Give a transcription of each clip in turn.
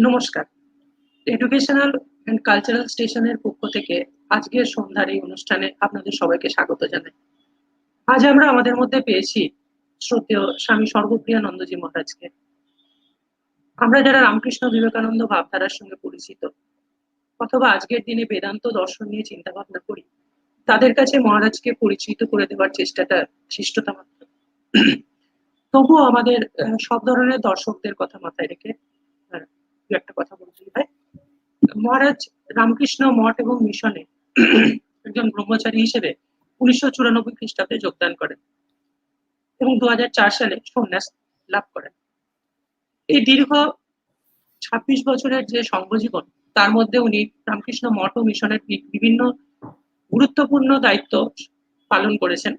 নমস্কার। Educational and cultural স্টেশনের পক্ষ থেকে আজকের সন্ধ্যার এই অনুষ্ঠানে আপনাদের সবাইকে স্বাগত জানাই। আজ আমরা আমাদের মধ্যে পেয়েছি শ্রদ্ধেয় স্বামী সর্বপ্রিয়ানন্দজি মহারাজকে। আমরা যারা রামকৃষ্ণ বিবেকানন্দ ভাবধারার সঙ্গে পরিচিত অথবা আজকের দিনে বেদান্ত দর্শন নিয়ে চিন্তা ভাবনা করি, তাদের কাছে মহারাজকে পরিচিত করে দেওয়ার চেষ্টাটা শিষ্টতা মাত্র। তবুও আমাদের সব ধরনের দর্শকদের কথা মাথায় রেখে দু একটা কথা বলতেই হয়। মহারাজ রামকৃষ্ণ মঠ এবং মিশনে একজন ব্রহ্মচারী হিসেবে 1994 খ্রিস্টাব্দে যোগদান করেন এবং 2004 সালে সন্ন্যাস লাভ করেন। এই দীর্ঘ 26 বছরের যে সংঘজীবন, তার মধ্যে উনি রামকৃষ্ণ মঠ ও মিশনের বিভিন্ন গুরুত্বপূর্ণ দায়িত্ব পালন করেছেন,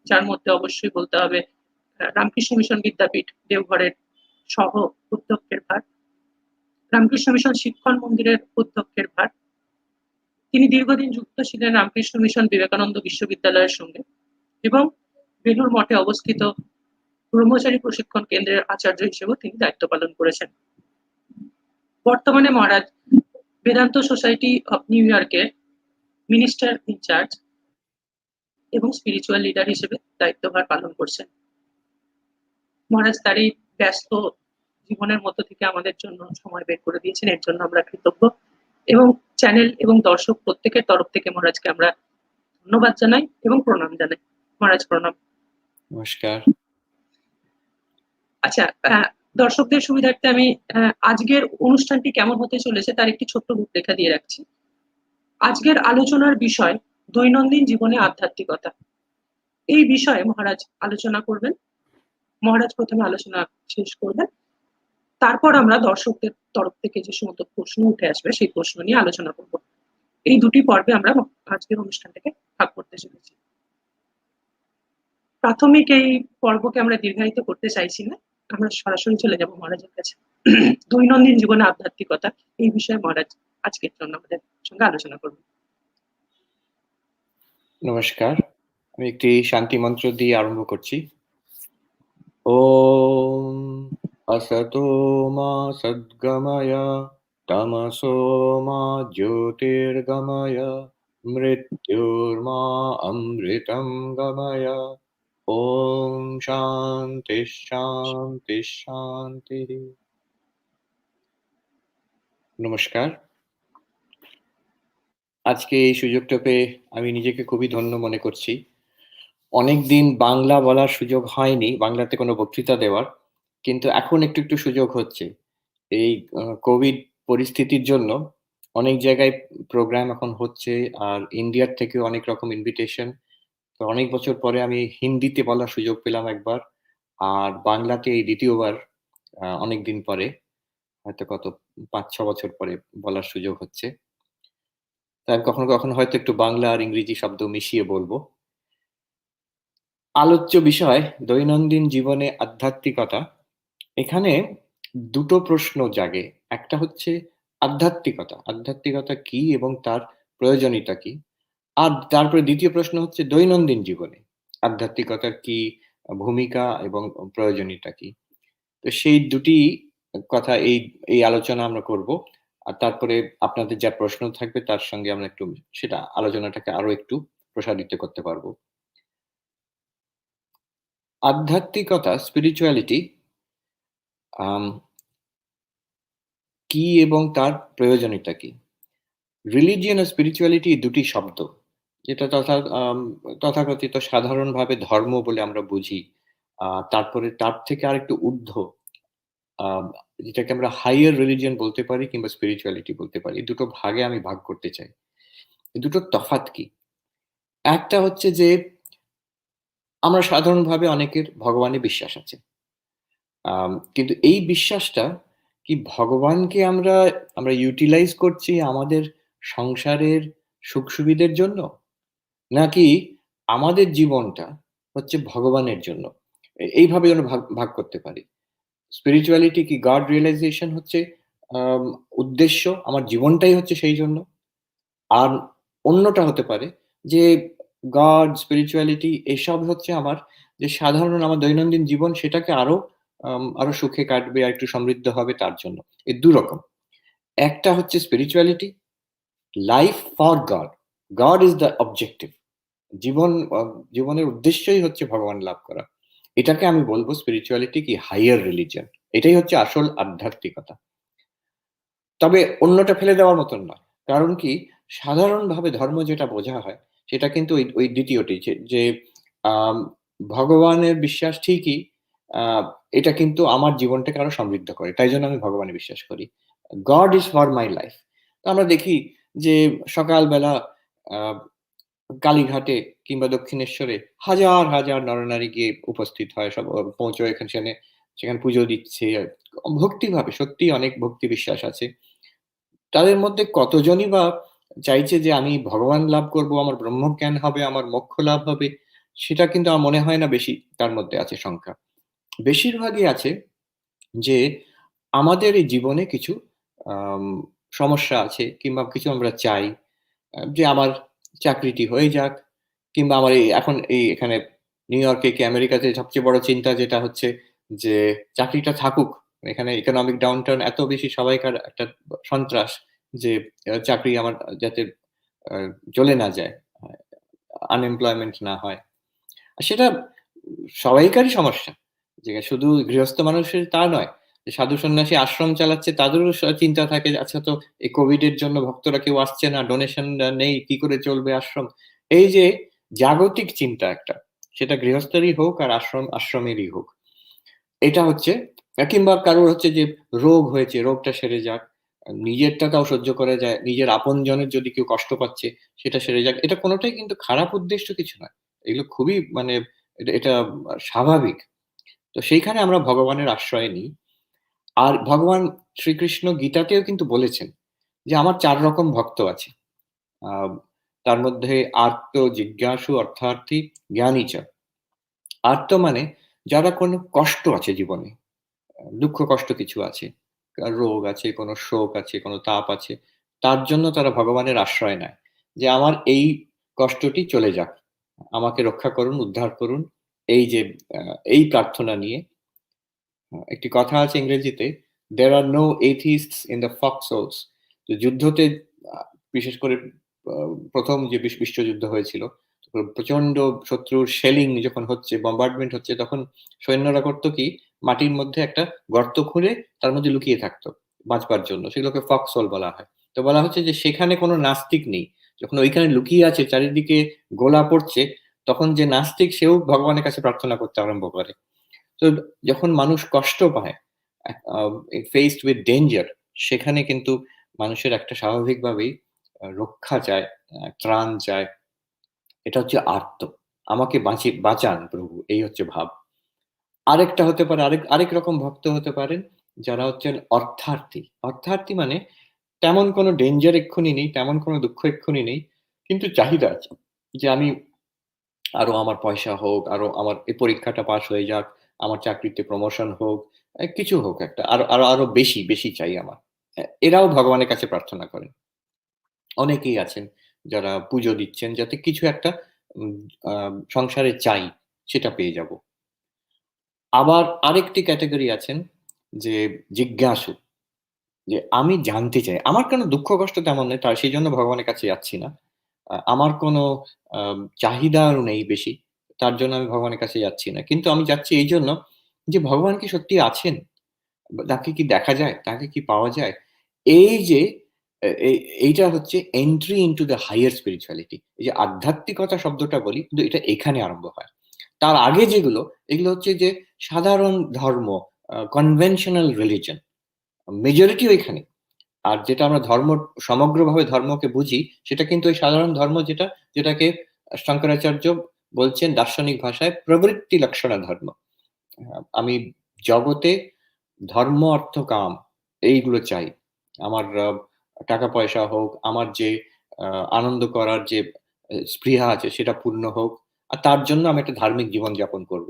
যার মধ্যে অবশ্যই বলতে হবে রামকৃষ্ণ মিশন বিদ্যাপীঠ দেওঘরের সহ অধ্যক্ষের ভার, রামকৃষ্ণ মিশন শিক্ষণ মন্দিরের অধ্যক্ষের ভার। তিনি দীর্ঘদিন যুক্ত ছিলেন রামকৃষ্ণ মিশন বিবেকানন্দ বিশ্ববিদ্যালয়ের সঙ্গে এবং বেলুর মঠে অবস্থিত ব্রহ্মচারী প্রশিক্ষণ কেন্দ্রের আচার্য হিসেবেও তিনি দায়িত্ব পালন করেছেন। বর্তমানে মহারাজ বেদান্ত সোসাইটি অফ নিউ ইয়র্কে মিনিস্টার ইনচার্জ এবং স্পিরিচুয়াল লিডার হিসেবে দায়িত্বভার পালন করছেন। মহারাজ তার এই ব্যস্ত জীবনের মধ্য থেকে আমাদের জন্য সময় বের করে দিয়েছেন, এর জন্য আমরা কৃতজ্ঞ এবং চ্যানেল এবং দর্শক প্রত্যেকের তরফ থেকে মহারাজকে আমরা ধন্যবাদ জানাই এবং প্রণাম জানাই। মহারাজ প্রণাম। নমস্কার। আচ্ছা, দর্শকদের সুবিধার্থে আমি আজকের অনুষ্ঠানটি কেমন হতে চলেছে তার একটি ছোট্ট রূপরেখা দিয়ে রাখছি। আজকের আলোচনার বিষয় দৈনন্দিন জীবনে আধ্যাত্মিকতা। এই বিষয়ে মহারাজ আলোচনা করবেন। মহারাজ প্রথমে আলোচনা শেষ করবেন, তারপর আমরা দর্শকদের তরফ থেকে যে সমস্ত প্রশ্ন উঠে আসবে সেই প্রশ্ন নিয়ে আলোচনা করব। এই দুটি পর্বে আমরা আজকের অনুষ্ঠানটাকে ভাগ করতে চলেছি। প্রাথমিক এই পর্বকে আমরা দীর্ঘায়িত করতে চাইছি না, আমরা সরাসরি চলে যাব মহারাজের কাছে। দৈনন্দিন জীবনে আধ্যাত্মিকতা এই বিষয়ে মহারাজ আজকের জন্য আমাদের সঙ্গে আলোচনা করবেন। নমস্কার, আমি একটি শান্তি মন্ত্র দিয়ে আরম্ভ করছি। ওম আসতো মা সদ্গময় তমসো মা জ্যোতির্গময় মৃত্যুর্মা অমৃতম গময়। ওম শান্তি শান্তি শান্তি। নমস্কার। আজকে এই সুযোগটা পেয়ে আমি নিজেকে খুবই ধন্য মনে করছি। অনেকদিন বাংলা বলার সুযোগ হয়নি, বাংলাতে কোনো বক্তৃতা দেওয়ার, কিন্তু এখন একটু একটু সুযোগ হচ্ছে। এই কোভিড পরিস্থিতির জন্য অনেক জায়গায় প্রোগ্রাম এখন হচ্ছে, আর ইন্ডিয়ার থেকেও অনেক রকম ইনভিটেশন। তো অনেক বছর পরে আমি হিন্দিতে বলার সুযোগ পেলাম একবার, আর বাংলাতে এই দ্বিতীয়বার অনেক দিন পরে, হয়তো কত 5-6 বছর পরে বলার সুযোগ হচ্ছে। তাই কখনো কখনো হয়তো একটু বাংলা আর ইংরেজি শব্দ মিশিয়ে বলবো। আলোচ্য বিষয় দৈনন্দিন জীবনে আধ্যাত্মিকতা। এখানে দুটো প্রশ্ন জাগে। একটা হচ্ছে আধ্যাত্মিকতা, আধ্যাত্মিকতা কি এবং তার প্রয়োজনীয়তা কি, আর তারপরে দ্বিতীয় প্রশ্ন হচ্ছে দৈনন্দিন জীবনে আধ্যাত্মিকতার কি ভূমিকা এবং প্রয়োজনীয়তা কি। তো সেই দুটি কথা এই এই আলোচনা আমরা করব, আর তারপরে আপনাদের যা প্রশ্ন থাকবে তার সঙ্গে আমরা একটু সেটা আলোচনাটাকে আরো একটু প্রসারিত করতে পারবো। আধ্যাত্মিকতা, স্পিরিচুয়ালিটি কি এবং তার প্রয়োজনীয়তা কি। রিলিজিয়ন ও স্পিরিচুয়ালিটি দুটি শব্দ, যেটা তথাকথিত সাধারণভাবে ধর্ম বলে আমরা বুঝি। তারপরে তার থেকে আরেকটু ঊর্ধ্ব, যেটাকে আমরা হাইয়ার রিলিজিয়ন বলতে পারি কিংবা স্পিরিচুয়ালিটি বলতে পারি। দুটো ভাগে আমি ভাগ করতে চাই। দুটো তফাৎ কি? একটা হচ্ছে যে আমরা সাধারণভাবে অনেকের ভগবানে বিশ্বাস আছে, কিন্তু এই বিশ্বাসটা কি ভগবানকে আমরা ইউটিলাইজ করছি আমাদের সংসারের সুখ সুবিধের জন্য, নাকি আমাদের জীবনটা হচ্ছে ভগবানের জন্য? এইভাবে আমরা ভাগ করতে পারি। স্পিরিচুয়ালিটি কি গড রিয়েলাইজেশন হচ্ছে উদ্দেশ্য, আমার জীবনটাই হচ্ছে সেই জন্য। আর অন্যটা হতে পারে যে গড, স্পিরিচুয়ালিটি এসব হচ্ছে আমার যে সাধারণ আমার দৈনন্দিন জীবন, সেটাকে আরো সুখে কাটবে আর একটু সমৃদ্ধ হবে তার জন্য। এই দু রকম। একটা হচ্ছে spirituality, life for God, God is the objective, জীবন জীবনের উদ্দেশ্যই হচ্ছে ভগবান লাভ করা। এটাকে আমি বলবো স্পিরিচুয়ালিটি কি হাইয়ার রিলিজিয়ন, এটাই হচ্ছে আসল আধ্যাত্মিকতা। তবে অন্যটা ফেলে দেওয়ার মতন নয়। কারণ কি, সাধারণভাবে ধর্ম যেটা বোঝা হয় সেটা কিন্তু ওই দ্বিতীয়টি, যে আম ভগবানের বিশ্বাস ঠিকই, আ এটা কিন্তু আমার জীবনটাকে আরো সমৃদ্ধ করে। তাই জন্য আমি ভগবানে বিশ্বাস করি। God is for my life. তো আমরা দেখি যে সকালবেলা আ কালীঘাটে কিংবা দক্ষিণেশ্বরে হাজার, হাজার নরনারী গিয়ে উপস্থিত হয়। সব পৌঁছয় সেখানে, সেখানে পুজো দিচ্ছে। ভক্তিভাবে সত্যিই অনেক ভক্তি বিশ্বাস আছে। তাদের মধ্যে কতজনই বা চাইছে যে আমি ভগবান লাভ করব, আমার ব্রহ্মজ্ঞান হবে, আমার মোক্ষ লাভ হবে, সেটা কিন্তু আমার মনে হয় না বেশি তার মধ্যে আছে সংখ্যা। বেশিরভাগই আছে যে আমাদের এই জীবনে কিছু আম সমস্যা আছে কিংবা কিছু আমরা চাই, যে আমার চাকরিটি হয়ে যাক, কিংবা আমার এই এখন এই এখানে নিউ ইয়র্কে কি আমেরিকাতে সবচেয়ে বড় চিন্তা যেটা হচ্ছে যে চাকরিটা থাকুক। এখানে ইকোনমিক ডাউনটার্ন এত বেশি, সবাইকার একটা সন্ত্রাস যে চাকরি আমার যাতে আ চলে না যায়, আ আনএমপ্লয়মেন্ট না হয়। সেটা সবাইকারই সমস্যা। যে শুধু গৃহস্থ মানুষের তা নয়। যে সাধু সন্ন্যাসী আশ্রম চালাচ্ছে তাদেরও চিন্তা থাকে যে আচ্ছা, তো এই কোভিড এর জন্য ভক্তরা কেউ আসছে না, ডোনেশন নেই, কি করে চলবে আশ্রম? এই যে জাগতিক চিন্তা একটা, সেটা গৃহস্থেরই হোক আর আশ্রমেরই হোক। এটা হচ্ছে, কিংবা কারোর হচ্ছে যে রোগ হয়েছে, রোগটা সেরে যাক। নিজেরটা তাও সহ্য করা যায়। নিজের আপনজনের যদি কেউ কষ্ট পাচ্ছে সেটা সেরে যাক। এটা কোনটাই কিন্তু খারাপ উদ্দেশ্য কিছু নয়। এগুলো খুবই মানে এটা এটা স্বাভাবিক। তো সেইখানে আমরা ভগবানের আশ্রয় নিই। আর ভগবান শ্রীকৃষ্ণ গীতাতেও কিন্তু বলেছেন যে, "আমার ৪ রকম ভক্ত আছে। আ তার মধ্যে আর্ত, জিজ্ঞাসু, অর্থার্থী, জ্ঞানী চ।" আর্ত মানে যারা কোনো কষ্ট আছে জীবনে, দুঃখ কষ্ট কিছু আছে, রোগ আছে, কোনো শোক আছে, কোনো তাপ আছে। তার জন্য তারা ভগবানের আশ্রয় নেয়। যে আমার এই কষ্টটি চলে যাক। আমাকে রক্ষা করুন, উদ্ধার করুন। এই যে আ এই প্রার্থনা নিয়ে একটি কথা আছে ইংরেজিতে, "There are no atheists in the foxholes." তো যুদ্ধতে আ বিশেষ করে আ ১ম যে বিশ্বযুদ্ধ হয়েছিল, প্রচন্ড শত্রুর শেলিং যখন হচ্ছে, বম্বার্ডমেন্ট হচ্ছে, তখন সৈন্যরা করত কি, মাটির মধ্যে একটা গর্ত খুঁড়ে তার মধ্যে লুকিয়ে থাকত বাঁচবার জন্য। সেগুলোকে ফক্সহোল বলা হয়। তো বলা হচ্ছে যে সেখানে কোনো নাস্তিক নেই। যখন ঐখানে লুকিয়ে আছে, চারিদিকে গোলা পড়ছে, তখন যে নাস্তিক সেও ভগবানের কাছে প্রার্থনা করতে আরম্ভ করে। তো যখন মানুষ কষ্ট পায়, faced with danger, সেখানে কিন্তু মানুষের একটা স্বাভাবিকভাবেই রক্ষা চায়, ত্রাণ চায়। এটা হচ্ছে আর্ত। আমাকে বাঁচান প্রভু, এই হচ্ছে ভাব। আরেকটা হতে পারে, আরেক রকম ভক্ত হতে পারেন যারা হচ্ছেন অর্থার্থী। অর্থার্থী মানে তেমন কোনো ডেঞ্জার এক্ষুনি নেই, তেমন কোনো দুঃখ এক্ষুনি নেই। কিন্তু চাহিদা আছে যে আমি আরো আমার পয়সা হোক, আরো আমার এই পরীক্ষাটা পাস হয়ে যাক, আমার চাকরিতে প্রমোশন হোক, কিছু হোক একটা। আরো বেশি, বেশি চাই আমার। এরাও ভগবানের কাছে প্রার্থনা করেন। অনেকেই আছেন যারা পুজো দিচ্ছেন যাতে কিছু একটা উম আ সংসারে চাই, সেটা পেয়ে যাব। আবার আরেকটি ক্যাটেগরি আছেন যে জিজ্ঞাসু। যে আমি জানতে চাই। আমার কোনো দুঃখ কষ্ট তেমন নেই। সেজন্য ভগবানের কাছে যাচ্ছি না। আমার কোনো চাহিদাও নেই বেশি। তার জন্য আমি ভগবানের কাছে যাচ্ছি না। কিন্তু আমি যাচ্ছি এইজন্য যে ভগবান কি সত্যি আছেন? তাকে কি দেখা যায়? তাকে কি পাওয়া যায়? এই যে এইটা হচ্ছে entry into the higher spirituality. এই যে আধ্যাত্মিকতা শব্দটা বলি, কিন্তু এটা এখানে আরম্ভ হয়। তার আগে যেগুলো, এগুলো হচ্ছে যে সাধারণ ধর্ম, কনভেনশনাল রিলিজিয়ন। মেজরিটি ওইখানে। আর যেটা আমরা সমগ্রভাবে ধর্মকে বুঝি, সেটা কিন্তু ওই সাধারণ ধর্ম যেটা, যেটাকে শঙ্করাচার্য বলছেন দার্শনিক ভাষায় প্রবৃত্তি লক্ষণা ধর্ম। আমি জগতে ধর্ম, অর্থ, কাম এইগুলো চাই। আমার টাকা-পয়সা হোক, আমার যে আ আনন্দ করার যে স্পৃহা আছে সেটা পূর্ণ হোক। আর তার জন্য আমি একটা ধার্মিক জীবন যাপন করব।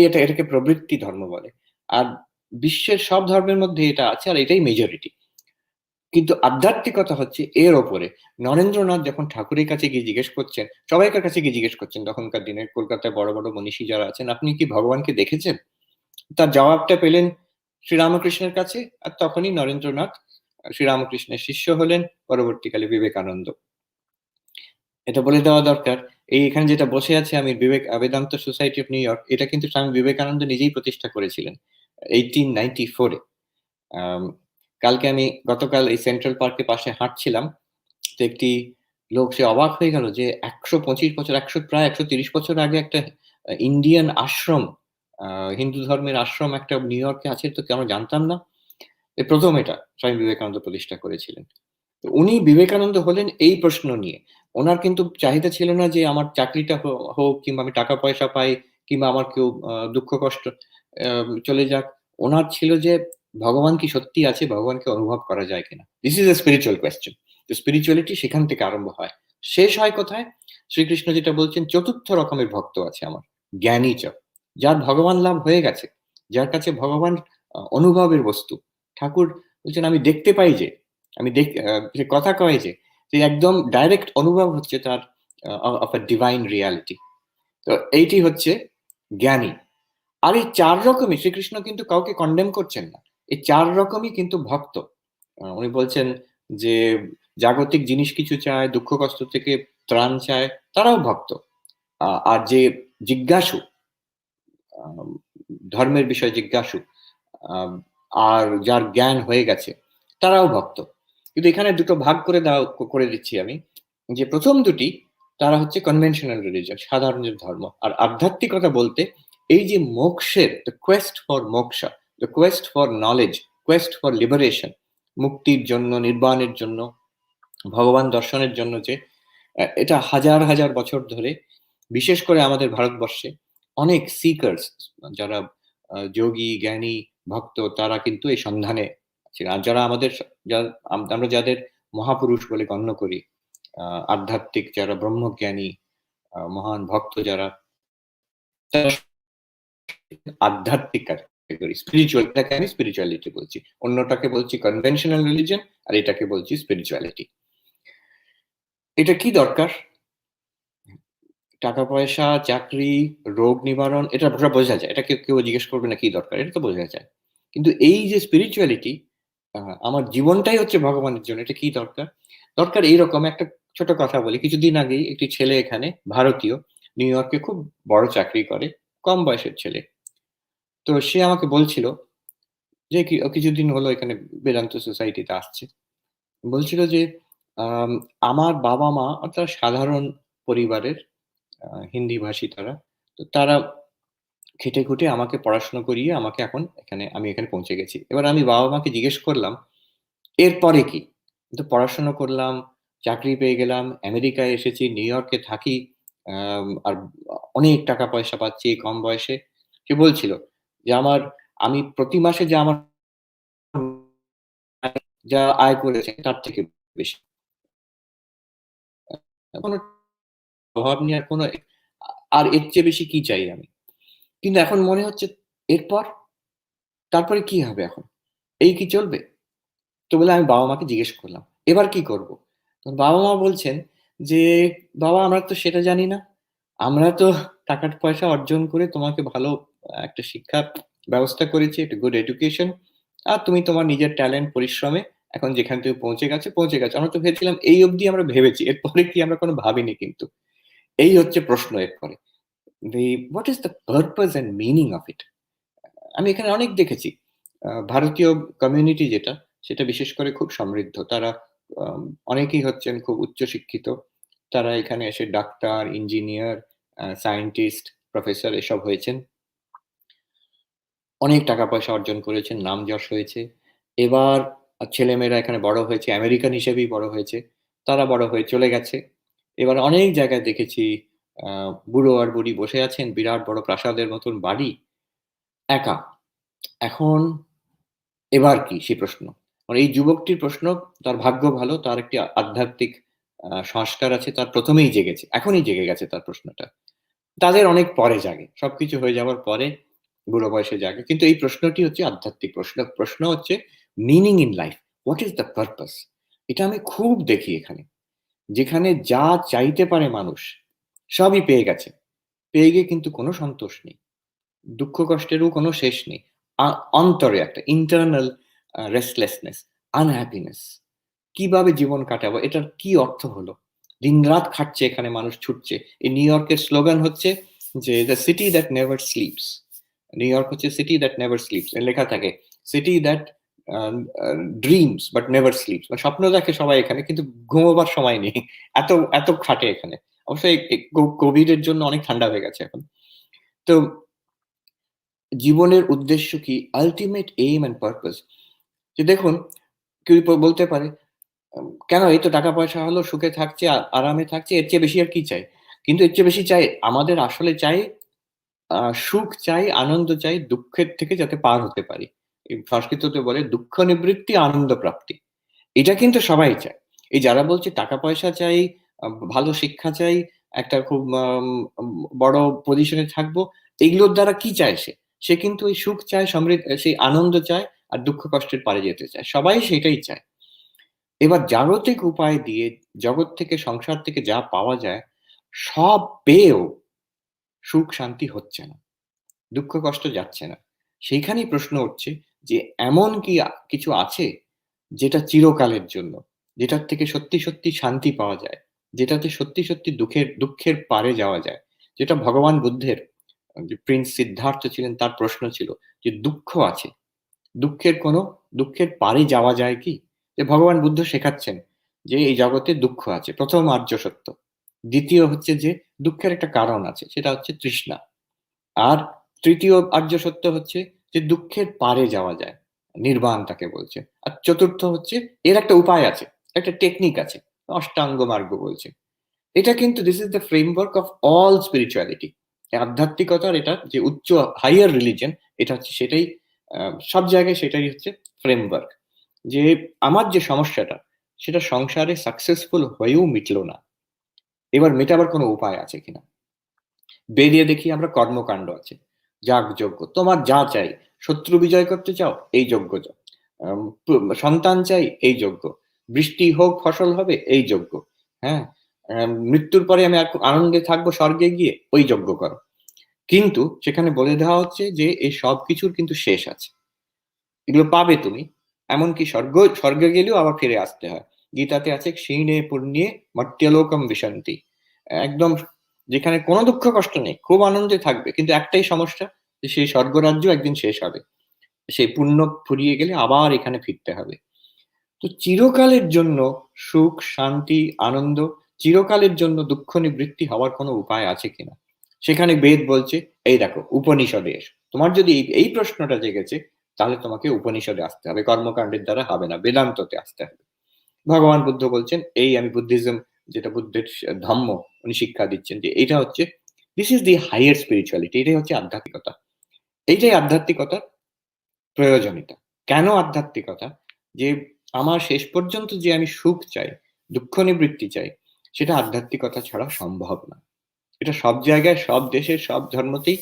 এটাকে প্রবৃত্তি ধর্ম বলে। আর বিশ্বের সব ধর্মের মধ্যে এটা আছে আর এটাই মেজরিটি। কিন্তু আধ্যাত্মিকতা হচ্ছে এর ওপরে। নরেন্দ্রনাথ যখন ঠাকুরের কাছে গিয়ে জিজ্ঞেস করছেন, সবাইকার কাছে গিয়ে জিজ্ঞেস করছেন তখনকার দিনে কলকাতায় বড়, বড় মনীষী যারা আছেন, "আপনি কি ভগবানকে দেখেছেন?" তার জবাবটা পেলেন শ্রীরামকৃষ্ণের কাছে। আর তখনই নরেন্দ্রনাথ শ্রীরামকৃষ্ণের শিষ্য হলেন, পরবর্তীকালে বিবেকানন্দ। এটা বলে দেওয়া দরকার, এখানে যেটা বসে আছে আমি, Vedanta society of new York, এটা কিন্তু স্বামী বিবেকানন্দ নিজেই প্রতিষ্ঠা করেছিলেন 1894-এ। কালকে আমি গতকাল এই সেন্ট্রাল পার্কের পাশে হাঁটছিলাম, তো একটি লোক, সে অবাক হয়ে গেল যে 125 বছর, প্রায় 130 বছর আগে একটা ইন্ডিয়ান আশ্রম, হিন্দু ধর্মের আশ্রম একটা নিউ ইয়র্কে আছে, তো আমরা জানতাম না। প্রথম এটা স্বামী বিবেকানন্দ প্রতিষ্ঠা করেছিলেন। উনি বিবেকানন্দ হলেন এই প্রশ্ন নিয়ে। ওনার কিন্তু চাহিদা ছিল না যে আমার চাকরিটা হোক, কিংবা আমি টাকা পয়সা পাই, কিংবা আমার কেউ দুঃখ কষ্ট চলে যাক। ওনার ছিল যে ভগবান কি সত্যি আছে, ভগবানকে অনুভব করা যায় কিনা। This is a spiritual question. Spirituality সেখান থেকে আরম্ভ হয়। শেষ হয় কোথায়? শ্রীকৃষ্ণ যেটা বলছেন, চতুর্থ রকমের ভক্ত আছে আমার, জ্ঞানী চ, যার ভগবান লাভ হয়ে গেছে, যার কাছে ভগবান অনুভবের বস্তু। ঠাকুর বলছেন আমি দেখতে পাই যে, যে কথা কয় যে একদম ডাইরেক্ট অনুভব হচ্ছে তার অফ এ ডিভাইন রিয়ালিটি। তো এইটি হচ্ছে জ্ঞানী। আর এই 4 রকমই শ্রীকৃষ্ণ কিন্তু কাউকে কন্ডেম করছেন না, এই 4 রকমই কিন্তু ভক্ত। উনি বলছেন যে জাগতিক জিনিস কিছু চায়, দুঃখ কষ্ট থেকে ত্রাণ চায়, তারাও ভক্ত। আর যে জিজ্ঞাসু, ধর্মের বিষয়ে জিজ্ঞাসু, আর যার জ্ঞান হয়ে গেছে, তারাও ভক্ত। কিন্তু এখানে দুটো ভাগ করে দিচ্ছি আমি, যে প্রথম দুটি তারা হচ্ছে কনভেনশনাল রিলিজিয়ন, সাধারণ ধর্ম। আর আধ্যাত্মিকতা বলতে এই যে মোক্ষের, the quest for moksha, the quest for knowledge, quest for liberation, মুক্তির জন্য, নির্বাণের জন্য, ভগবান দর্শনের জন্য, যে এটা হাজার হাজার বছর ধরে, বিশেষ করে আমাদের ভারতবর্ষে অনেক সিকার্স, যারা যোগী, জ্ঞানী, ভক্ত, তারা কিন্তু এই সন্ধানে ছিল। আর যারা আমরা যাদের মহাপুরুষ বলে গণ্য করি, আধ্যাত্মিক যারা ব্রহ্মজ্ঞানী, মহান ভক্ত যারা, আধ্যাত্মিক ক্যাটাগরি, স্পিরিচুয়াল, এটাকে আমি স্পিরিচুয়ালিটি বলছি, অন্যটাকে বলছি কনভেনশনাল রিলিজিয়ন, আর এটাকে বলছি স্পিরিচুয়ালিটি। এটা কি দরকার? টাকা পয়সা, চাকরি, রোগ নিবারণ, এটা বোঝা যায়, এটা কেউ জিজ্ঞেস করবে না কি দরকার, এটা তো বোঝা যায়। কিন্তু এই যে স্পিরিচুয়ালিটি, আমার জীবনটাই হচ্ছে ভগবানের জন্য, এটা কি দরকার? দরকার এইরকম একটা ছোট কথা বলি। কিছুদিন আগেই একটি ছেলে, এখানে ভারতীয়, নিউ ইয়র্কে খুব বড় চাকরি করে, কম বয়সের ছেলে। তো সে আমাকে বলছিল যে কিছুদিন হলো এখানে বেদান্ত সোসাইটিতে আসছে, বলছিল যে আমার বাবা মা অর্থাৎ সাধারণ পরিবারের, হিন্দি ভাষী তারা, তো তারা খেটে খুঁটে আমাকে পড়াশোনা করিয়ে আমাকে আমি এখানে পৌঁছে গেছি। এবার আমি বাবা মাকে জিজ্ঞেস করলাম এরপরে কি? তো পড়াশোনা করলাম, চাকরি পেয়ে গেলাম, আমেরিকায় এসেছি, নিউ ইয়র্কে থাকি, আর অনেক টাকা পয়সা পাচ্ছি কম বয়সে। সে বলছিল যে আমি প্রতি মাসে যা আয় করেছে তার থেকে বেশি, কোনো অভাব নেই, আর আর এর চেয়ে বেশি কি চাই আমি? কিন্তু এখন মনে হচ্ছে এরপর, তারপরে কি হবে এখন? এই কি চলবে? তো বলে আমি বাবা মাকে জিজ্ঞেস করলাম এবার কি করব? বাবা মা বলছেন যে বাবা আমরা তো সেটা জানি না, আমরা তো টাকা পয়সা অর্জন করে তোমাকে ভালো একটা শিক্ষা ব্যবস্থা করেছি, একটা গুড এডুকেশন, আর তুমি তোমার নিজের ট্যালেন্ট পরিশ্রমে এখন যেখানে তুমি পৌঁছে গেছো। আমরা তো ভেবেছিলাম এই অবধি, আমরা ভেবেছি, এরপরে কি আমরা কোনো ভাবিনি। কিন্তু এই হচ্ছে প্রশ্ন এরপরে, what is the purpose and meaning of it. আমি এখানে অনেক দেখেছি, ভারতীয় কমিউনিটি যেটা, সেটা বিশেষ করে খুব সমৃদ্ধ। তারা আম, অনেকেই হচ্ছেন খুব উচ্চশিক্ষিত। তারা এখানে এসে ডাক্তার, ইঞ্জিনিয়ার, সায়েন্টিস্ট, প্রফেসর এসব হয়েছেন, অনেক টাকা পয়সা অর্জন করেছেন, নাম যশ হয়েছে। এবার ছেলেমেয়েরা এখানে বড় হয়েছে, আমেরিকান হিসেবেই বড় হয়েছে, তারা বড় হয়ে চলে গেছে। এবার অনেক জায়গায় দেখেছি বুড়ো আর বুড়ি বসে আছেন, বিরাট বড় প্রাসাদের মতন বাড়ি, একা। এখন এবার কি, সেই প্রশ্ন। মানে এই যুবকটির প্রশ্ন, তার ভাগ্য ভালো, তার একটি আধ্যাত্মিক সংস্কার আছে, তার প্রথমেই জেগেছে, এখনই জেগে গেছে তার প্রশ্নটা। তাদের অনেক পরে জাগে, সবকিছু হয়ে যাওয়ার পরে বুড়ো বয়সে জাগে। কিন্তু এই প্রশ্নটি হচ্ছে আধ্যাত্মিক প্রশ্ন। প্রশ্ন হচ্ছে meaning in life, what is the purpose. এটা আমি খুব দেখি এখানে, যেখানে যা চাইতে পারে মানুষ সবই পেয়ে গেছে, পেয়ে গিয়ে কিন্তু কোনো সন্তোষ নেই, দুঃখ কষ্টেরও কোনো শেষ নেই। অন্তরে একটা ইন্টারনাল রেস্টলেসনেস, আনহ্যাপিনেস, কিভাবে জীবন কাটাবো, এটার কি অর্থ হলো? দিনরাত খাটছে এখানে মানুষ, ছুটছে। এই নিউ ইয়র্কের স্লোগান হচ্ছে যে the city that never sleeps. New York হচ্ছে সিটি দ্যাট নেভার স্লিপস, লেখা থাকে city that dreams but never sleeps, স্বপ্ন দেখে সবাই এখানে, কিন্তু ঘুমোবার সময় নেই, এত এত খাটে এখানে। অবশ্যই কোভিড এর জন্য অনেক ঠান্ডা হয়ে গেছে এখন। তো জীবনের উদ্দেশ্য কি, আলটিমেট এইম অ্যান্ড পারপাস, যে দেখুন কেউ বলতে পারে কেন, এই তো টাকা পয়সা হলো, সুখে থাকছে, আরামে থাকছে, এর চেয়ে বেশি আর কি চাই? কিন্তু এর চেয়ে বেশি চাই, আমাদের আসলে চাই সুখ চাই, আনন্দ চাই, দুঃখের থেকে যাতে পার হতে পারি। এই সংস্কৃততে বলে দুঃখ নিবৃত্তি, আনন্দ প্রাপ্তি। এটা কিন্তু সবাই চায়। এই যারা বলছে টাকা পয়সা চাই, ভালো শিক্ষা চাই, একটা খুব বড় পজিশনে থাকবো, এগুলোর দ্বারা কি চায় সে? সে কিন্তু ওই সুখ চায়, সেই আনন্দ চায়, আর দুঃখ কষ্টের পারে যেতে চায়। সবাই সেটাই চায়। এবার জাগতিক উপায় দিয়ে, জগৎ থেকে, সংসার থেকে যা পাওয়া যায়, সব পেয়েও সুখ শান্তি হচ্ছে না, দুঃখ কষ্ট যাচ্ছে না। সেইখানেই প্রশ্ন উঠছে যে এমন কি কিছু আছে যেটা চিরকালের জন্য, যেটার থেকে সত্যি সত্যি শান্তি পাওয়া যায়, যেটাতে সত্যি সত্যি দুঃখের পারে যাওয়া যায়? যেটা ভগবান বুদ্ধের, যে প্রিন্স সিদ্ধার্থ ছিলেন, তার প্রশ্ন ছিল যে দুঃখ আছে, দুঃখের পারে যাওয়া যায় কি? যে ভগবান বুদ্ধ শেখাচ্ছেন যে এই জগতে দুঃখ আছে, প্রথম আর্য সত্য। দ্বিতীয় হচ্ছে যে দুঃখের একটা কারণ আছে, সেটা হচ্ছে তৃষ্ণা। আর তৃতীয় আর্য সত্য হচ্ছে যে দুঃখের পারে যাওয়া যায়, নির্বাণ তাকে বলছে। আর চতুর্থ হচ্ছে এর একটা উপায় আছে, একটা টেকনিক আছে, অষ্টাঙ্গ মার্গ বলছে। এটা কিন্তু this is the framework of all spirituality. আধ্যাত্মিকতার এটা যে উচ্চ হাইয়ার রিলিজন, এটা হচ্ছে সেটাই, সব জায়গায় সেটাই হচ্ছে ফ্রেমওয়ার্ক। যে আমার যে সমস্যাটা, সেটা সংসারে সাকসেসফুল হয়েও মিটলো না, এবার মেটাবার কোনো উপায় আছে কিনা। বেরিয়ে দেখি আমরা কর্মকাণ্ড আছে, যাগযজ্ঞ, তোমার যা চাই, শত্রু বিজয় করতে চাও, এই যজ্ঞ যাও, সন্তান চাই, এই যজ্ঞ, বৃষ্টি হোক, ফসল হবে, এই যজ্ঞ, হ্যাঁ, মৃত্যুর পরে আমি আনন্দে থাকবো স্বর্গে গিয়ে, ওই যজ্ঞ করো। কিন্তু সেখানে বলে দেওয়া হচ্ছে যে এই সব কিছুর কিন্তু শেষ আছে, এগুলো পাবে তুমি, এমনকি স্বর্গে গেলেও আবার ফিরে আসতে হয়। গীতাতে আছে ক্ষীণে পুণ্যে মর্ত্যলোকম বিশন্তি, একদম যেখানে কোনো দুঃখ কষ্ট নেই, খুব আনন্দে থাকবে, কিন্তু একটাই সমস্যা, যে সেই স্বর্গরাজ্য একদিন শেষ হবে, সেই পুণ্য ফুরিয়ে গেলে আবার এখানে ফিরতে হবে। তো চিরকালের জন্য সুখ শান্তি আনন্দ, চিরকালের জন্য দুঃখ নিবৃত্তি হওয়ার কোনো উপায় আছে কিনা? সেখানে বেদ বলছে, এই দেখো উপনিষদে এসো, তোমার যদি এই প্রশ্নটা জেগেছে, তাহলে তোমাকে উপনিষদে আসতে হবে, কর্মকাণ্ডের দ্বারা হবে না, বেদান্ততে আসতে হবে। ভগবান বুদ্ধ বলছেন, এই আমি বুদ্ধিজম, যেটা বুদ্ধের ধম্ম, উনি শিক্ষা দিচ্ছেন যে এটা হচ্ছে this is the higher spirituality, এটাই হচ্ছে আধ্যাত্মিকতা। এইটাই আধ্যাত্মিকতার প্রয়োজনীয়তা। কেন আধ্যাত্মিকতা? যে আমার শেষ পর্যন্ত যে আমি সুখ চাই, দুঃখ নিবৃত্তি চাই, সেটা আধ্যাত্মিকতা ছাড়া সম্ভব না। এটা সব জায়গায়, সব দেশে, সব ধর্মতেই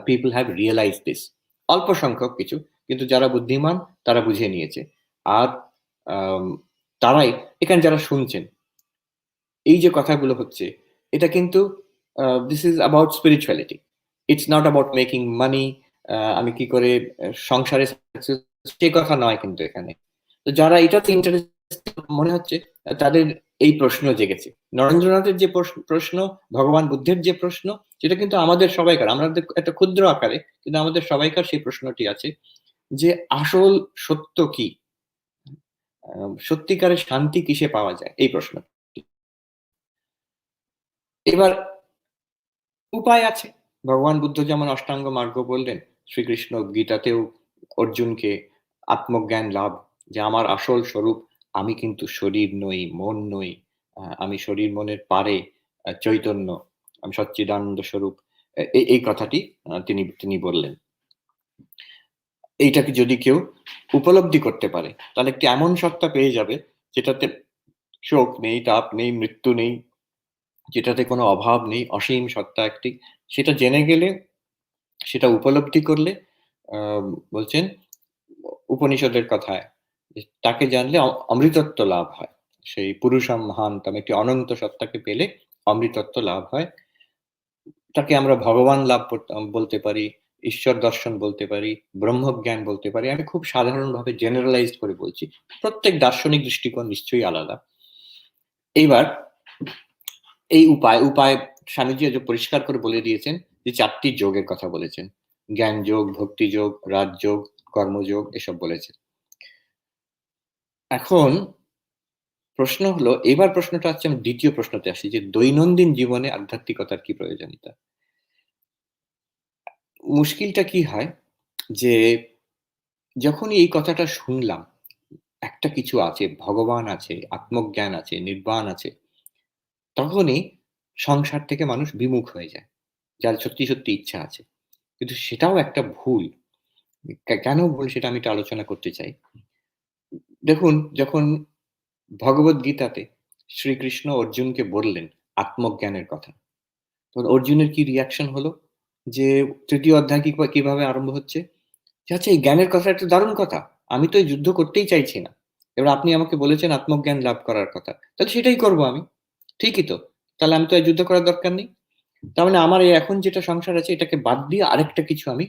পিপল হ্যাভ রিয়েলাইজ দিস। অল্প সংখ্যক কিছু, কিন্তু যারা বুদ্ধিমান তারা বুঝে নিয়েছে। আর আম, তারাই এখানে যারা শুনছেন, এই যে কথাগুলো হচ্ছে, এটা কিন্তু this is about spirituality, it's not about making মানি। আমি কি করে সংসারে success, সে কথা নয় কিন্তু এখানে। তো যারা এটাতে ইন্টারেস্ট মনে হচ্ছে, তাদের এই প্রশ্ন জেগেছে। নরেন্দ্রনাথের যে প্রশ্ন, ভগবান বুদ্ধের যে প্রশ্ন, সেটা কিন্তু আমাদের সবাইকার, আমাদের একটা ক্ষুদ্র আকারে, কিন্তু আমাদের সবাইকার সেই প্রশ্নটি আছে, যে আসল সত্য কি, সত্যিকারের শান্তি কিসে পাওয়া যায়, এই প্রশ্ন। এবার উপায় আছে, ভগবান বুদ্ধ যেমন অষ্টাঙ্গ মার্গ বললেন, শ্রীকৃষ্ণ গীতাতেও অর্জুনকে আত্মজ্ঞান লাভ, যে আমার আসল স্বরূপ, আমি কিন্তু শরীর নই, মন নই, আমি শরীর মনের পারে চৈতন্য, আমি সচ্চিদানন্দ স্বরূপ, এই কথাটি তিনি তিনি বললেন। এইটাকে যদি কেউ উপলব্ধি করতে পারে, তাহলে একটি এমন সত্তা পেয়ে যাবে যেটাতে শোক নেই, তাপ নেই, মৃত্যু নেই, যেটাতে কোনো অভাব নেই, অসীম সত্তা একটি। সেটা জেনে গেলে, সেটা উপলব্ধি করলে, বলছেন উপনিষদের কথায়, তাকে জানলে অমৃতত্ব লাভ হয়। সেই পুরুষম মহান্তম, একটি অনন্ত সত্তাকে পেলে অমৃতত্ব লাভ হয়। তাকে আমরা ভগবান লাভ বলতে পারি, ঈশ্বর দর্শন বলতে পারি, ব্রহ্মজ্ঞান বলতে পারি। আমি খুব সাধারণভাবে জেনারেলাইজড করে বলছি। প্রত্যেক দার্শনিক দৃষ্টিকোণ নিশ্চয়ই আলাদা। এইবার এই উপায় স্বামীজি আজ পরিষ্কার করে বলে দিয়েছেন যে 4টি যোগের কথা বলেছেন। জ্ঞান যোগ, ভক্তি যোগ, রাজযোগ, কর্মযোগ এসব বলেছেন। এখন প্রশ্ন হলো, এবার প্রশ্নটা হচ্ছে, আমি দ্বিতীয় প্রশ্নতে আসি যে দৈনন্দিন জীবনে আধ্যাত্মিকতার কি প্রয়োজনীয়তা। মুশকিলটা কি হয় যে যখনই এই কথাটা শুনলাম, একটা কিছু আছে, ভগবান আছে, আত্মজ্ঞান আছে, নির্বাণ আছে, তখনই সংসার থেকে মানুষ বিমুখ হয়ে যায়, যার সত্যি সত্যি ইচ্ছা আছে। কিন্তু সেটাও একটা ভুল। কেন ভুল সেটা আমি একটু আলোচনা করতে চাই। দেখুন, যখন ভগবত গীতাতে শ্রীকৃষ্ণ অর্জুনকে বললেন আত্মজ্ঞানের কথা, তখন অর্জুনের কি রিয়াকশন হলো? যে ৩য় অধ্যায় কিভাবে আরম্ভ হচ্ছে? যে আচ্ছা, এই জ্ঞানের কথা একটা দারুণ কথা। আমি তো এই যুদ্ধ করতেই চাইছি না। এবার আপনি আমাকে বলেছেন আত্মজ্ঞান লাভ করার কথা। তাহলে সেটাই করব আমি। ঠিকই তো। তাহলে আমি তো আর যুদ্ধ করার দরকার নেই। তার মানে আমার এই এখন যেটা সংসার আছে এটাকে বাদ দিয়ে আরেকটা কিছু আমি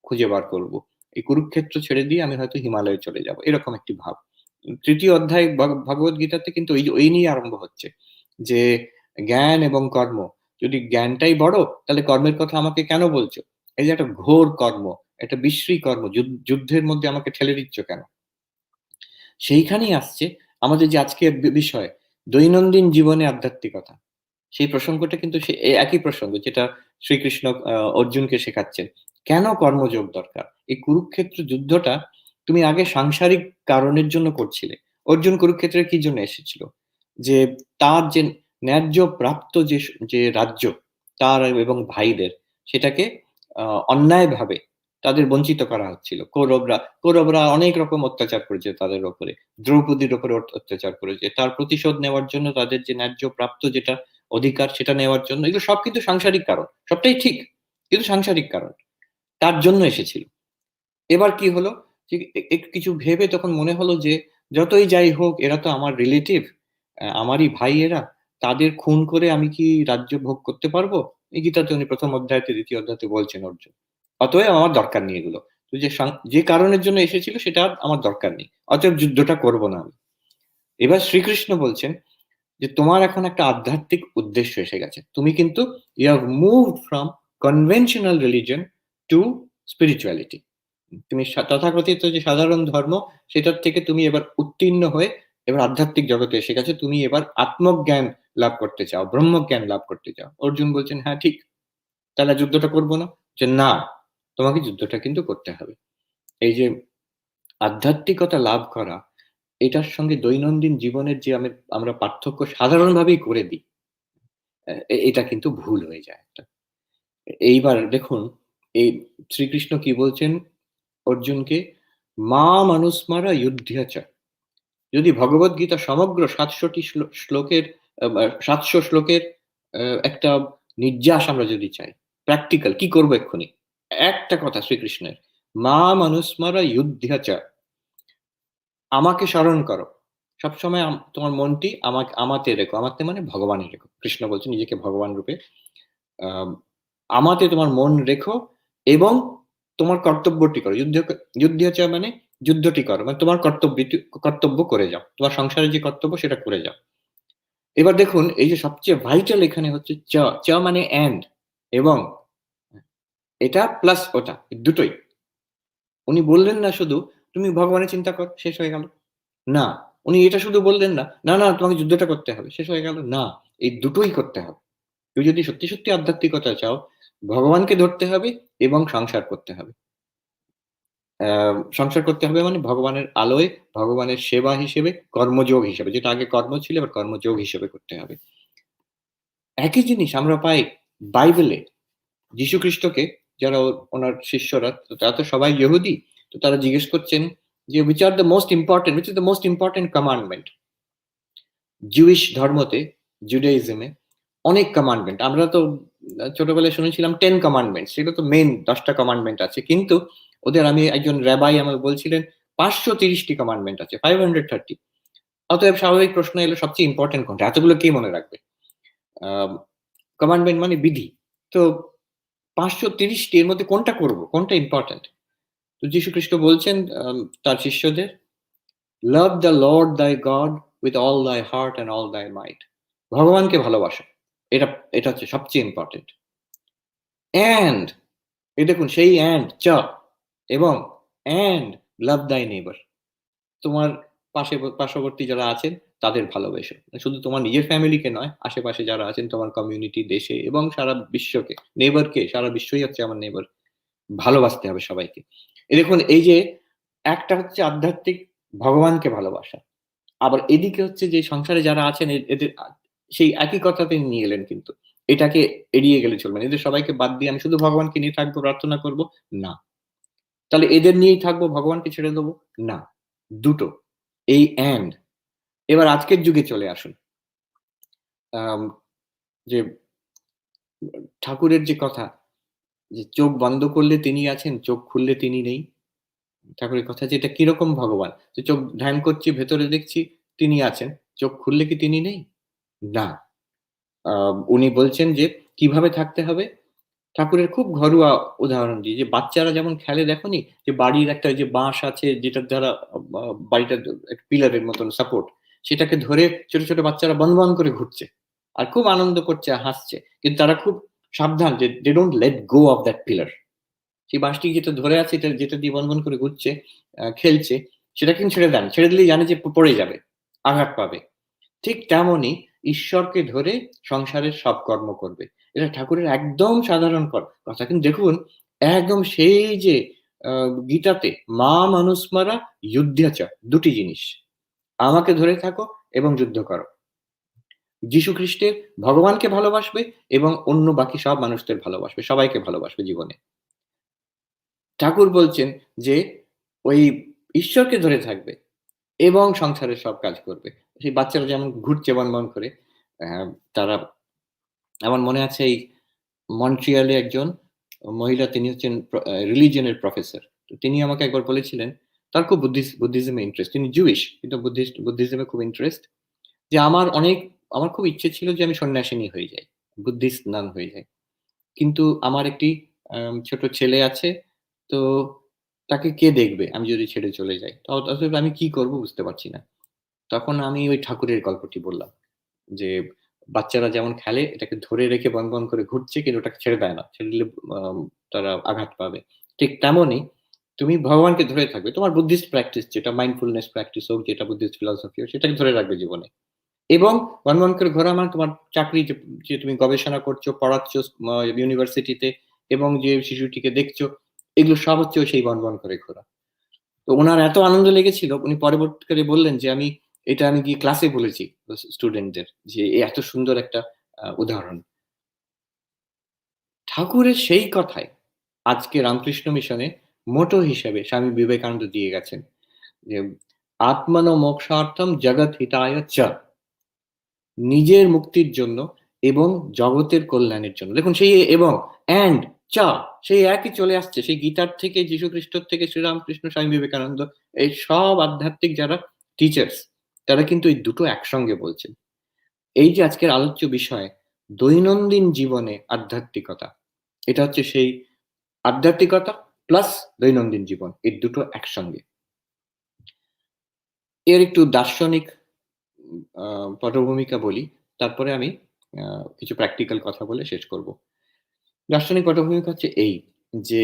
খুঁজে বার করব। এই কুরুক্ষেত্র ছেড়ে দিয়ে আমি হয়তো হিমালয়ে চলে যাব। এরকম একটি ভাব। ৩য় অধ্যায় ভগবত গীতাতে কিন্তু ওই নিয়ে আরম্ভ হচ্ছে। যে জ্ঞান এবং কর্ম। যদি জ্ঞানটাই বড়, তাহলে কর্মের কথা আমাকে কেন বলছো? এই যে একটা ঘোর কর্ম, একটা বিশ্রী কর্ম, যুদ্ধের মধ্যে আমাকে ঠেলে দিচ্ছ কেন? সেইখানেই আসছে আমাদের যে আজকের বিষয়, দৈনন্দিন জীবনে আধ্যাত্মিকতা। সেই প্রসঙ্গটা কিন্তু একই প্রসঙ্গ যেটা শ্রীকৃষ্ণ অর্জুনকে শেখাচ্ছেন। কেন কর্মযোগ দরকার? এই কুরুক্ষেত্র যুদ্ধটা তুমি আগে সাংসারিক কারণের জন্য করছিলে। অর্জুন কুরুক্ষেত্রে কি জন্য এসেছিল? যে তার যে ন্যায্য প্রাপ্ত যে রাজ্য, তার এবং ভাইদের, সেটাকে অন্যায়ভাবে তাদের বঞ্চিত করা হচ্ছিল। কৌরবরা অনেক রকম অত্যাচার করেছে তাদের উপরে। দ্রৌপদীর উপরে অত্যাচার করেছে। তার প্রতিশোধ নেওয়ার জন্য তাদের যে ন্যায্য প্রাপ্ত যেটা অধিকার, সেটা নেওয়ার জন্য, এগুলো সব কিন্তু সাংসারিক কারণ। সবটাই ঠিক, কিন্তু সাংসারিক কারণ। তার জন্য এসেছিল। এবার কি হলো? যে একটু কিছু ভেবে তখন মনে হলো যে যতই যাই হোক, এরা তো আমার রিলেটিভ, আমারই ভাই এরা। তাদের খুন করে আমি কি রাজ্য ভোগ করতে পারবো? এই গীতাতে উনি ১ম অধ্যায়তে ২য় অধ্যায়তে বলছেন অর্জুন। অতএব আমার দরকার নেই এগুলো। তো যে কারণের জন্য এসেছিল সেটা আমার দরকার নেই। অতএব যুদ্ধটা করব না আমি। এবার শ্রীকৃষ্ণ বলছেন যে তোমার এখন একটা আধ্যাত্মিক উদ্দেশ্য এসে গেছে। তুমি কিন্তু you have moved from conventional religion to spirituality. তুমি তথাকথিত যে সাধারণ ধর্ম, সেটার থেকে তুমি এবার উত্তীর্ণ হয়ে এবার আধ্যাত্মিক জগতে এসে গেছো। তুমি এবার আত্মজ্ঞান লাভ করতে চাও, ব্রহ্মজ্ঞান লাভ করতে চাও। অর্জুন বলছেন হ্যাঁ ঠিক, তাহলে যুদ্ধটা করবো না? যে না, তোমাকে যুদ্ধটা কিন্তু করতে হবে। এই যে আধ্যাত্মিকতা লাভ করা, এটার সঙ্গে দৈনন্দিন জীবনের যে আমরা পার্থক্য সাধারণভাবেই করে দিই, এটা কিন্তু ভুল হয়ে যায় একটা। এইবার দেখুন, এই শ্রীকৃষ্ণ কি বলছেন অর্জুনকে? মাম অনুস্মারা যুধ্যা চ। যদি ভগবদ্গীতা সমগ্র ৭০০টি শ্লোকের ৭০০ শ্লোকের একটা নির্যাস আমরা যদি চাই, প্র্যাকটিক্যাল কি করবো এক্ষুনি? একটা কথা শ্রীকৃষ্ণের, মাম অনুস্মারা যুধ্যা চ। আমাকে স্মরণ করো। সবসময় তোমার মনটি আমাতে রেখো। আমাতে মানে ভগবানে রেখো। কৃষ্ণ বলছেন নিজেকে ভগবান রূপে। আম আমাতে তোমার মন রেখো এবং তোমার কর্তব্যটি করো। যুদ্ধ মানে যুদ্ধটি করো। মানে তোমার কর্তব্য করে যাও। তোমার সংসারে যে কর্তব্য সেটা করে যাও। এবার দেখুন, এই যে সবচেয়ে ভাইটাল এখানে হচ্ছে মানে এন্ড, এবং এটা প্লাস ওটা, দুটোই। উনি বললেন না শুধু তুমি ভগবানের চিন্তা কর, শেষ হয়ে গেল। না, উনি এটা শুধু বললেন না, না, না তোমাকে যুদ্ধটা করতে হবে, শেষ হয়ে গেল। না, এই দুটোই করতে হবে। তুমি যদি সত্যি, সত্যি আধ্যাত্মিকতা চাও, ভগবানকে ধরতে হবে এবং সংসার করতে হবে। সংসার করতে হবে মানে ভগবানের আলোয়, ভগবানের সেবা হিসেবে, কর্মযোগ হিসেবে। যেটা আগে কর্ম ছিল, এবার কর্মযোগ হিসেবে করতে হবে। একই জিনিস আমরা পাই বাইবেলে। যীশুখ্রিস্টকে যারা ওনার শিষ্যরা, তারা তো সবাই ইহুদি। তো তারা জিজ্ঞেস করছেন যে which is the most important commandment? Jewish ধর্মতে, জুডাইজমে অনেক কমান্ডমেন্ট। আমরা তো ছোটবেলায় শুনেছিলাম 10 কমান্ডমেন্টস, সেগুলো তো মেইন 10টা কমান্ডমেন্ট আছে। কিন্তু ওদের, আমি একজন রাবাই আমাকে বলছিলেন 530টি কমান্ডমেন্ট আছে, 530। অতএব স্বাভাবিক প্রশ্ন এলো সবচেয়ে ইম্পর্টেন্ট কোনটা? এতগুলো কে মনে রাখবে? কমান্ডমেন্ট মানে বিধি। তো 530টি এর মধ্যে কোনটা করব, কোনটা ইম্পর্টেন্ট? তো যীশু খ্রিস্ট বলছেন তার শিষ্যদের, লাভ দ্য লর্ড দাই গড উইথ অল দাই হার্ট অ্যান্ড অল দাই মাইট। ভগবানকে ভালোবাসো, এটা এটা হচ্ছে সবচেয়ে ইম্পর্টেন্ট। অ্যান্ড এই দেখুন সেই অ্যান্ড এবং অ্যান্ড লাভ দাই নেইবার, তোমার পার্শ্ববর্তী যারা আছেন তাদের ভালোবেসো। শুধু তোমার নিজের ফ্যামিলিকে নয়, আশেপাশে যারা আছেন তোমার কমিউনিটি, দেশে এবং সারা বিশ্বকে, নেইবারকে, সারা বিশ্বই হচ্ছে আমার নেইবার, ভালোবাসতে হবে সবাইকে। এই দেখুন, এই যে একটা হচ্ছে আধ্যাত্মিক ভগবানকে ভালোবাসা, আবার এদিকে হচ্ছে যে সংসারে যারা আছেন এদের সেই একই কথা তিনি নিয়ে এলেন, কিন্তু এটাকে এড়িয়ে গেলে চলবে না। এদের সবাইকে বাদ দিয়ে আমি শুধু ভগবানকে নিয়ে থাকবো, প্রার্থনা করব না। তাহলে এদের নিয়েই থাকবো, ভগবানকে ছেড়ে দেবো না। দুটো, এই অ্যান্ড। এবার আজকের যুগে চলে আসুন। যে ঠাকুরের যে কথা, যে চোখ বন্ধ করলে তিনি আছেন, চোখ খুললে তিনি নেই। ঠাকুরের কথা যে এটা কিরকম ভগবান, যে চোখ ধ্যান করছি, ভেতরে দেখছি তিনি আছেন, চোখ খুললে কি তিনি নেই? না। উনি বলছেন যে কিভাবে থাকতে হবে। ঠাকুরের খুব ঘরোয়া উদাহরণ দিই, যে বাচ্চারা যেমন খেলে, দেখোনি যে বাড়ির একটা যে বাঁশ আছে যেটার দ্বারা বাড়িটা পিলারের মতন সাপোর্ট, সেটাকে ধরে ছোট ছোট বাচ্চারা বন বন করে ঘুরছে আর খুব আনন্দ করছে, হাসছে, কিন্তু তারা খুব সাবধান যে they don't let go of that pillar. সেই বাঁশটি যেটা ধরে আছে, এটা যেটা দিয়ে বন বন করে ঘুরছে, খেলছে, সেটা কিন্তু ছেড়ে দেন, ছেড়ে দিলেই জানে যে পড়ে যাবে, আঘাত পাবে। ঠিক তেমনই ঈশ্বরকে ধরে সংসারের সব কর্ম করবে। এটা ঠাকুরের একদম সাধারণ কথা, কিন্তু দেখুন একদম সেই যে গীতাতে মা মানুস্মরা যুদ্ধ দুটি জিনিস, আমাকে ধরে থাকো এবং যুদ্ধ করো। যীশু খ্রিস্টের ভগবানকে ভালোবাসবে এবং অন্য বাকি সব মানুষদের ভালোবাসবে, সবাইকে ভালোবাসবে জীবনে। ঠাকুর বলছেন যে ওই ঈশ্বরকে ধরে থাকবে এবং সংসারের সব কাজ করবে। সেই বাচ্চারা যেমন ঘুরছে বন বন করে, তারা, আমার মনে আছে এই মন্ট্রিয়ালে একজন মহিলা, তিনি হচ্ছেন রিলিজিয়নের প্রফেসর। তো তিনি আমাকে একবার বলেছিলেন, তার খুব বুদ্ধিজমে ইন্টারেস্ট, তিনি জুইশ কিন্তু বুদ্ধিজমে খুব ইন্টারেস্ট, যে আমার খুব ইচ্ছে ছিল যে আমি সন্ন্যাসিনী হয়ে যাই, বুদ্ধিস্ট নান হয়ে যাই, কিন্তু আমার একটি ছোট ছেলে আছে, তো তাকে কে দেখবে আমি যদি ছেড়ে চলে যাই, অতএব আমি কি করব বুঝতে পারছি না। তখন আমি ওই ঠাকুরের গল্পটি বললাম, যে বাচ্চারা যেমন খেলে, এটাকে ধরে রেখে বন বন করে ঘুরছে, কিন্তু ওটাকে ছেড়ে দেয় না, ছেড়ে দিলে তারা আঘাত পাবে। ঠিক তেমনই তুমি ভগবানকে ধরে থাকবে, তোমার বুদ্ধিস্ট প্র্যাকটিস যেটা, মাইন্ডফুলনেস প্র্যাকটিস হোক, যেটা বুদ্ধিস্ট ফিলসফি হোক, সেটাকে ধরে রাখবে জীবনে। এবং বন বন করে ঘোরা মানে তোমার চাকরি, যে তুমি গবেষণা করছো, পড়াচ্ছ ইউনিভার্সিটিতে, এবং যে শিশুটিকে দেখছো, এগুলো সব হচ্ছে সেই বন বন করে ঘোরা। তো ওনার এত আনন্দ লেগেছিল, উনি পরবর্তীকালে বললেন যে এটা আমি গিয়ে ক্লাসে বলেছি স্টুডেন্টদের, যে এত সুন্দর একটা উদাহরণ। ঠাকুরের সেই কথাই আজকে রামকৃষ্ণ মিশনে মোটো হিসেবে স্বামী বিবেকানন্দ দিয়ে গেছেন, যে আত্মনো মোক্ষার্থম জগৎ হিতায় চ, নিজের মুক্তির জন্য এবং জগতের কল্যাণের জন্য। দেখুন সেই এবং অ্যান্ড চা, সেই একই চলে আসছে সেই গীতার থেকে, যীশু খ্রিস্ট থেকে, শ্রীরামকৃষ্ণ, স্বামী বিবেকানন্দ, এই সব আধ্যাত্মিক যারা টিচার্স, তারা কিন্তু এই দুটো একসঙ্গে বলছেন। এই যে আজকের আলোচ্য বিষয়, দৈনন্দিন জীবনে আধ্যাত্মিকতা, এটা হচ্ছে সেই আধ্যাত্মিকতা প্লাস দৈনন্দিন জীবন, এই দুটো একসঙ্গে। এর একটু দার্শনিক পটভূমিকা বলি, তারপরে আমি কিছু প্র্যাকটিক্যাল কথা বলে শেষ করব। দার্শনিক পটভূমিকা হচ্ছে এই, যে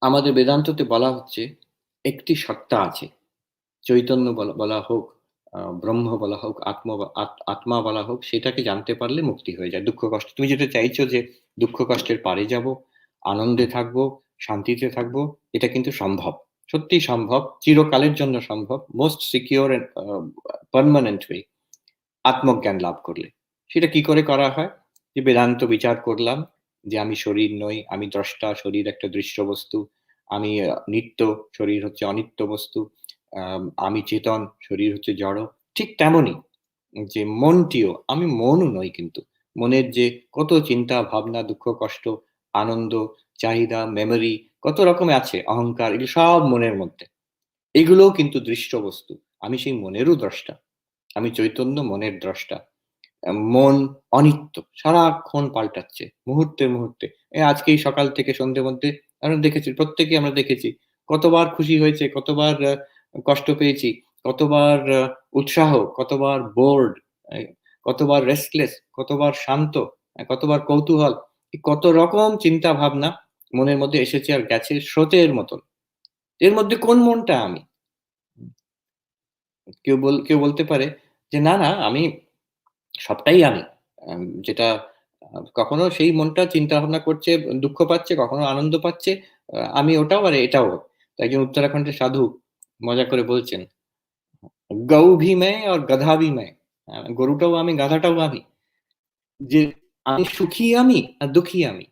আমাদের বেদান্ততে বলা হচ্ছে একটি সত্তা আছে, চৈতন্য বলা হোক, ব্রহ্ম বলা হোক, আত্মা বলা হোক, সেটাকে জানতে পারলে মুক্তি হয়ে যায়। দুঃখ কষ্ট, তুমি যেটা চাইছো যে দুঃখ কষ্টের পারে যাব, আনন্দে থাকবো, শান্তিতে থাকবো, এটা কিন্তু সম্ভব, সত্যি সম্ভব, চিরকালের জন্য সম্ভব, most secure and permanent way, আত্মজ্ঞান লাভ করলে। সেটা কি করে করা হয়? যে বেদান্ত বিচার করলাম যে আমি শরীর নই, আমি দ্রষ্টা, শরীর একটা দৃশ্য বস্তু, আমি নিত্য, শরীর হচ্ছে অনিত্য বস্তু, আমি চেতন, শরীর হচ্ছে জড়। ঠিক তেমনই যে মনটিও, আমি মনও নই, কিন্তু মনের যে কত চিন্তা ভাবনা, দুঃখ কষ্ট, আনন্দ, চাহিদা, মেমোরি, কত রকম আছে, অহংকার, এগুলো সব মনের মধ্যে, এগুলোও কিন্তু দৃশ্য বস্তু। আমি সেই মনেরও দ্রষ্টা, আমি চৈতন্য, মনের দ্রষ্টা। মন অনিত্য, সারাক্ষণ পাল্টাচ্ছে মুহূর্তে মুহূর্তে। আজকেই সকাল থেকে সন্ধ্যে মধ্যে আমরা দেখেছি, প্রত্যেকে আমরা দেখেছি কতবার খুশি হয়েছে, কতবার কষ্ট পেয়েছি, কতবার উৎসাহ, কতবার বোর্ড, কতবার রেস্টলেস, কতবার শান্ত, কতবার কৌতূহল, কত রকম চিন্তা ভাবনা মনের মধ্যে এসেছে আর গেছে স্রোতের মতন। এর মধ্যে কোন মনটা আমি? কেউ বলতে পারে যে না না, আমি সবটাই আমি। যেটা কখনো সেই মনটা চিন্তা ভাবনা করছে, দুঃখ পাচ্ছে, কখনো আনন্দ পাচ্ছে। আমি ওটাও আর এটাও। তো একজন উত্তরাখণ্ডের সাধু মজা করে বলছেন, "গৌ ভি मैं और गधा भी मैं"। গরুটাও আমি, গাধাটাও আমি। যে আমি সুখী আমি আর দুঃখী আমি।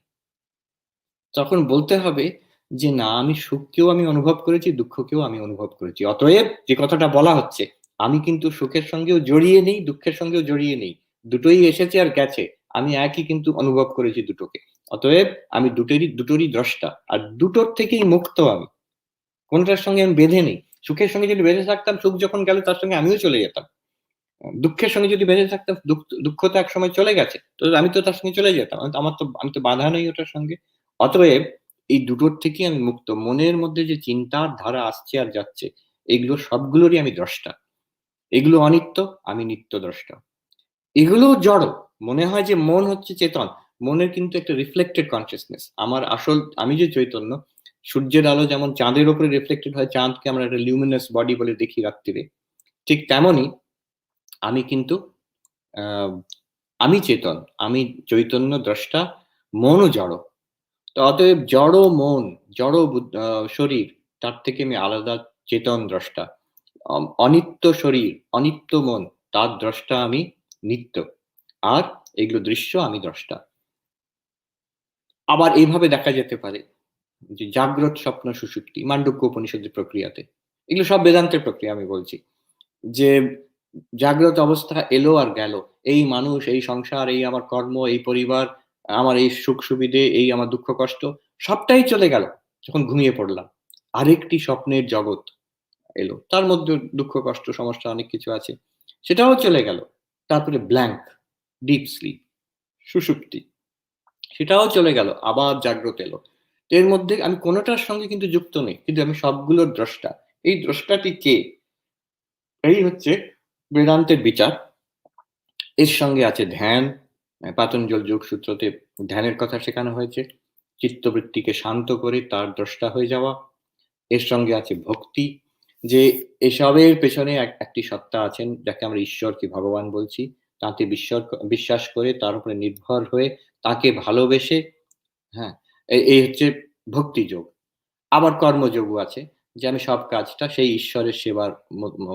তখন বলতে হবে যে না, আমি সুখকেও আমি অনুভব করেছি, দুঃখকেও আমি অনুভব করেছি। অতএব যে কথাটা বলা হচ্ছে, আমি কিন্তু সুখের সঙ্গেও জড়িয়ে নেই, দুঃখের সঙ্গেও জড়িয়ে নেই। দুটোই এসেছে আর গেছে। আমি একই কিন্তু অনুভব করেছি দুটোকে। অতএব আমি দুটোরই দ্রষ্টা। আর দুটোর থেকেই মুক্ত আমি। কোনটার সঙ্গে আমি বেঁধে নেই। সুখের সঙ্গে যদি বেঁধে থাকতাম, সুখ যখন গেল তার সঙ্গে আমিও চলে যেতাম। দুঃখের সঙ্গে যদি বেঁধে থাকতাম, দুঃখ তো একসময় চলে গেছে। তো আমি তো তার সঙ্গে চলে যেতাম। আমি তো বাঁধা নই ওটার সঙ্গে। অতএব এই দুটোর থেকেই আমি মুক্ত। মনের মধ্যে যে চিন্তার ধারা আসছে আর যাচ্ছে, এগুলো সবগুলোরই আমি দ্রষ্টা। এগুলো অনিত্য, আমি নিত্য দ্রষ্টা। এগুলোও জড়। মনে হয় যে মন হচ্ছে চেতন। মনের কিন্তু একটা রিফ্লেক্টেড কনসিয়াসনেস। আমার আসল আমি যে চৈতন্য, সূর্যের আলো যেমন চাঁদের উপরে রিফ্লেক্টেড হয়, চাঁদকে আমরা একটা লিউমিনাস বডি বলে দেখি রাত্রিরে, ঠিক তেমনই আমি কিন্তু আহ, আমি চেতন, আমি চৈতন্য দ্রষ্টা, মনও জড়। তো অতএব জড় মন, শরীর, তার থেকে আমি আলাদা চেতন দ্রষ্টা। অনিত্য শরীর, অনিত্য মন, তার দ্রষ্টা আমি নিত্য। আর এগুলো দৃশ্য, আমি দ্রষ্টা। আবার এইভাবে দেখা যেতে পারে যে জাগ্রত, স্বপ্ন, সুষুপ্তি, মান্ডুক্য উপনিষদের প্রক্রিয়াতে, এগুলো সব বেদান্তের প্রক্রিয়া আমি বলছি। যে জাগ্রত অবস্থা এলো আর গেল, এই মানুষ, এই সংসার, এই আমার কর্ম, এই পরিবার, আমার এই সুখ সুবিধে, এই আমার দুঃখ কষ্ট, সবটাই চলে গেল যখন ঘুমিয়ে পড়লাম। আরেকটি স্বপ্নের জগৎ এলো, তার মধ্যে দুঃখ কষ্ট সমস্যা অনেক কিছু আছে, সেটাও চলে গেল। তারপরে ব্ল্যাঙ্ক, ডিপ স্লিপ, সুষুপ্তি, সেটাও চলে গেল, আবার জাগ্রত এলো। তো এর মধ্যে আমি কোনোটার সঙ্গে কিন্তু যুক্ত নেই, কিন্তু আমি সবগুলোর দ্রষ্টা। এই দ্রষ্টাটি কে? এই হচ্ছে বেদান্তের বিচার। এর সঙ্গে আছে ধ্যান। পাতঞ্জল যোগসূত্রতে ধ্যানের কথা শেখানো হয়েছে, চিত্তবৃত্তিকে শান্ত করে তার দ্রষ্টা হয়ে যাওয়া। এর সঙ্গে আছে ভক্তি, যে এসবের পেছনে একটি সত্তা আছেন যাকে আমরা ঈশ্বর কি ভগবান বলছি, তাতে বিশ্বাস করে, তার উপরে নির্ভর হয়ে, তাকে ভালোবেসে, হ্যাঁ, এই হচ্ছে ভক্তি যোগ। আবার কর্মযোগও আছে, যে আমি সব কাজটা সেই ঈশ্বরের সেবার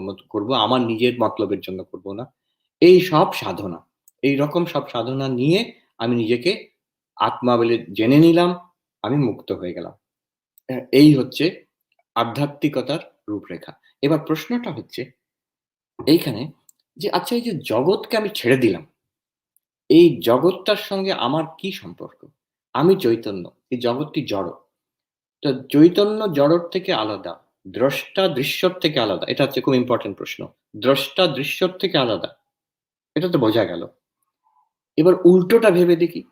মতো করব, আমার নিজের মতলবের জন্য করব না। এই সব সাধনা, এই রকম সব সাধনা নিয়ে আমি নিজেকে আত্মা বলে জেনে নিলাম, আমি মুক্ত হয়ে গেলাম। এই হচ্ছে আধ্যাত্মিকতার রূপরেখা। এবার প্রশ্নটা হচ্ছে এইখানে, যে আচ্ছা, এই যে জগৎকে আমি ছেড়ে দিলাম, এই জগৎটার সঙ্গে আমার কি সম্পর্ক? আমি চৈতন্য, এই জগৎটি জড়। তো চৈতন্য জড়র থেকে আলাদা, দ্রষ্টা দৃশ্যর থেকে আলাদা, এটা হচ্ছে খুব ইম্পর্টেন্ট প্রশ্ন। দ্রষ্টা দৃশ্যর থেকে আলাদা, এটা তো বোঝা গেল। এবার উল্টোটা ভেবে দেখি,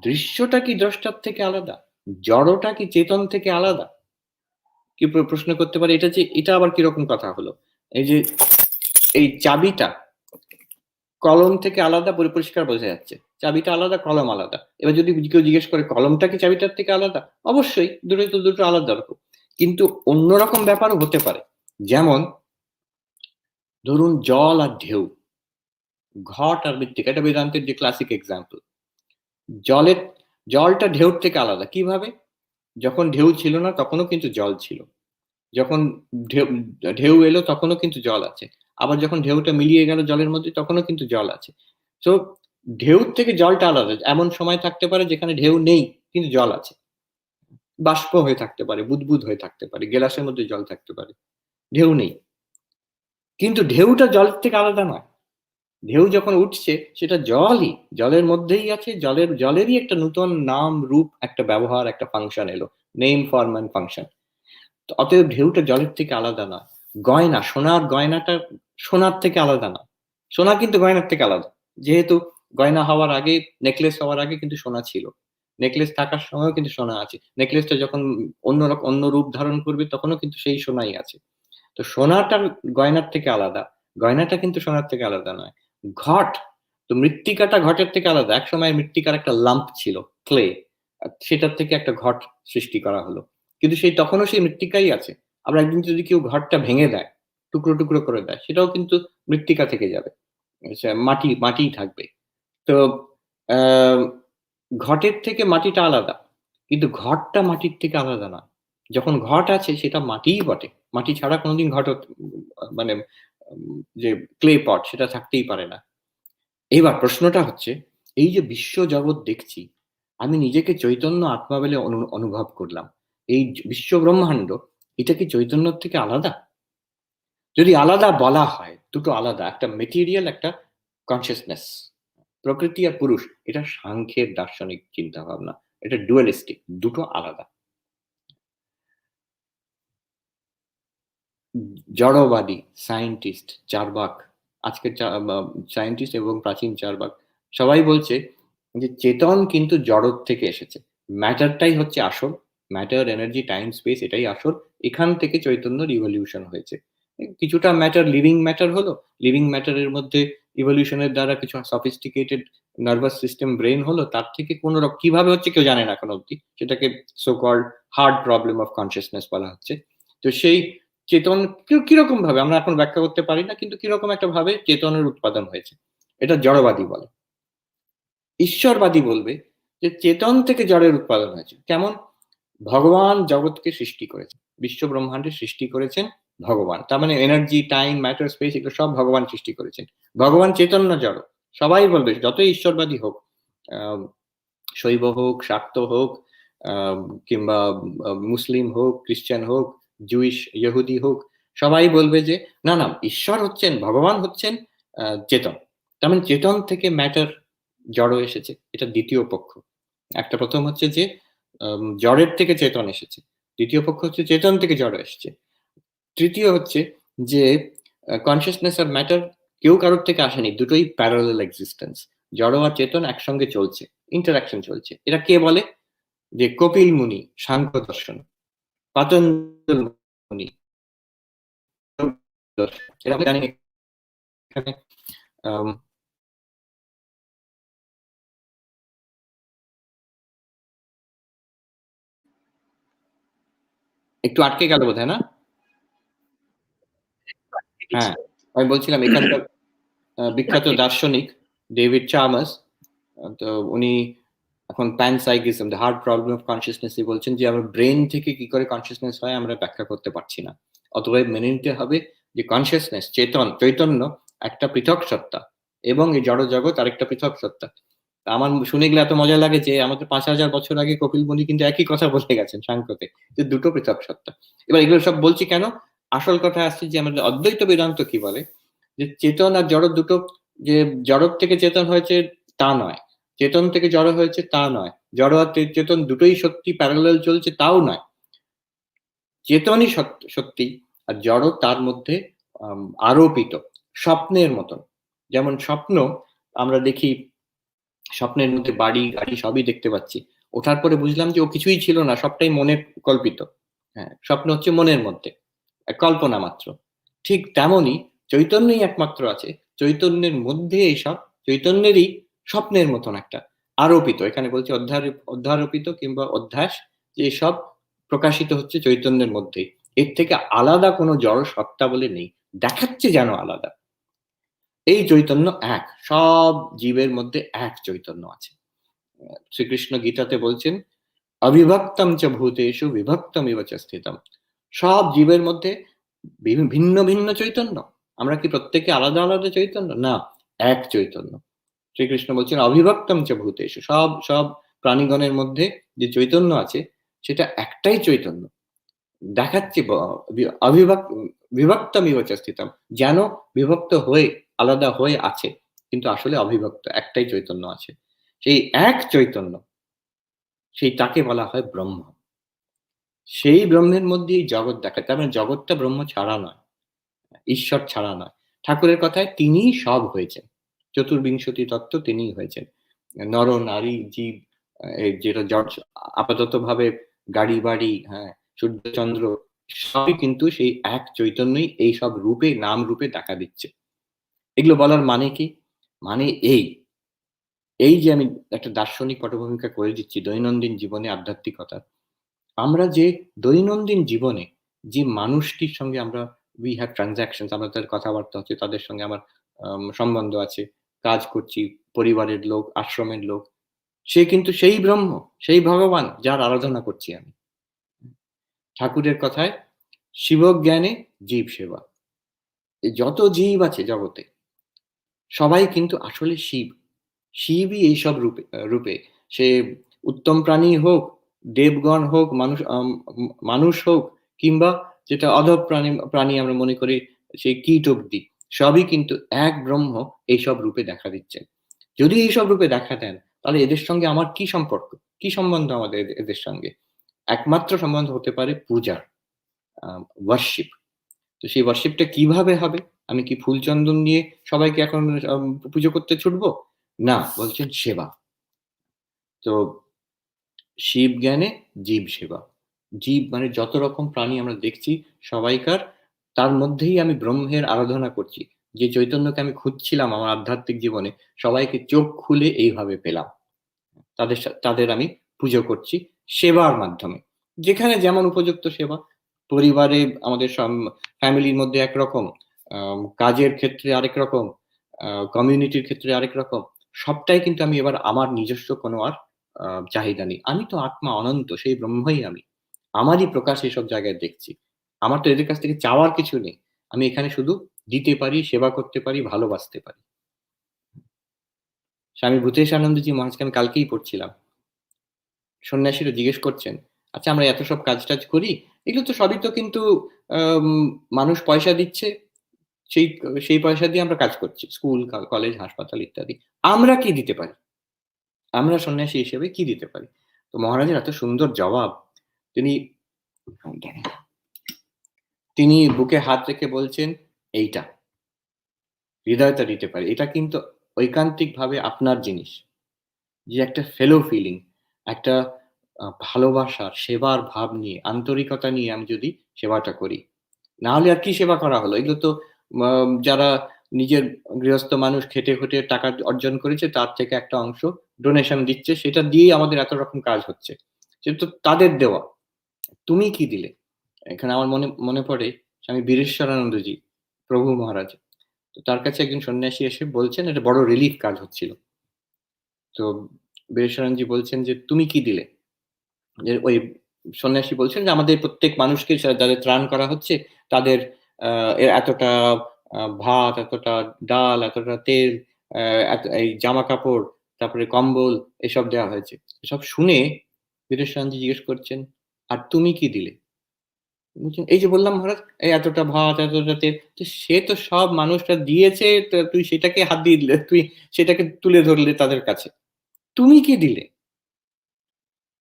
দৃশ্যটা কি দ্রষ্টার থেকে আলাদা? জড়টা কি চেতন থেকে আলাদা? কি প্রশ্ন করতে পারে, এটা আবার কিরকম কথা হলো? এই যে এই চাবিটা কলম থেকে আলাদা, পরিষ্কার বোঝা যাচ্ছে চাবিটা আলাদা, কলম আলাদা। এবার যদি কেউ জিজ্ঞেস করে কলমটা কি চাবিটার থেকে আলাদা, অবশ্যই দুটো আলাদা রকম। কিন্তু অন্যরকম ব্যাপারও হতে পারে। যেমন ধরুন জল আর ঢেউ, ঘট আর মৃত্তিকা, এটা বেদান্তের যে ক্লাসিক এক্সাম্পল। জলের জলটা ঢেউর থেকে আলাদা কিভাবে? যখন ঢেউ ছিল না তখনও কিন্তু জল ছিল, যখন ঢেউ ঢেউ এলো তখনও কিন্তু জল আছে, আবার যখন ঢেউটা মিলিয়ে গেল জলের মধ্যে তখনও কিন্তু জল আছে। তো ঢেউর থেকে জলটা আলাদা। এমন সময় থাকতে পারে যেখানে ঢেউ নেই কিন্তু জল আছে, বাষ্প হয়ে থাকতে পারে, বুদবুদ হয়ে থাকতে পারে, গেলাসের মধ্যে জল থাকতে পারে, ঢেউ নেই। কিন্তু ঢেউটা জলের থেকে আলাদা নয়। ঢেউ যখন উঠছে সেটা জলই, জলের মধ্যেই আছে, জলেরই একটা নতুন নাম, রূপ, একটা ব্যবহার, একটা ফাংশন এলো, নেম, ফর্ম এন্ড ফাংশন। অতএব ঢেউটা জলের থেকে আলাদা নয়। গয়না, সোনার গয়নাটা সোনার থেকে আলাদা না, সোনা কিন্তু গয়নার থেকে আলাদা। যেহেতু গয়না হওয়ার আগে, নেকলেস হওয়ার আগে কিন্তু সোনা ছিল। নেকলেস থাকার সময়ও কিন্তু সোনা আছে। নেকলেসটা যখন অন্য রূপ ধারণ করবে তখনও কিন্তু সেই সোনাই আছে। তো সোনাটা গয়নার থেকে আলাদা। গয়নাটা কিন্তু সোনার থেকে আলাদা নয়। ঘট, তো মৃত্তিকাটা ঘটের থেকে আলাদা। একসময় মৃত্তিকার একটা লাম্প ছিল, ক্লে। সেটার থেকে একটা ঘট সৃষ্টি করা হলো। কিন্তু তখনও সেই মৃত্তিকাই আছে। আবার একদিন যদি কেউ ঘরটা ভেঙে দেয়, টুকরো, টুকরো করে দেয়, সেটাও কিন্তু মৃত্তিকা থেকে যাবে। মাটিই থাকবে। তো আ ঘটের থেকে মাটিটা আলাদা। কিন্তু ঘটটা মাটির থেকে আলাদা না। যখন ঘট আছে সেটা মাটিই বটে। মাটি ছাড়া কোনদিন ঘট মানে যে ক্লে পট সেটা থাকতেই পারে না। এইবার প্রশ্নটা হচ্ছে, এই যে বিশ্বজগৎ দেখছি, আমি নিজেকে চৈতন্য আত্মা বলে অনুভব করলাম। এই বিশ্ব ব্রহ্মাণ্ড, এটা কি চৈতন্যর থেকে আলাদা? যদি আলাদা বলা হয়, দুটো আলাদা। একটা মেটেরিয়াল, একটা কনসিয়াসনেস। প্রকৃতি আর পুরুষ, এটা সাংখ্যের দার্শনিক চিন্তাভাবনা। এটা ডুয়ালিস্টিক, দুটো আলাদা। জড়বাদী, সায়েন্টিস্ট, চার্বাক, আজকের সায়েন্টিস্ট এবং প্রাচীন চার্বাক সবাই বলছে যে চেতন কিন্তু জড়র থেকে এসেছে। ম্যাটারটাই হচ্ছে আসল। ম্যাটার, এনার্জি, টাইম, স্পেস, এটাই আসল। এখান থেকে চৈতন্যর ইভলিউশন হয়েছে। কিছুটা ম্যাটার লিভিং ম্যাটার হলো। লিভিং ম্যাটারের মধ্যে ইভলিউশনের দ্বারা কিছু সফিস্টিকেটেড নার্ভাস সিস্টেম, ব্রেন হলো। তার থেকে কোন কিভাবে হচ্ছে কেউ জানে না এখন অব্দি। সেটাকে so called hard problem of consciousness বলা হচ্ছে। তো সেই চেতন কিরকম ভাবে আমরা এখন ব্যাখ্যা করতে পারি না, কিন্তু কিরকম একটা ভাবে চেতনের উৎপাদন হয়েছে, এটা জড়বাদী বলে। ঈশ্বরবাদী বলবে যে চেতন থেকে জড়ের উৎপাদন হয়েছে। কেমন? ভগবান জগৎকে সৃষ্টি করেছেন, বিশ্ব ব্রহ্মাণ্ডের সৃষ্টি করেছেন ভগবান। তার মানে এনার্জি, টাইম, ম্যাটার, স্পেস, এগুলো সব ভগবান সৃষ্টি করেছেন। ভগবান চেতন্য জড়। সবাই বলবে, যতই ঈশ্বরবাদী হোক, শৈব হোক, শাক্ত হোক, কিংবা মুসলিম হোক, খ্রিস্টান হোক, জুইশ, ইহুদি হোক, সবাই বলবে যে না না, ঈশ্বর হচ্ছেন, ভগবান হচ্ছেন চেতন। তার মানে চেতন থেকে ম্যাটার, জড় এসেছে। এটা দ্বিতীয় পক্ষ। একটা প্রথম হচ্ছে যে জড়ের থেকে চেতন এসেছে। দ্বিতীয় পক্ষ হচ্ছে চেতন থেকে জড় এসেছে। তৃতীয় হচ্ছে যে কনসিয়াসনেস আর ম্যাটার কেউ কারোর থেকে আসেনি, দুটোই প্যারালাল এক্সিস্টেন্স। জড় আর চেতন একসঙ্গে চলছে, ইন্টারাকশন চলছে। এটা কে বলে? যে কপিল মুনি, সাংখ্য দর্শন, পাতঞ্জল মুনি, এটা আমি জানি না। এখানে আম, একটু আটকে গেল বোধহয়, না? হ্যাঁ, আমি বলছিলাম এখানকার বিখ্যাত দার্শনিক ডেভিড চার্মাস, তো উনি এখন panpsychism, the hard problem of consciousness, বলছেন যে আমরা ব্রেন থেকে কি করে কনসিয়াসনেস হয় আমরা ব্যাখ্যা করতে পারছি না। অতএব মেনে নিতে হবে যে কনসিয়াসনেস, চৈতন্য একটা পৃথক সত্তা, এবং এই জড় জগৎ আরেকটা পৃথক সত্তা। আমার শুনে গেলে এত মজা লাগে যে আমাদের 5,000 বছর আগে কপিল মুনি কিন্তু একই কথা বলে গেছেন সাংখ্যতে, যে দুটো পৃথক সত্তা। এবার এগুলো সব বলছি কেন? আসল কথা আসছে যে আমাদের অদ্বৈত বেদান্ত কি বলে, যে চেতন আর জড় দুটো, যে জড় থেকে চেতন হয়েছে তা নয়, চেতন থেকে জড় হয়েছে তা নয়, জড় আর চেতন দুটোই সত্যি প্যারালাল চলছে তাও নয়। চেতনই সত্যি, আর জড় তার মধ্যে আরোপিত, স্বপ্নের মতন। যেমন স্বপ্ন আমরা দেখি, স্বপ্নের মধ্যে বাড়ি গাড়ি সবই দেখতে পাচ্ছি। ওঠার পরে বুঝলাম যে ও কিছুই ছিল না, সবটাই মনের কল্পিত। হ্যাঁ, স্বপ্ন হচ্ছে মনের মধ্যে কল্পনা মাত্র। ঠিক তেমনই চৈতন্যই একমাত্র আছে, চৈতন্যের মধ্যে এইসব, চৈতন্যেরই স্বপ্নের মতন একটা আরোপিত, এখানে বলছে অধ্যারোপিত কিংবা অধ্যাস, যে সব প্রকাশিত হচ্ছে চৈতন্যের মধ্যেই। এর থেকে আলাদা কোনো জড় সত্তা বলে নেই, দেখাচ্ছে যেন আলাদা। এই চৈতন্য এক, সব জীবের মধ্যে এক চৈতন্য আছে। শ্রীকৃষ্ণ গীতাতে বলছেন, অবিভক্তম চ ভূতেষু বিভক্তম ইব চ স্থিতম। সব জীবের মধ্যে ভিন্ন ভিন্ন চৈতন্য। আমরা কি প্রত্যেকে আলাদা আলাদা চৈতন্য? না, এক চৈতন্য। শ্রীকৃষ্ণ বলছেন অবিভক্তম চ ভূতেষু, সব সব প্রাণীগণের মধ্যে যে চৈতন্য আছে সেটা একটাই চৈতন্য। দেখাচ্ছে বিভক্তম ইব চ স্থিতম, যেন বিভক্ত হয়ে, আলাদা হয়ে আছে, কিন্তু আসলে অবিভক্ত, একটাই চৈতন্য আছে। সেই এক চৈতন্য, সেই তাকে বলা হয় ব্রহ্ম। সেই ব্রহ্মের মধ্যেই জগৎ দেখা। তার মানে জগৎটা ব্রহ্ম ছাড়া নয়, ঈশ্বর ছাড়া নয়। ঠাকুরের কথায় তিনিই সব হয়েছেন। চতুর্বিংশতি তত্ত্ব তিনিই হয়েছেন। নর নারী জীব, যেটা জর্জ আপাতত ভাবে গাড়ি বাড়ি, হ্যাঁ, সূর্যচন্দ্র, সবই কিন্তু সেই এক চৈতন্যই এই সব রূপে নাম রূপে দেখা দিচ্ছে। এগুলো বলার মানে কি? মানে এই যে আমি একটা দার্শনিক পটভূমিকা করে দিচ্ছি দৈনন্দিন জীবনে আধ্যাত্মিকতা। আমরা যে দৈনন্দিন জীবনে যে মানুষটির সঙ্গে আমরা we have transactions, আমরা তাদের কথাবার্তা হচ্ছে, তাদের সঙ্গে আমার সম্বন্ধ আছে, কাজ করছি, পরিবারের লোক, আশ্রমের লোক, সে কিন্তু সেই ব্রহ্ম, সেই ভগবান যার আরাধনা করছি আমি। ঠাকুরের কথায় শিবজ্ঞানে জীব সেবা। এই যত জীব আছে জগতে সবাই কিন্তু আসলে শিব। শিবই এইসব রূপে। সে উত্তম প্রাণী হোক, দেবগণ হোক, মানুষ হোক, কিংবা যেটা অধম প্রাণী আমরা মনে করি সেই কীট অব্দি, সবই কিন্তু এক ব্রহ্ম এইসব রূপে দেখা দিচ্ছেন। যদি এইসব রূপে দেখা দেন, তাহলে এদের সঙ্গে আমার কি সম্পর্ক, কি সম্বন্ধ আমাদের এদের সঙ্গে? একমাত্র সম্বন্ধ হতে পারে পূজার, ওয়ার্শিপ। তো সেই ওয়ার্শিপটা কিভাবে হবে? আমি কি ফুল চন্দন নিয়ে সবাইকে এখন পুজো করতে ছুটবো? না, বলছেন সেবা। তো শিব জ্ঞানে জীব সেবা। জীব মানে যত রকম প্রাণী আমরা দেখছি সবাইকার, তার মধ্যেই আমি ব্রহ্মের আরাধনা করছি। যে চৈতন্যকে আমি খুঁজছিলাম আমার আধ্যাত্মিক জীবনে, সবাইকে চোখ খুলে এইভাবে পেলাম। তাদের আমি পুজো করছি সেবার মাধ্যমে। যেখানে যেমন উপযুক্ত সেবা। পরিবারে আমাদের ফ্যামিলির মধ্যে একরকম, কাজের ক্ষেত্রে আরেক রকম, কমিউনিটির ক্ষেত্রে আরেক রকম। সবটাই কিন্তু আমি এবার আমার নিজস্ব কোনো আর চাহিদা নেই। আমি তো আত্মা অনন্ত, সেই ব্রহ্মই আমি। আমারই প্রকাশ এসব জায়গায় দেখছি। আমার তো এদের কাছ থেকে চাওয়ার কিছু নেই। আমি এখানে শুধু দিতে পারি, সেবা করতে পারি, ভালোবাসতে পারি। স্বামী ভূতেশানন্দজি মহারাজকে আমি কালকেই পড়ছিলাম। সন্ন্যাসীরা জিজ্ঞেস করছেন, আচ্ছা আমরা এত সব কাজ টাজ করি, এগুলো তো সবই তো কিন্তু মানুষ পয়সা দিচ্ছে, সেই সেই পয়সা দিয়ে আমরা কাজ করছি, স্কুল, কলেজ, হাসপাতাল ইত্যাদি। আমরা কি দিতে পারি? আমরা সন্ন্যাসী হিসেবে কি দিতে পারি? তো মহারাজের এত সুন্দর জবাব। তিনি তিনি বুকে হাত রেখে বলছেন, এইটা হৃদয়টা দিতে পারি। এটা কিন্তু ঐকান্তিকভাবে আপনার জিনিস। যে একটা ফেলো ফিলিং, একটা ভালোবাসার, সেবার ভাব নিয়ে, আন্তরিকতা নিয়ে আমি যদি সেবাটা করি, না হলে আর কি সেবা করা হলো? এগুলো তো যারা নিজের গৃহস্থ মানুষ খেটে খুঁটে টাকা অর্জন করেছে, তার থেকে একটা অংশ ডোনেশন দিচ্ছে, সেটা দিয়েই আমাদের এত রকম কাজ হচ্ছে। সেটা তো তাদের দেওয়া। তুমি কি দিলে? এখানে আমার মনে মনে পড়ে স্বামী বীরেশ্বরানন্দজি, প্রভু মহারাজ। তো তার কাছে একজন সন্ন্যাসী এসে বলছেন, এটা বড় রিলিফ কাজ হচ্ছিল। তো বীরেশ্বরানন্দজি বলছেন যে, তুমি কি দিলে? যে ওই সন্ন্যাসী বলছেন যে, আমাদের প্রত্যেক মানুষকে যাদের ত্রাণ করা হচ্ছে, তাদের এতটা ভাত, এতটা ডাল, এতটা তেল, এই জামা কাপড়, তারপরে কম্বল, এসব দেওয়া হয়েছে। এসব শুনে বীরেশ্বরানন্দজি জিজ্ঞেস করছেন, আর তুমি কি দিলে? বলছেন, এই যে বললাম মহারাজ, এই এতটা ভাত, এতটা তেল। তো সে তো সব মানুষটা দিয়েছে, তো তুই সেটাকে হাত দিয়ে দিলে, তুই সেটাকে তুলে ধরলে তাদের কাছে। তুমি কি দিলে?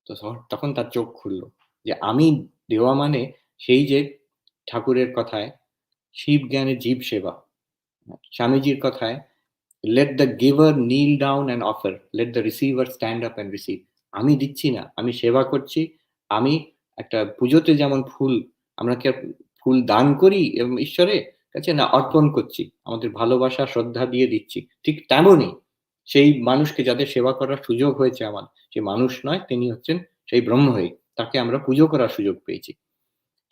তো তখন তার চোখ খুলল যে আমি দেওয়া মানে সেই যে ঠাকুরের কথায় শিব জ্ঞানে জীব সেবা, স্বামীজির কথায় let the giver kneel down and offer, let the receiver stand up and receive. আমি দিচ্ছি না, আমি সেবা করছি। আমি একটা পুজোতে যেমন ফুল, আমরা কি ফুল দান করি এবং ঈশ্বরের কাছে, না অর্পণ করছি, আমাদের ভালোবাসা শ্রদ্ধা দিয়ে দিচ্ছি, ঠিক তেমনই সেই মানুষকে যাদের সেবা করার সুযোগ হয়েছে আমার, সে মানুষ নয়, তিনি হচ্ছেন সেই ব্রহ্ম হয়ে, তাকে আমরা পুজো করার সুযোগ পেয়েছি।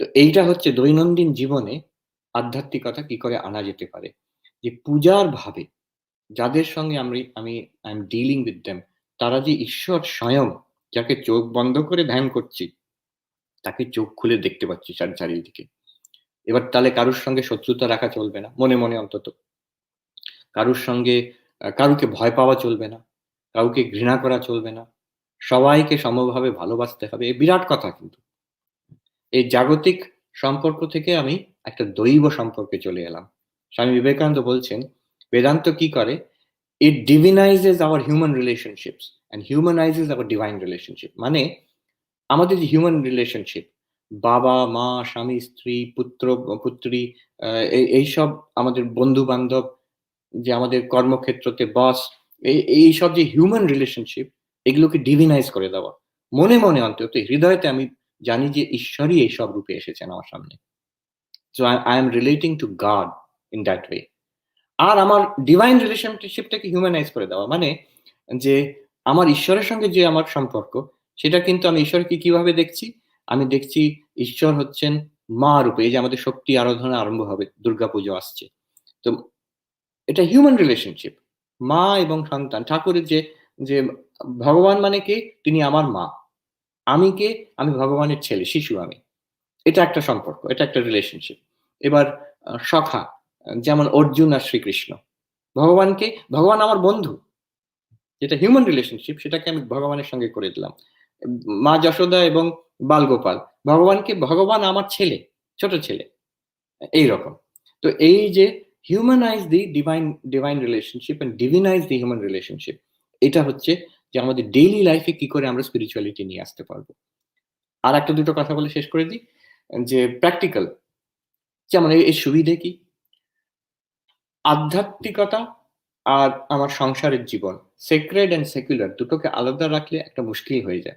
তো এইটা হচ্ছে দৈনন্দিন জীবনে আধ্যাত্মিকতা কি করে আনা যেতে পারে, যে পূজার ভাবে যাদের সঙ্গে আমি I am dealing with them, তারা যে ঈশ্বর স্বয়ং, যাকে চোখ বন্ধ করে ধ্যান করছি, তাকে চোখ খুলে দেখতে পাচ্ছি চারিদিকে। এবার তাহলে কারুর সঙ্গে শত্রুতা রাখা চলবে না, মনে মনে অন্তত। কারুর সঙ্গে কারুকে ভয় পাওয়া চলবে না, কাউকে ঘৃণা করা চলবে না, সবাইকে সমভাবে ভালোবাসতে হবে। এ বিরাট কথা কিন্তু। এই জাগতিক সম্পর্ক থেকে আমি একটা দৈব সম্পর্কে চলে এলাম। স্বামী বিবেকানন্দ বলছেন, বেদান্ত কি করে? It divinizes our human relationships and humanizes our divine relationship. মানে আমাদের যে হিউম্যান রিলেশনশিপ, বাবা মা, স্বামী স্ত্রী, পুত্র পুত্রী, এইসব আমাদের বন্ধু বান্ধব, যে আমাদের কর্মক্ষেত্রতে বস, এইসব যে হিউম্যান রিলেশনশিপ, এগুলোকে ডিভিনাইজ করে দেওয়া। মনে মনে অন্তত হৃদয়তে আমি জানি যে ঈশ্বরই এইসব রূপে এসেছেন আমার সামনে। So I am relating to God in that way. আর আমার ডিভাইন রিলেশনশিপটাকে হিউম্যানাইজ করে দেওয়া মানে যে আমার ঈশ্বরের সঙ্গে যে আমার সম্পর্ক, সেটা কিন্তু আমি ঈশ্বরকে কিভাবে দেখছি? আমি দেখছি ঈশ্বর হচ্ছেন মা রূপে। এই যে আমাদের শক্তি আরাধনা আরম্ভ হবে, দুর্গাপুজো আসছে। তো এটা হিউম্যান রিলেশনশিপ। মা এবং সন্তান। ঠাকুরের যে ভগবান মানে কে? তিনি আমার মা। আমি কে? আমি ভগবানের ছেলে, শিশু আমি। এটা একটা সম্পর্ক, এটা একটা রিলেশনশিপ। এবার সখা, যেমন অর্জুন আর শ্রীকৃষ্ণ। ভগবানকে, ভগবান আমার বন্ধু। যেটা হিউম্যান রিলেশনশিপ সেটাকে আমি ভগবানের সঙ্গে করে দিলাম। মা যশোদা এবং বালগোপাল। ভগবানকে, ভগবান আমার ছেলে, ছোট ছেলে। এইরকম। তো এই যে humanize the divine relationship and divinize the human relationship, এটা হচ্ছে যে আমাদের ডেইলি লাইফে কি করে আমরা স্পিরিচুয়ালিটি নিয়ে আসতে পারবো। আর একটা দুটো কথা বলে শেষ করে দিই, যে প্র্যাকটিক্যাল, যেমন এর সুবিধে কি? আধ্যাত্মিকতা আর আমার সংসারের জীবন, সেক্রেড অ্যান্ড সেকুলার দুটোকে আলাদা রাখলে একটা মুশকিল হয়ে যায়।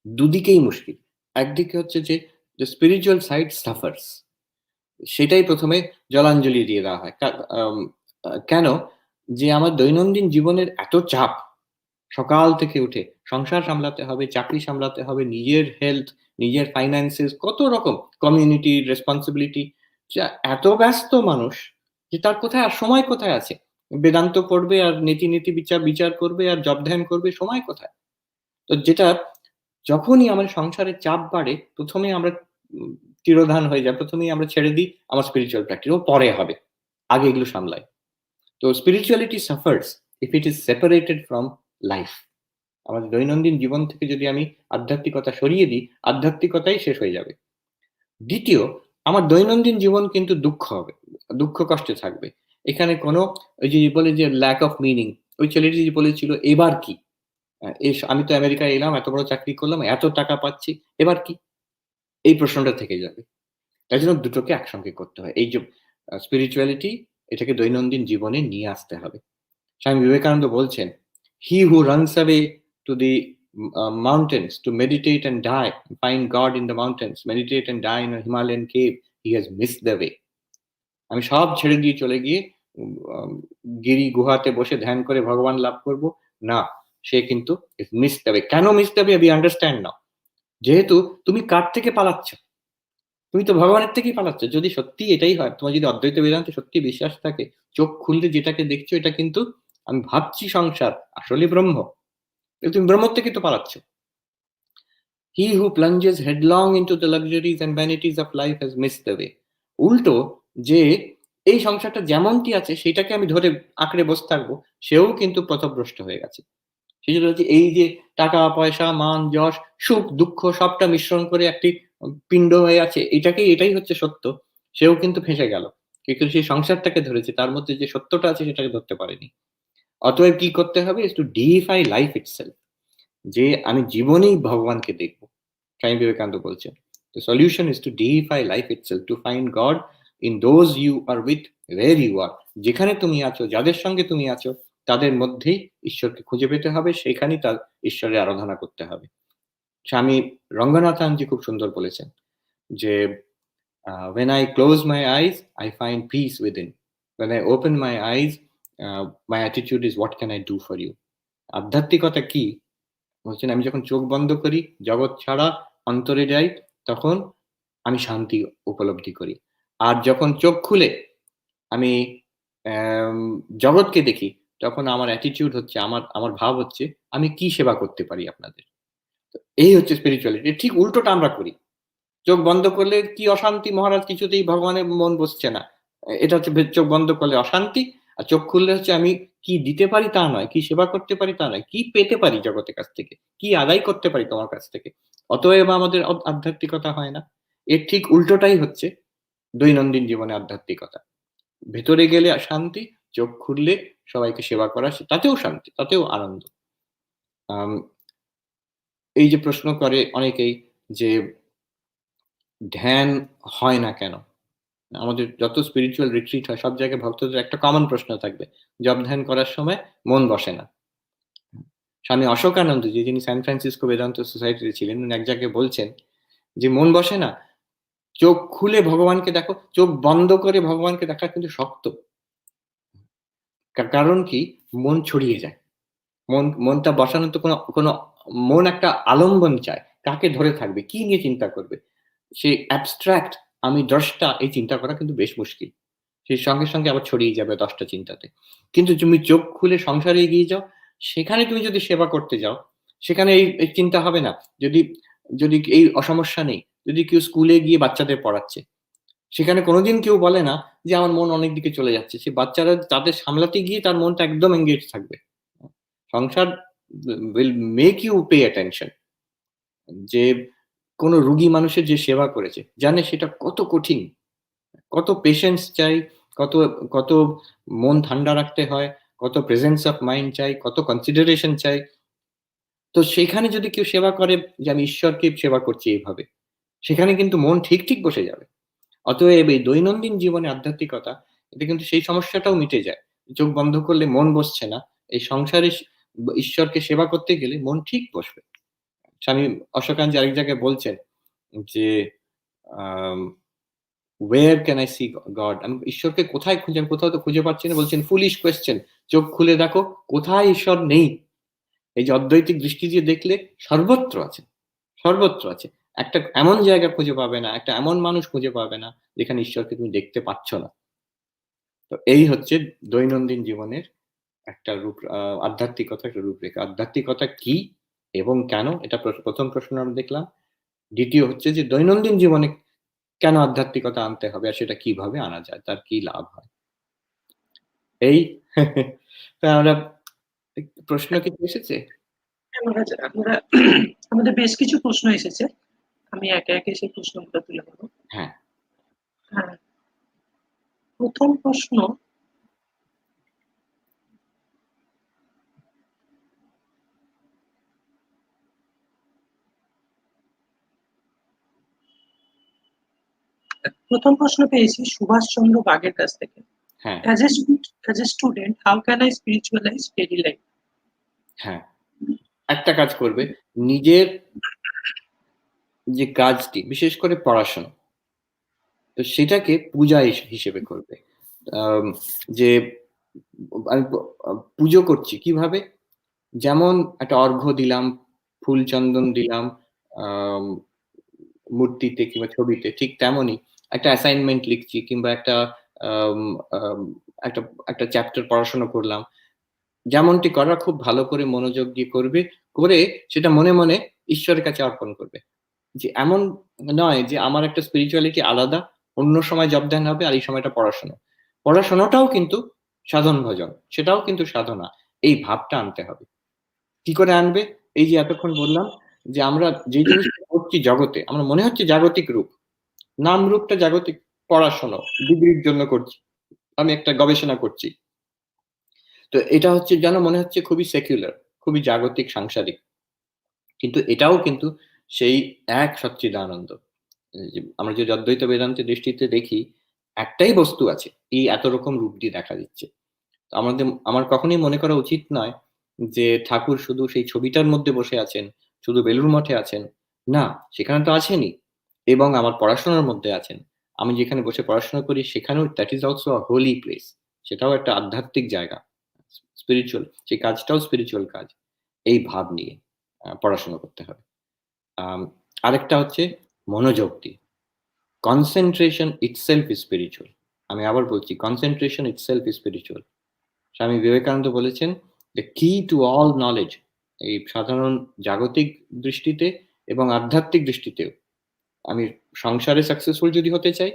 দুদিকেই মুশকিল। একদিকে হচ্ছে যে স্পিরিচুয়াল সাইড সাফার্স, সেটাই ১ম এ জলাঞ্জলি দিয়ে দেওয়া হয়। কেন? যে আমার দৈনন্দিন জীবনের এত চাপ, সকাল থেকে উঠে সংসার সামলাতে হবে, চাকরি সামলাতে হবে, নিজের হেলথ, নিজের ফাইন্যান্সেস, কত রকম কমিউনিটির রেসপনসিবিলিটি। যা এত ব্যস্ত মানুষ যে তার কোথায় আর সময় কোথায় আছে? বেদান্ত পড়বে আর নীতি বিচার করবে আর জব ধ্যান করবে, সময় কোথায়? তো যেটা যখনই আমার সংসারের চাপ বাড়ে, ১ম এই আমরা উম তিরোধান হয়ে যাই। ১ম এই আমরা ছেড়ে দিই আমার স্পিরিচুয়াল প্র্যাকটিস। ও পরে হবে। আগে এগুলো সামলাই। তো spirituality suffers if it is separated from life. আমাদের দৈনন্দিন জীবন থেকে যদি আমি আধ্যাত্মিকতা সরিয়ে দিই, আধ্যাত্মিকতাই শেষ হয়ে যাবে। দ্বিতীয়, আমার দৈনন্দিন জীবন কিন্তু দুঃখ হবে। দুঃখ কষ্টে থাকবে। এখানে কোনো ওই যে বলে যে ল্যাক অফ মিনিং, ওই ছেলেটি যে বলেছিল, "এবার কি? আমি তো আমেরিকায় এলাম, এত বড় চাকরি করলাম, এত টাকা পাচ্ছি, এবার কি?" এই প্রশ্নটা থেকে যাবে। তাই জন্য দুটোকে একসঙ্গে করতে হয়। এই যে স্পিরিচুয়ালিটি, এটাকে দৈনন্দিন জীবনে নিয়ে আসতে হবে। স্বামী বিবেকানন্দ বলছেন, "He who runs away to the mountains to meditate and die, find God in the mountains, meditate and die in a Himalayan cave, he has missed the way." আমি সব ছেড়ে দিয়ে চলে গিয়ে উম আম গিরি গুহাতে বসে ধ্যান করে ভগবান লাভ করব। না, সে কিন্তু মিস দ্য ওয়ে। কেন miss the way? We understand নাও। যেহেতু তুমি কার থেকে পালাচ্ছ? তুমি তো ভগবানের থেকেই পালাচ্ছ। যদি সত্যি এটাই হয়, তোমার যদি অদ্বৈত বেদান্তে সত্যি বিশ্বাস থাকে, চোখ খুললে যেটাকে দেখছো এটা কিন্তু আমি ভাবছি সংসার, আসলে ব্রহ্ম। তুমি ব্রহ্মর থেকেই তো পালাচ্ছ। He who plunges headlong into the luxuries and vanities of life has missed the way. উল্টো, যে এই সংসারটা যেমনটি আছে সেটাকে আমি ধরে আঁকড়ে বসে থাকবো, সেও কিন্তু পথভ্রষ্ট হয়ে গেছে। সেজন্য হচ্ছে এই যে টাকা-পয়সা, মান, যশ, সুখ, দুঃখ সবটা মিশ্রণ করে একটি পিণ্ড হয়ে আছে। এটাই হচ্ছে সত্য। সেও কিন্তু ফেঁসে গেল। কিন্তু সেই সংসারটাকে ধরেছে। তার মধ্যে যে সত্যটা আছে সেটাকে ধরতে পারেনি। অতএব কি করতে হবে? is to deify life itself. যে আমি জীবনেই ভগবানকে দেখব। স্বামী বিবেকানন্দ বলছেন। The solution is to deify life itself, to find God in those you are with, where you are. যেখানে তুমি আছো, যাদের সঙ্গে তুমি আছো, তাদের মধ্যেই ঈশ্বরকে খুঁজে পেতে হবে, সেখানেই তার ঈশ্বরের আরাধনা করতে হবে। স্বামী রঙ্গনাথানজি খুব সুন্দর বলেছেন যে, "When I close my eyes, I find peace within. When I open my eyes, my attitude is what can I do for you?" আধ্যাত্মিকতা কি? বলছেন, আমি যখন চোখ বন্ধ করি, জগৎ ছাড়া অন্তরে যাই, তখন আমি শান্তি উপলব্ধি করি। আর যখন চোখ খুলে আমি অ্যাম জগৎকে দেখি, তখন আমার attitude হচ্ছে, আমার ভাব হচ্ছে, আমি কি সেবা করতে পারি আপনাদের? তো এই হচ্ছে স্পিরিচুয়ালিটি। ঠিক উল্টোটা আমরা করি। চোখ বন্ধ করলে কি অশান্তি মহারাজ, কিছুতেই ভগবানের মন বসছে না। এটা হচ্ছে চোখ বন্ধ করলে অশান্তি, আর চোখ খুললে হচ্ছে আমি কি দিতে পারি তা নয়, কি সেবা করতে পারি তা নয়, কি পেতে পারি জগতের কাছ থেকে, কি আদায় করতে পারি তোমার কাছ থেকে। অতএব আমাদের আধ্যাত্মিকতা হয় না। এর ঠিক উল্টোটাই হচ্ছে দৈনন্দিন জীবনে আধ্যাত্মিকতা। ভেতরে গেলে শান্তি, চোখ খুললে সবাইকে সেবা করা, তাতেও শান্তি, তাতেও আনন্দ। আম এই যে প্রশ্ন করে অনেকেই যে ধ্যান হয় না কেন? আমাদের যত স্পিরিচুয়াল রিট্রিট হয় সব জায়গায় ভক্তদের একটা কমন প্রশ্ন থাকবে, জপ ধ্যান করার সময় মন বসে না। স্বামী অশোকানন্দ যিনি সান ফ্রান্সিসকো বেদান্ত সোসাইটিতে ছিলেন, উনি এক জায়গায় বলছেন যে মন বসে না, চোখ খুলে ভগবানকে দেখো, চোখ বন্ধ করে ভগবানকে দেখা কিন্তু শক্ত। কারণ কি, মন ছড়িয়ে যায়। মনটা বসানো তো কোনো মন একটা আলম্বন চায়, কাকে ধরে থাকবে, কি নিয়ে চিন্তা করবে। সে অ্যাবস্ট্রাক্ট আমি দ্রষ্টা, এই চিন্তা করা কিন্তু বেশ মুশকিল। সেই সঙ্গে সঙ্গে আবার ছড়িয়ে যাবে 10টা চিন্তাতে। কিন্তু তুমি চোখ খুলে সংসারে এগিয়ে যাও, সেখানে তুমি যদি সেবা করতে যাও, সেখানে এই চিন্তা হবে না। যদি যদি এই অসমস্যা নেই, যদি কেউ স্কুলে গিয়ে বাচ্চাদের পড়াচ্ছে, সেখানে কোনোদিন কেউ বলে না যে আমার মন অনেক দিকে চলে যাচ্ছে। সে বাচ্চারা তাদের সামলাতে গিয়ে তার মনটা একদম এঙ্গেজ থাকবে। সংসার will make you pay attention, যে কোনো রুগী মানুষের যে সেবা করেছে জানে সেটা কত কঠিন, কত পেশেন্স চাই, কত কত মন ঠান্ডা রাখতে হয়, কত প্রেজেন্স অফ মাইন্ড চাই, কত কনসিডারেশন চাই। তো সেখানে যদি কেউ সেবা করে যে আমি ঈশ্বরকে সেবা করছি এইভাবে, সেখানে কিন্তু মন ঠিক ঠিক বসে যাবে। অতএব এই দৈনন্দিন জীবনে আধ্যাত্মিকতা, এটা কিন্তু সেই সমস্যাটাও মিটে যায়। চোখ বন্ধ করলে মন বসছে না, এই সংসারে ঈশ্বরকে সেবা করতে গেলে মন ঠিক বসবে। স্বামী অশোকানন্দ আরেক জায়গায় বলছেন যে আম where can I see God? আমি ঈশ্বরকে কোথায় খুঁজে, আমি কোথাও তো খুঁজে পাচ্ছি না। বলছেন foolish question, চোখ খুলে দেখো কোথায় ঈশ্বর নেই। এই যে অদ্বৈতিক দৃষ্টি দিয়ে দেখলে সর্বত্র আছে, সর্বত্র আছে। একটা এমন জায়গা খুঁজে পাবে না, একটা এমন মানুষ খুঁজে পাবে না যেখানে ঈশ্বরকে তুমি দেখতে পাচ্ছ না। তো এই হচ্ছে দৈনন্দিন জীবনের একটা আধ্যাত্মিকতা, একটা রূপরেখা। আধ্যাত্মিকতা কি এবং কেন, এটা প্রথম প্রশ্ন আমরা দেখলাম। দ্বিতীয় হচ্ছে যে দৈনন্দিন জীবনে কেন আধ্যাত্মিকতা আনতে হবে আর সেটা কিভাবে আনা যায়, তার কি লাভ হয়। এই তা আমরা প্রশ্ন কিছু এসেছে? আমাদের বেশ কিছু প্রশ্ন এসেছে, আমি একে একে সেই প্রশ্নগুলো তুলে ধরবো। হ্যাঁ, হ্যাঁ, প্রথম প্রশ্ন, পেয়েছি সুভাষচন্দ্র বাগের কাছ থেকে। হ্যাঁ, As a student, how can I spiritualize daily life? হ্যাঁ। একটা কাজ করবে, নিজের যে কাজটি, বিশেষ করে পড়াশোনা, তো সেটাকে পূজা হিসেবে করবে। আম যে আমি পুজো করছি কিভাবে? যেমন একটা অর্ঘ্য দিলাম, ফুল চন্দন দিলাম আম মূর্তিতে কিংবা ছবিতে, ঠিক তেমনই একটা অ্যাসাইনমেন্ট লিখছি কিংবা একটা আম আম একটা একটা চ্যাপ্টার পড়াশোনা করলাম। যেমনটি করা খুব ভালো করে মনোযোগ দিয়ে করবে, করে সেটা মনে, মনে ঈশ্বরের কাছে অর্পণ করবে। যে এমন নয় যে আমার একটা স্পিরিচুয়ালিটি আলাদা, অন্য সময় জপ ধ্যান হবে আর এই সময়টা পড়াশোনা। পড়াশোনাটাও কিন্তু সাধন ভজন, সেটাও কিন্তু সাধনা। এই ভাবটা আনতে হবে। কি করে আনবে? এই যে এতক্ষণ বললাম যে আমরা যে জিনিসটা করছি জগতে, আমার মনে হচ্ছে জাগতিক রূপ। নাম রূপটা জাগতিক, পড়াশোনা, ডিগ্রির জন্য করছি। আমি একটা গবেষণা করছি। তো এটা হচ্ছে যেন মনে হচ্ছে খুবই সেকুলার, খুবই জাগতিক, সাংসারিক। কিন্তু এটাও কিন্তু সেই এক সচ্চিদানন্দ। যে আমরা যে অদ্বৈত বেদান্তের দৃষ্টিতে দেখি, একটাই বস্তু আছে। এই এত রকম রূপ দিয়ে দেখা দিচ্ছে। তো আমার কখনোই মনে করা উচিত নয় যে ঠাকুর শুধু সেই ছবিটার মধ্যে বসে আছেন, শুধু বেলুড় মঠে আছেন। না, সেখানে তো আছেনই, এবং আমার পড়াশোনার মধ্যে আছেন। আমি যেখানে বসে পড়াশোনা করি সেখানেও that is also a Holi place. সেটাও একটা আধ্যাত্মিক জায়গা। স্পিরিচুয়াল, সেই কাজটাও স্পিরিচুয়াল কাজ। এই ভাব নিয়ে পড়াশোনা করতে হবে। আম আরেকটা হচ্ছে মনোযোগ দিয়ে। Concentration itself is spiritual. আমি আবার বলছি, concentration itself is spiritual. Swami Vivekananda বলেছেন যে কি টু অল নলেজ, এই সাধারণ জাগতিক দৃষ্টিতে এবং আধ্যাত্মিক দৃষ্টিতেও, আমি সংসারে সাকসেসফুল যদি হতে চাই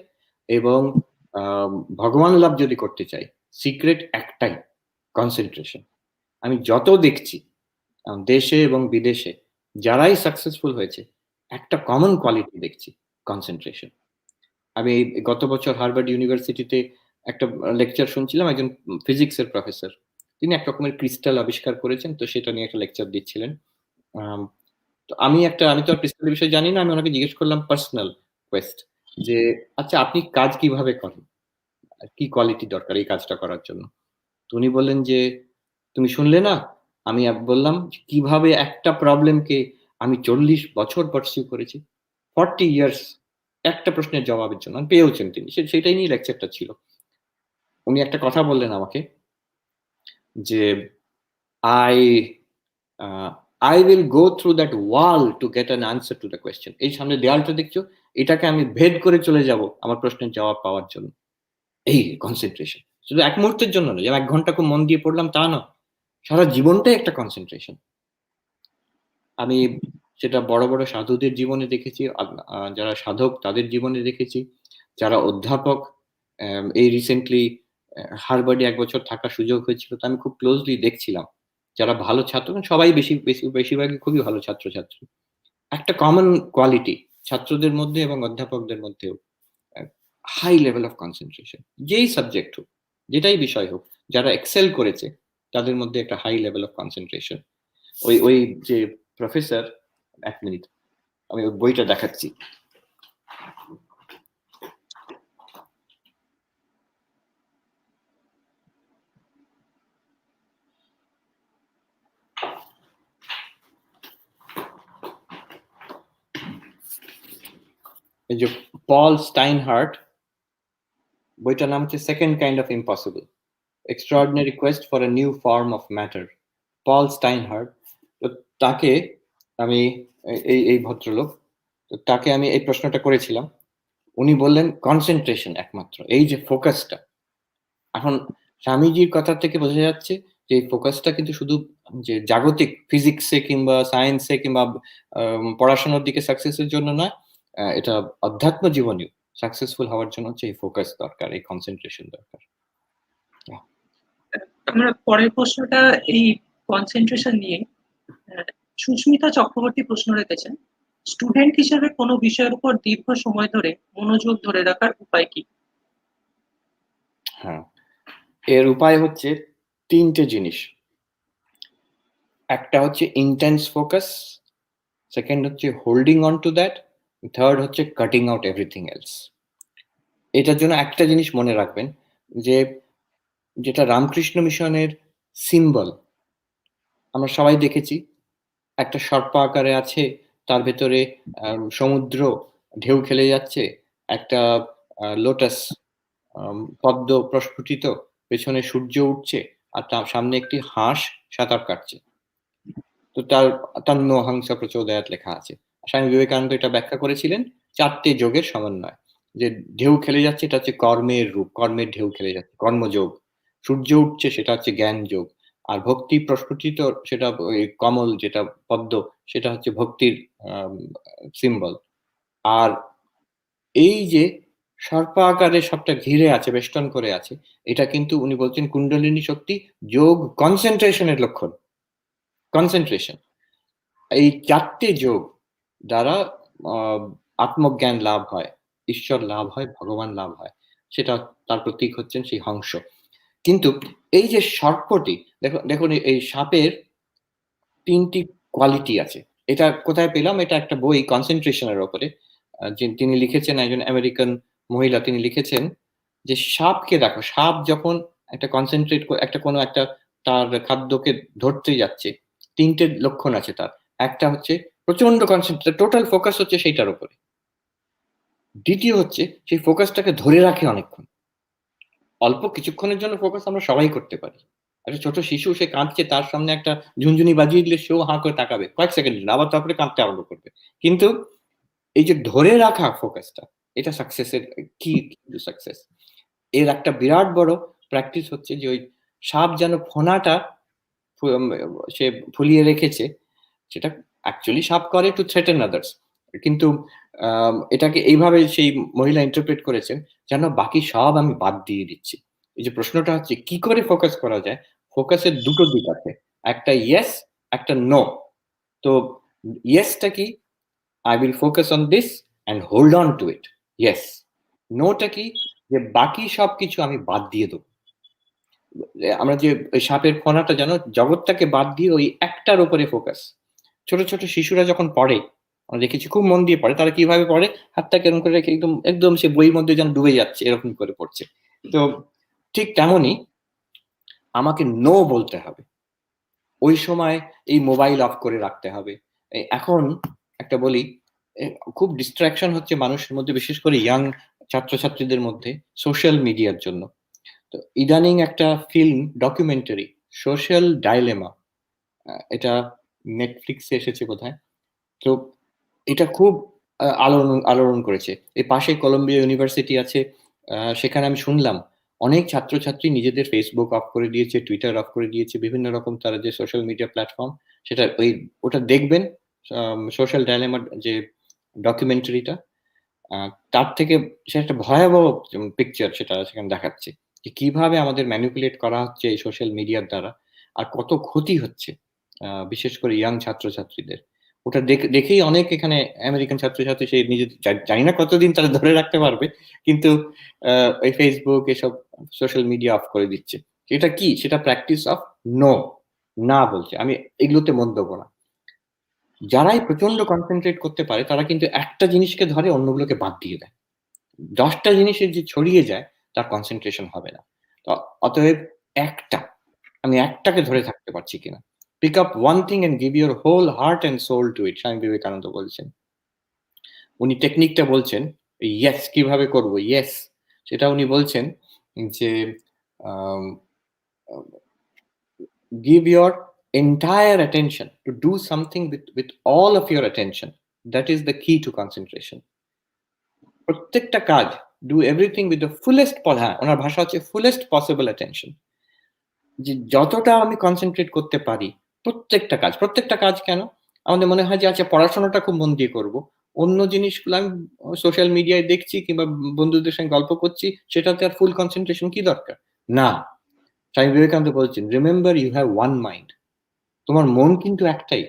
এবং ভগবান লাভ যদি করতে চাই, সিক্রেট একটাই, কনসেন্ট্রেশন। আমি যত দেখছি দেশে এবং বিদেশে যারাই সাকসেসফুল হয়েছে, একটা কমন কোয়ালিটি দেখছি, কনসেন্ট্রেশন। আমি গত বছর হার্ভার্ড ইউনিভার্সিটিতে একটা লেকচার শুনছিলাম, একজন ফিজিক্সের প্রফেসর। তিনি এক রকমের ক্রিস্টাল আবিষ্কার করেছেন, তো সেটা নিয়ে একটা লেকচার দিচ্ছিলেন। তো আমি তো আর ক্রিস্টালের বিষয়ে জানি না, আমি ওনাকে জিজ্ঞেস করলাম পার্সোনাল কোয়েস্ট যে আচ্ছা আপনি কাজ কিভাবে করেন, কি কোয়ালিটি দরকার এই কাজটা করার জন্য। তো উনি বললেন যে, "তুমি শুনলে না?" আমি বললাম, "কিভাবে একটা প্রবলেমকে আমি ৪০ বছর পারসিউ করেছি। 40 ইয়ার্স একটা প্রশ্নের জবাবের জন্য।" পেয়েওছেন তিনি। সেটাই নিয়ে লেকচারটা ছিল। উনি একটা কথা বললেন আমাকে যে, "I I will go through that wall to get an answer to the question." এই সামনে দেয়ালটা দেখছো? এটাকে আমি ভেদ করে চলে যাব আমার প্রশ্নের জবাব পাওয়ার জন্য। এই কনসেনট্রেশন। শুধু ১ মুহূর্তের জন্য নয়, যে ১ ঘন্টা খুব মন দিয়ে পড়লাম তা নয়। সারা জীবনটাই একটা কনসেনট্রেশন। আমি সেটা বড়, বড় সাধুদের জীবনে দেখেছি, যারা সাধক তাদের জীবনে দেখেছি, যারা অধ্যাপক, এই রিসেন্টলি হার্ভার্ডে ১ বছর থাকার সুযোগ হয়েছিল। তো আমি খুব ক্লোজলি দেখছিলাম। যারা ভালো ছাত্র, সবাই বেশিরভাগই খুবই ভালো ছাত্রছাত্রী। একটা কমন কোয়ালিটি ছাত্রদের মধ্যে এবং অধ্যাপকদের মধ্যেও হাই লেভেল অফ কনসেনট্রেশন। যেই সাবজেক্ট হোক, যেটাই বিষয় হোক, যারা এক্সেল করেছে তাদের মধ্যে একটা হাই লেভেল অফ কনসেনট্রেশন। ওই যে প্রফেসর, ১ মিনিট আমি ওই বইটা দেখাচ্ছি। এই যে পল স্টাইনহার্ট, বইটার নাম হচ্ছে second kind of impossible, extraordinary quest for a new form of matter. Paul Steinhardt. তো তাকে আমি এই ভদ্রলোক, তো তাকে আমি এই প্রশ্নটা করেছিলাম। উনি বললেন কনসেনট্রেশন একমাত্র, এই যে ফোকাসটা। এখন স্বামীজির কথা থেকে বোঝা যাচ্ছে যে এই ফোকাসটা কিন্তু শুধু যে জাগতিক ফিজিক্সে কিংবা সায়েন্সে কিংবা পড়াশোনার দিকে সাকসেসের জন্য নয়, এটা অধ্যাত্ম জীবনেও সাকসেসফুল হওয়ার জন্য হচ্ছে এই ফোকাস দরকার, এই কনসেনট্রেশন দরকার। আমরা পরের প্রশ্নটা এই কনসেন্ট্রেশন নিয়ে। সুস্মিতা চক্রবর্তী প্রশ্ন রেখেছেন, স্টুডেন্ট হিসেবে কোনো বিষয়ের উপর দীর্ঘ সময় ধরে মনোযোগ ধরে রাখার উপায় কি? হ্যাঁ, এর উপায় হচ্ছে ৩ টে জিনিস। একটা হচ্ছে ইনটেন্স ফোকাস, সেকেন্ড হচ্ছে holding on to that, third হচ্ছে কাটিং আউট এভরিথিং এলস। এটার জন্য একটা জিনিস মনে রাখবেন, যে যেটা রামকৃষ্ণ মিশনের সিম্বল আমরা সবাই দেখেছি, একটা সর্প আকারে আছে, তার ভেতরে সমুদ্র ঢেউ খেলে যাচ্ছে, একটা লোটাস পদ্ম প্রস্ফুটিত, পেছনে সূর্য উঠছে, আর তার সামনে একটি হাঁস সাঁতার কাটছে। তো তার তন্মহংস প্রচোদয়াৎ লেখা আছে। স্বামী বিবেকানন্দ এটা ব্যাখ্যা করেছিলেন ৪ টে যোগের সমন্বয়। যে ঢেউ খেলে যাচ্ছে এটা হচ্ছে কর্মের রূপ, কর্মের ঢেউ খেলে যাচ্ছে, কর্মযোগ। সূর্য উঠছে সেটা হচ্ছে জ্ঞান যোগ। আর ভক্তি প্রস্ফুটিত, সেটা ওই কমল যেটা পদ্ম, সেটা হচ্ছে ভক্তির সিম্বল। আর এই যে সর্প আকারে সবটা ঘিরে আছে, বেষ্টন করে আছে, এটা কিন্তু উনি বলছেন কুণ্ডলিনী শক্তি, যোগ কনসেনট্রেশনের লক্ষণ। কনসেনট্রেশন। এই ৪ টে যোগ দ্বারা আত্মজ্ঞান লাভ হয়, ঈশ্বর লাভ হয়, ভগবান লাভ হয়। সেটা তার প্রতীক হচ্ছেন সেই হংস। কিন্তু এই যে সর্পটি, দেখুন এই সাপের ৩ টি কোয়ালিটি আছে। এটা কোথায় পেলাম? এটা একটা বই কনসেনট্রেশন এর উপরে। তিনি লিখেছেন, একজন আমেরিকান মহিলা, তিনি লিখেছেন যে সাপকে দেখো, সাপ যখন একটা কনসেনট্রেট একটা কোনো একটা তার খাদ্যকে ধরতে যাচ্ছে, ৩ টে লক্ষণ আছে তার। একটা হচ্ছে প্রচন্ড কনসেনট্রেট, টোটাল ফোকাস হচ্ছে সেইটার উপরে। দ্বিতীয় হচ্ছে সেই ফোকাসটাকে ধরে রাখে অনেকক্ষণ। অল্প কিছুক্ষণের জন্য ফোকাস আমরা সবাই করতে পারি। একটা ছোট শিশু, সে কাঁদছে, তার সামনে একটা ঝুনঝুনি বাজিয়ে দিলে সেও হাঁ করে তাকাবে কয়েক সেকেন্ডের জন্য, আবার তারপরে কাঁদতে আরম্ভ করবে। কিন্তু এই যে ধরে রাখা ফোকাসটা, এটা সাকসেসের কি টু সাকসেস। এর একটা বিরাট বড় প্র্যাকটিস হচ্ছে যে ওই সাপ যেন ফোনাটা সে ফুলিয়ে রেখেছে, সেটা অ্যাকচুয়ালি সাপ করে টু থ্রেটেন আদার্স। কিন্তু এটাকে এইভাবে সেই মহিলা ইন্টারপ্রেট করেছেন, যেন বাকি সব আমি বাদ দিয়ে দিচ্ছি। এই যে প্রশ্নটা হচ্ছে কি করে ফোকাস করা যায়? ফোকাসের ২ টো দিক আছে। একটা ইয়েস, একটা নো। তো ইয়েসটা কি? I will focus on this and hold on to it. Yes. No টা কি? যে বাকি সবকিছু আমি বাদ দিয়ে দেব। আমরা যে ওই সাপের ফনাটা যেন জগৎটাকে বাদ দিয়ে ওই একটার উপরে ফোকাস। ছোট, ছোট শিশুরা যখন পড়ে, আমরা দেখেছি খুব মন দিয়ে পড়ে। তারা কিভাবে পড়ে? হাতটা কেরম করে রেখে একদম একদম সে বইয়ের মধ্যে যেন ডুবে যাচ্ছে এরকম করে পড়ছে। তো ঠিক তেমনই আমাকে নো বলতে হবে। ওই সময় এই মোবাইল অফ করে রাখতে হবে। এখন একটা বলি, এ খুব ডিস্ট্রাকশন হচ্ছে মানুষের মধ্যে, বিশেষ করে ইয়াং ছাত্রছাত্রীদের মধ্যে সোশ্যাল মিডিয়ার জন্য। তো ইদানিং একটা ফিল্ম ডকুমেন্টারি 'সোশ্যাল ডাইলেমা' এটা নেটফ্লিক্সে এসেছে বোধহয়। তো এটা খুব আলোড়ন করেছে। এর পাশে কলম্বিয়া ইউনিভার্সিটি আছে। সেখানে আমি শুনলাম অনেক ছাত্রছাত্রী নিজেদের Facebook অফ করে দিয়েছে, Twitter অফ করে দিয়েছে। বিভিন্ন রকম তারা যে সোশ্যাল মিডিয়া প্ল্যাটফর্ম সেটা ওটা দেখবেন। সোশ্যাল ডাইলেমার যে ডকুমেন্টারিটা, আ তার থেকে সে একটা ভয়াবহ পিকচার সেটা সেখানে দেখাচ্ছে। যে কিভাবে আমাদের ম্যানিপুলেট করা হচ্ছে এই সোশ্যাল মিডিয়ার দ্বারা। আর কত ক্ষতি হচ্ছে বিশেষ করে ইয়াং ছাত্রছাত্রীদের। ওটা দেখেই অনেক এখানে আমেরিকান ছাত্রছাত্রী সে নিজেদের জানি না কতদিন তারা ধরে রাখতে পারবে। কিন্তু আ এই Facebook এসব সোশ্যাল মিডিয়া অফ করে দিচ্ছে। এটা কি? সেটা প্র্যাকটিস অফ নো, না বলছে। আমি এগুলোতে মন দেব না। যারাই প্রচন্ড কনসেনট্রেট করতে পারে তারা কিন্তু একটা জিনিসকে ধরে অন্যগুলোকে বাদ দিয়ে দেয়। ১০ টা জিনিসের যে ছড়িয়ে যায় তার কনসেনট্রেশন হবে না। তো অতএব একটা, আমি একটাকে ধরে থাকতে পারছি কিনা। Pick up one thing and give your whole heart and soul to it, স্বামী বিবেকানন্দ বলছেন। উনি টেকনিকটা বলছেন, ইয়েস কিভাবে করব? ইয়েস সেটা উনি বলছেন যে আম আ give your entire attention to do something with all of your attention. That is the key to concentration. প্রত্যেকটা কাজ do everything with the fullest হ্যাঁ, উনার ভাষা হচ্ছে fullest possible attention. যে যতটা আমি কনসেনট্রেট করতে পারি প্রত্যেকটা কাজ কেন? আমাদের মনে হয় যে আচ্ছা পড়াশোনাটা খুব মন দিয়ে করব। অন্য জিনিসগুলো আমি সোশ্যাল মিডিয়ায় দেখছি কিংবা বন্ধুদের সঙ্গে গল্প করছি, সেটাতে আর ফুল কনসেনট্রেশন কি দরকার? না। স্বামী বিবেকানন্দ বলছেন, "remember you have one mind." তোমার মন কিন্তু একটাই।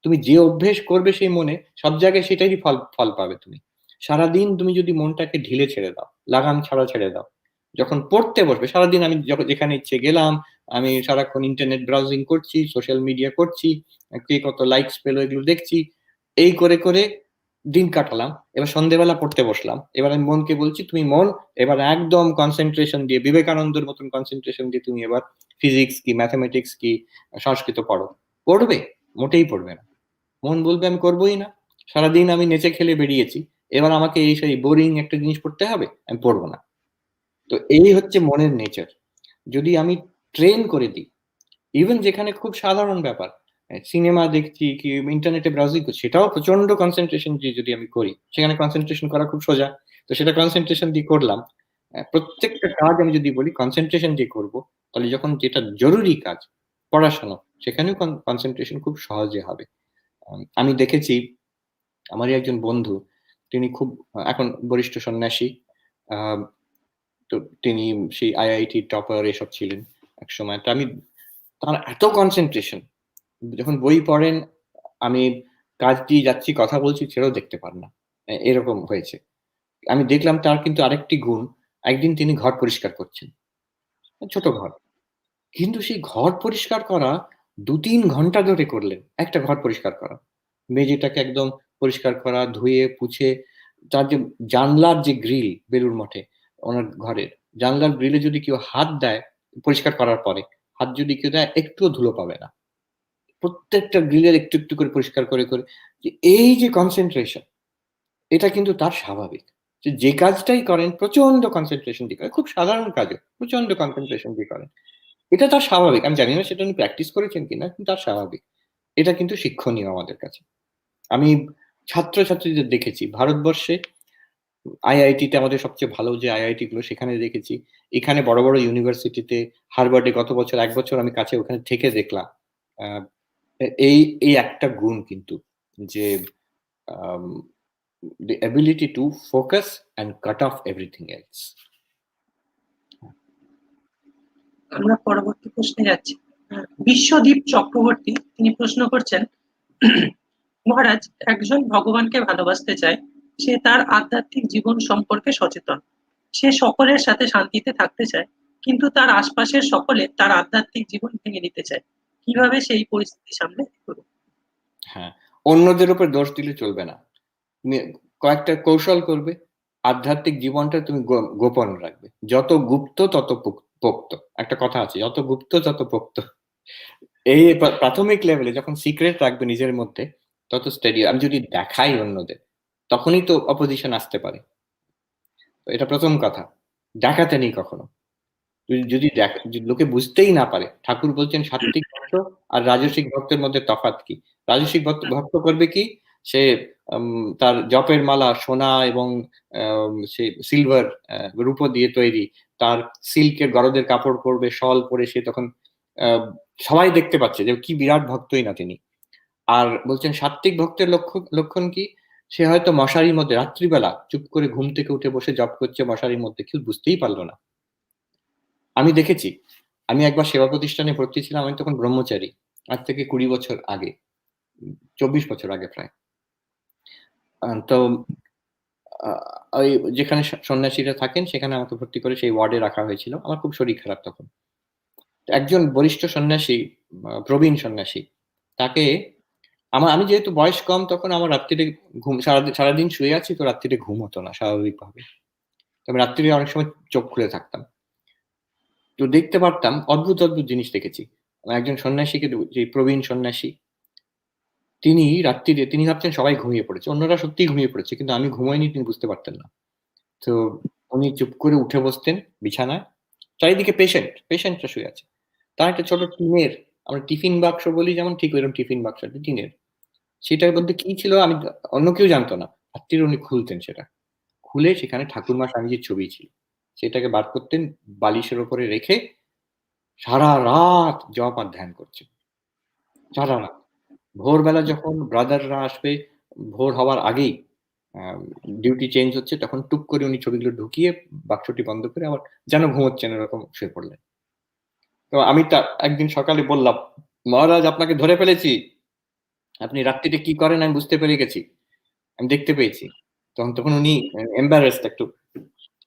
তুমি যে অভ্যেস করবে সেই মনে সব জায়গায় সেটারই ফল ফল পাবে তুমি। সারাদিন তুমি যদি মনটাকে ঢিলে ছেড়ে দাও, লাগাম ছাড়া ছেড়ে দাও। যখন পড়তে বসবে সারাদিন আমি যেখানে ইচ্ছে গেলাম, আমি সারাক্ষণ ইন্টারনেট ব্রাউজিং করছি, সোশ্যাল মিডিয়া করছি, কে কত লাইকস পেল এগুলো দেখছি। এই করে দিন কাটালাম। এবার সন্ধ্যেবেলা পড়তে বসলাম। এবার আমি মনকে বলছি, "তুমি মন এবার একদম কনসেনট্রেশন দিয়ে বিবেকানন্দের মতন কনসেনট্রেশন দিয়ে তুমি এবার ফিজিক্স কি, ম্যাথমেটিক্স কি, সংস্কৃত পড়ো।" পড়বে? মোটেই পড়বে না। মন বলবে আমি করবই না। সারাদিন আমি নেচে খেলে বেরিয়েছি। এবার আমাকে এই সেই বোরিং একটা জিনিস পড়তে হবে? আমি পড়ব না। তো এই হচ্ছে মনের নেচার। যদি আমি ট্রেন করে দিই, ইভেন যেখানে খুব সাধারণ ব্যাপার, সিনেমা দেখছি কি ইন্টারনেটে ব্রাউজিং করছি, সেটাও প্রচন্ড কনসেনট্রেশন দিয়ে যদি আমি করি, সেখানে কনসেনট্রেশন করা খুব সোজা। তো সেটা কনসেনট্রেশন দিয়ে করলাম। প্রত্যেকটা কাজ আমি যদি বলি কনসেনট্রেশন দিয়ে করব, তাহলে যখন যেটা জরুরি কাজ, পড়াশোনা, সেখানেও কনসেনট্রেশন খুব সহজে হবে। আমি দেখেছি আমারই একজন বন্ধু, তিনি খুব এখন বরিষ্ঠ সন্ন্যাসী। আ তো তিনি সেই আইআইটি টপার এসব ছিলেন একসময়। তো আমি তার এত কনসেনট্রেশন, যখন বই পড়েন আমি কাজ দিয়ে যাচ্ছি, কথা বলছি সেটাও দেখতে পান না। এরকম হয়েছে। আমি দেখলাম তার কিন্তু আরেকটি গুণ, একদিন তিনি ঘর পরিষ্কার করছেন। ছোট ঘর। কিন্তু সেই ঘর পরিষ্কার করা ২-৩ ঘন্টা ধরে করলেন। একটা ঘর পরিষ্কার করা। মেঝেটাকে একদম পরিষ্কার করা, ধুয়ে পুছে তার যে জানলার যে গ্রিল বেলুড় মঠে ওনার ঘরের, জানলার গ্রিলে যদি কেউ হাত দেয় পরিষ্কার করার পরে, হাত যদি কেউ দেয় একটুও ধুলো পাবে না। প্রত্যেকটা গ্রিলের একটু করে পরিষ্কার করে যে এই যে কনসেনট্রেশন এটা কিন্তু তার স্বাভাবিক। যে কাজটাই করেন প্রচন্ড কনসেনট্রেশন দিয়ে করেন। খুব সাধারণ কাজও প্রচন্ড কনসেনট্রেশন দিয়ে করেন। এটা তার স্বাভাবিক। আমি জানি না সেটা উনি প্র্যাকটিস করেছেন কিনা, কিন্তু তার স্বাভাবিক। এটা কিন্তু শিক্ষণীয় আমাদের কাছে। আমি ছাত্রছাত্রীদের দেখেছি ভারতবর্ষে আইআইটিতে আমাদের সবচেয়ে ভালো যে আইআইটি গুলো সেখানে দেখেছি। এখানে বড় ইউনিভার্সিটিতে হার্ভার্ডে গত বছর ১ বছর আমি কাছে ওখানে থেকে দেখলাম। আ এই একটা গুণ কিন্তু যে আম the ability to focus and cut off everything else. আমরা পরবর্তী প্রশ্নে যাচ্ছি। বিশ্বদীপ চক্রবর্তী তিনি প্রশ্ন করছেন, মহারাজ, একজন ভগবানকে ভালোবাসতে চায়, সে তার আধ্যাত্মিক জীবন সম্পর্কে সচেতন, সে সকলের সাথে শান্তিতে থাকতে চায়, কিন্তু তার আশপাশের সকলে তার আধ্যাত্মিক জীবন ভেঙে দিতে চায়, কিভাবে সেই পরিস্থিতি সামলে এগোবে? হ্যাঁ, অন্যদের উপর দোষ দিলে চলবে না। তুমি কয়েকটা কৌশল করবে, আধ্যাত্মিক জীবনটা তুমি গোপন রাখবে। যত গুপ্ত তত পোক্ত, একটা কথা আছে, যত গুপ্ত তত পোক্ত। এই প্রাথমিক লেভেলে যখন সিক্রেট রাখবে নিজের মধ্যে, তত স্টেডি। আমি যদি দেখাই অন্যদের, তখনই তো অপোজিশন আসতে পারে। তো এটা প্রথম কথা, দেখাতে নেই কখনো। যদি লোকে বুঝতেই না পারে। ঠাকুর বলছেন সাত্ত্বিক ভক্ত আর রাজসিক ভক্তের মধ্যে তফাৎ কি। রাজসিক ভক্ত করবে কি, সে তার জপের মালা সোনা এবং সে সিলভার, রূপো দিয়ে তৈরি, তার সিল্কের গরদের কাপড় পরবে, শল পরে, সে তখন সবাই দেখতে পাচ্ছে যে কি বিরাট ভক্তই না তিনি। আর বলছেন সাত্ত্বিক ভক্তের লক্ষণ কি, সে হয়তো মশারির মধ্যে রাত্রিবেলা চুপ করে ঘুম থেকে উঠে বসে জপ করছে মশারির মধ্যে, কেউ বুঝতেই পারলো না। আমি দেখেছি, আমি একবার সেবা প্রতিষ্ঠানে ভর্তি ছিলাম, আমি তখন ব্রহ্মচারী, আজ থেকে 20 বছর আগে, 24 বছর আগে প্রায়। তো ওই যেখানে সন্ন্যাসীরা থাকেন সেখানে আমাকে ভর্তি করে সেই ওয়ার্ডে রাখা হয়েছিল। আমার খুব শরীর খারাপ তখন। একজন বরিষ্ঠ সন্ন্যাসী, প্রবীণ সন্ন্যাসী, তাকে আমি যেহেতু বয়স কম, তখন আমার রাত্রিরে ঘুম, সারাদিন শুয়ে আছি, তো রাত্রিরে ঘুম হতো না স্বাভাবিকভাবে। আমি রাত্রিরে অনেক সময় চোখ খুলে থাকতাম, তো দেখতে পারতাম অদ্ভুত অদ্ভুত জিনিস দেখেছি। একজন সন্ন্যাসীকে, যে প্রবীণ সন্ন্যাসী, তিনি রাত্রিরে, তিনি ভাবছেন সবাই ঘুমিয়ে পড়েছে, অন্যরা সত্যিই ঘুমিয়ে পড়েছে, কিন্তু আমি ঘুমাইনি তিনি বুঝতে পারতেন না। তো উনি চুপ করে উঠে বসতেন বিছানায়, চারিদিকে পেশেন্টরা শুয়ে আছে, তার একটা ছোট টিনের, আমরা টিফিন বাক্স বলি যেমন, ঠিক ওইরকম টিফিন বাক্স টিনের, সেটার মধ্যে কি ছিল আমি, অন্য কেউ জানতো না, রাত্রিরে উনি খুলতেন সেটা, খুলে সেখানে ঠাকুরমা স্বামীজির ছবি ছিল, সেটাকে বার করতেন, বালিশের উপরে রেখে সারা রাত জপ আর ধ্যান করছেন, সারা রাত। ভোরবেলা যখন ব্রাদাররা আসবে, ভোর হওয়ার আগেই ডিউটি চেঞ্জ হচ্ছে, তখন টুক করে উনি ছবিগুলো ঢুকিয়ে বাক্সটি বন্ধ করে আবার যেন ঘুমোচ্ছেন এরকম শুয়ে পড়লেন। তো আমি একদিন সকালে বললাম, মহারাজ আপনাকে ধরে ফেলেছি, আপনি রাত্রিতে কি করেন আমি বুঝতে পেরে গেছি, আমি দেখতে পেয়েছি। তখন উনি এম্বারেসড, একটু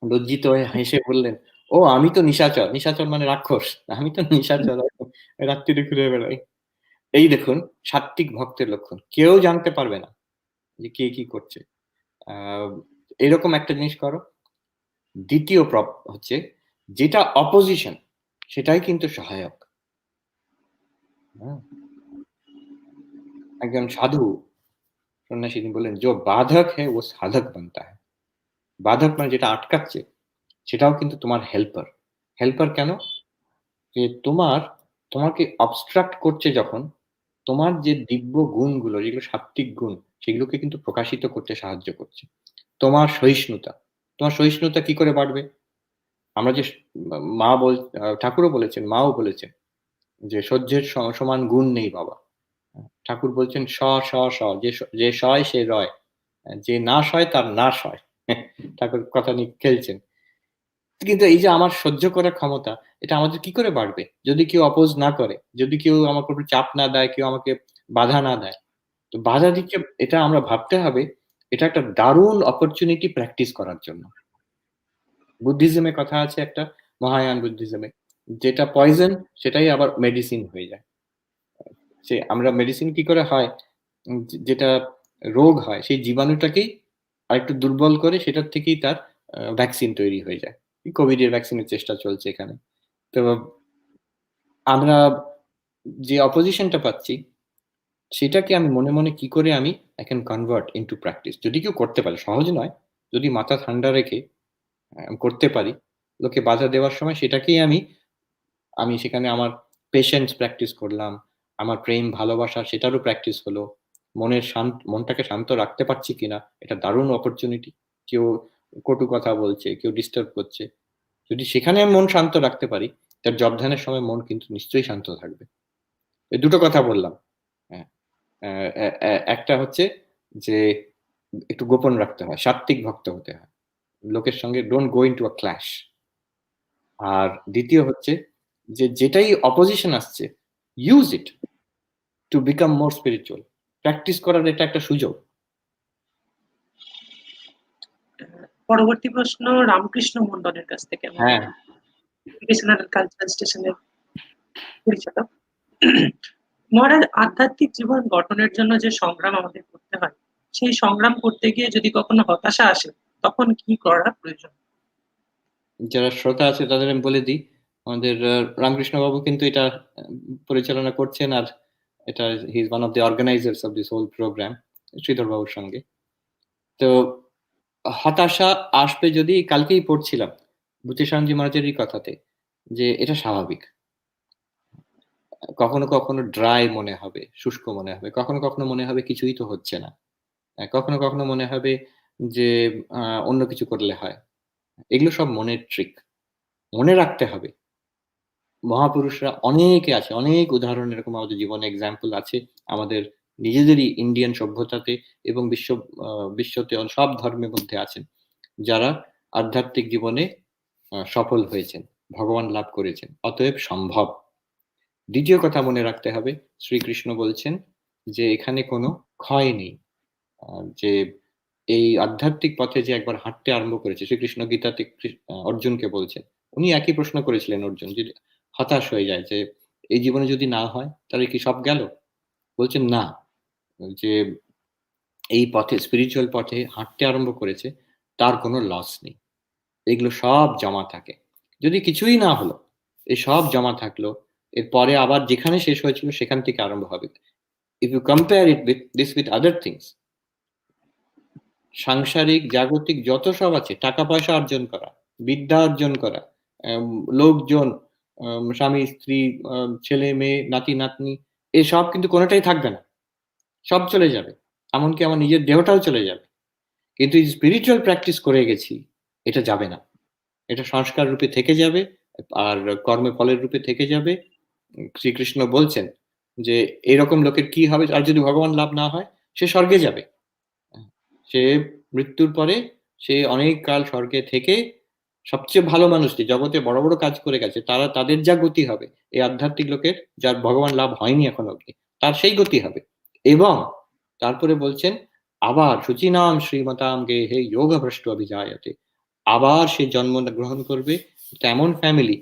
লজ্জিত হয়ে হেসে বললেন, ও আমি তো নিশাচর, নিশাচর মানে রাক্ষস, আমি তো নিশাচর, রাত্রিরে ঘুরে বেড়াই। এই দেখুন সাত্ত্বিক ভক্তের লক্ষণ, কেউ জানতে পারবে না যে কে কি করছে। এরকম একটা জিনিস করো। দ্বিতীয় হচ্ছে, যেটা অপোজিশন সেটাই কিন্তু সহায়ক। একজন সাধু সন্ন্যাসী বললেন, যে বাধক হ্যাঁ ও সাধক বানতা হ্যাঁ। বাধক মানে যেটা আটকাচ্ছে, সেটাও কিন্তু তোমার হেল্পার। হেল্পার কেন? যে তোমাকে অবস্ট্রাক্ট করছে যখন, তোমার যে দিব্য গুণগুলো, যেগুলো সাত্ত্বিক গুণ, সেগুলোকে কিন্তু প্রকাশিত করতে সাহায্য করছে। তোমার সহিষ্ণুতা কি করে বাড়বে? আমরা যে ঠাকুরও বলেছেন, মাও বলেছেন যে সহ্যের সমান গুণ নেই বাবা। ঠাকুর বলছেন যে সয় সে রয়, যে না সয় তার নাশ হয়। ঠাকুর কথা নিয়ে খেলছেন। কিন্তু এই যে আমার সহ্য করার ক্ষমতা, এটা আমাদের কি করে বাড়বে যদি কেউ অপোজ না করে, যদি কেউ আমার উপর চাপ না দেয়, কেউ আমাকে বাধা না দেয়। তো বাধা দিচ্ছে, এটা আমরা ভাবতে হবে এটা একটা দারুণ অপরচুনিটি প্র্যাকটিস করার জন্য। বুদ্ধিজমে কথা আছে একটা, মহায়ান বুদ্ধিজমে, যেটা পয়জন সেটাই আবার মেডিসিন হয়ে যায়। সে আমরা মেডিসিন কি করে হয়, যেটা রোগ হয় সেই জীবাণুটাকেই আরেকটু দুর্বল করে সেটার থেকেই তার ভ্যাকসিন তৈরি হয়ে যায়। কোভিড এর ভ্যাকসিনের চেষ্টা চলছে এখানে। তো আমরা যে অপোজিশনটা পাচ্ছি, সেটাকে আমি মনে মনে কি করে আমি I can convert into practice. যদি কেউ করতে পারে, সহজ নয়, যদি মাথা ঠান্ডা রেখে করতে পারি, লোকে বাধা দেওয়ার সময় সেটাকেই আমি সেখানে আমার পেশেন্স প্র্যাকটিস করলাম, আমার প্রেম ভালোবাসা সেটারও প্র্যাকটিস হলো, মনটাকে শান্ত রাখতে পারছি কিনা, এটা দারুণ অপরচুনিটি। কেউ কটু কথা বলছে, কেউ ডিস্টার্ব করছে, যদি সেখানে আমি মন শান্ত রাখতে পারি, তার জব ধ্যানের সময় মন কিন্তু নিশ্চয়ই শান্ত থাকবে। এই দুটো কথা বললাম। হ্যাঁ, একটা হচ্ছে যে একটু গোপন রাখতে হয়, সাত্ত্বিক ভক্ত হতে হয়, লোকের সঙ্গে don't go into a clash. আর দ্বিতীয় হচ্ছে যে যেটাই অপোজিশন আসছে, use it to become more spiritual. Practice করার এটা একটা সুযোগ। পরবর্তী প্রশ্ন রামকৃষ্ণ মন্ডলের কাছ থেকে, হ্যাঁ, বিবেকানন্দ কালচারাল স্টেশনের পরিচালক। মহারাজ, আধ্যাত্মিক জীবন গঠনের জন্য যে সংগ্রাম আমাদের করতে হয়, সেই সংগ্রাম করতে গিয়ে যদি কখনো হতাশা আসে, তখন কি করা প্রয়োজন? যারা শ্রোতা আছে তাদের আমি বলে দিই, আমাদের রামকৃষ্ণ বাবু কিন্তু এটা পরিচালনা করছেন, আর এটা he is one of the organizers of this whole program Sridhar বাবুর সঙ্গে। তো হতাশা আসবে যদি, কালকেই পড়ছিলাম বুচেশানজি মহারাজেরই কথাতে, যে এটা স্বাভাবিক। কখনো, কখনো ড্রাই মনে হবে, শুষ্ক মনে হবে। কখনো, কখনো মনে হবে কিছুই তো হচ্ছে না। কখনো, কখনো মনে হবে যে আ অন্য কিছু করলে হয়। এগুলো সব মনের ট্রিক। মনে রাখতে হবে, মহাপুরুষরা অনেকে আছে, অনেক উদাহরণ এরকম আমাদের জীবনে এক্সাম্পল আছে। আমাদের নিজেদেরই ইন্ডিয়ান সভ্যতাতে এবং আ বিশ্বতে সব ধর্মের মধ্যে আছেন, যারা আধ্যাত্মিক জীবনে সফল হয়েছেন, ভগবান লাভ করেছেন। অতএব সম্ভব। দ্বিতীয় কথা মনে রাখতে হবে, শ্রীকৃষ্ণ বলছেন যে এখানে কোনো ক্ষয় নেই। আ যে এই আধ্যাত্মিক পথে যে একবার হাঁটতে আরম্ভ করেছে, শ্রীকৃষ্ণ গীতাতে অর্জুনকে বলছেন। উনি একই প্রশ্ন করেছিলেন অর্জুন, যে হতাশ হয়ে যায় যে এই জীবনে যদি না হয় তাহলে কি সব গেল? বলছেন না, যে এই পথে, স্পিরিচুয়াল পথে হাঁটতে আরম্ভ করেছে, তার কোনো লস নেই। এগুলো সব জমা থাকে। যদি কিছুই না হলো, এই সব জমা থাকলো। এরপরে আবার যেখানে শেষ হয়েছিল সেখান থেকে আরম্ভ হবে। If you compare it with other things, সাংসারিক, জাগতিক যত সব আছে, টাকা-পয়সা অর্জন করা, বিদ্যা অর্জন করা, অ্যাম লোকজন, স্বামী-স্ত্রী, ছেলে-মেয়ে, নাতি-নাতনি, এসব কিন্তু কোনটাই থাকবে না। সব চলে যাবে। এমনকি আমার নিজের দেহটাও চলে যাবে। কিন্তু এই স্পিরিচুয়াল প্র্যাকটিস করে গেছি, এটা যাবে না। এটা সংস্কার রূপে থেকে যাবে, আর কর্মে ফলের রূপে থেকে যাবে। শ্রীকৃষ্ণ বলছেন যে, এরকম লোকের কি হবে? আর যদি ভগবান লাভ না হয়, সে স্বর্গে যাবে। সে মৃত্যুর পরে সে অনেক কাল স্বর্গে থেকে সবচেয়ে ভালো মানুষ, যে জগতে বড়, বড় কাজ করে গেছে, তাদের যা গতি হবে, এই আধ্যাত্মিক লোকের যার ভগবান লাভ হয়নি এখনো অব্দি, তার সেই গতি হবে। এবং তারপরে বলছেন, আবার শুচিনাম শ্রীমতাম গেহে যোগভ্রষ্ট অভিজায়তে। আবার সে জন্ম গ্রহণ করবে তেমন ফ্যামিলি,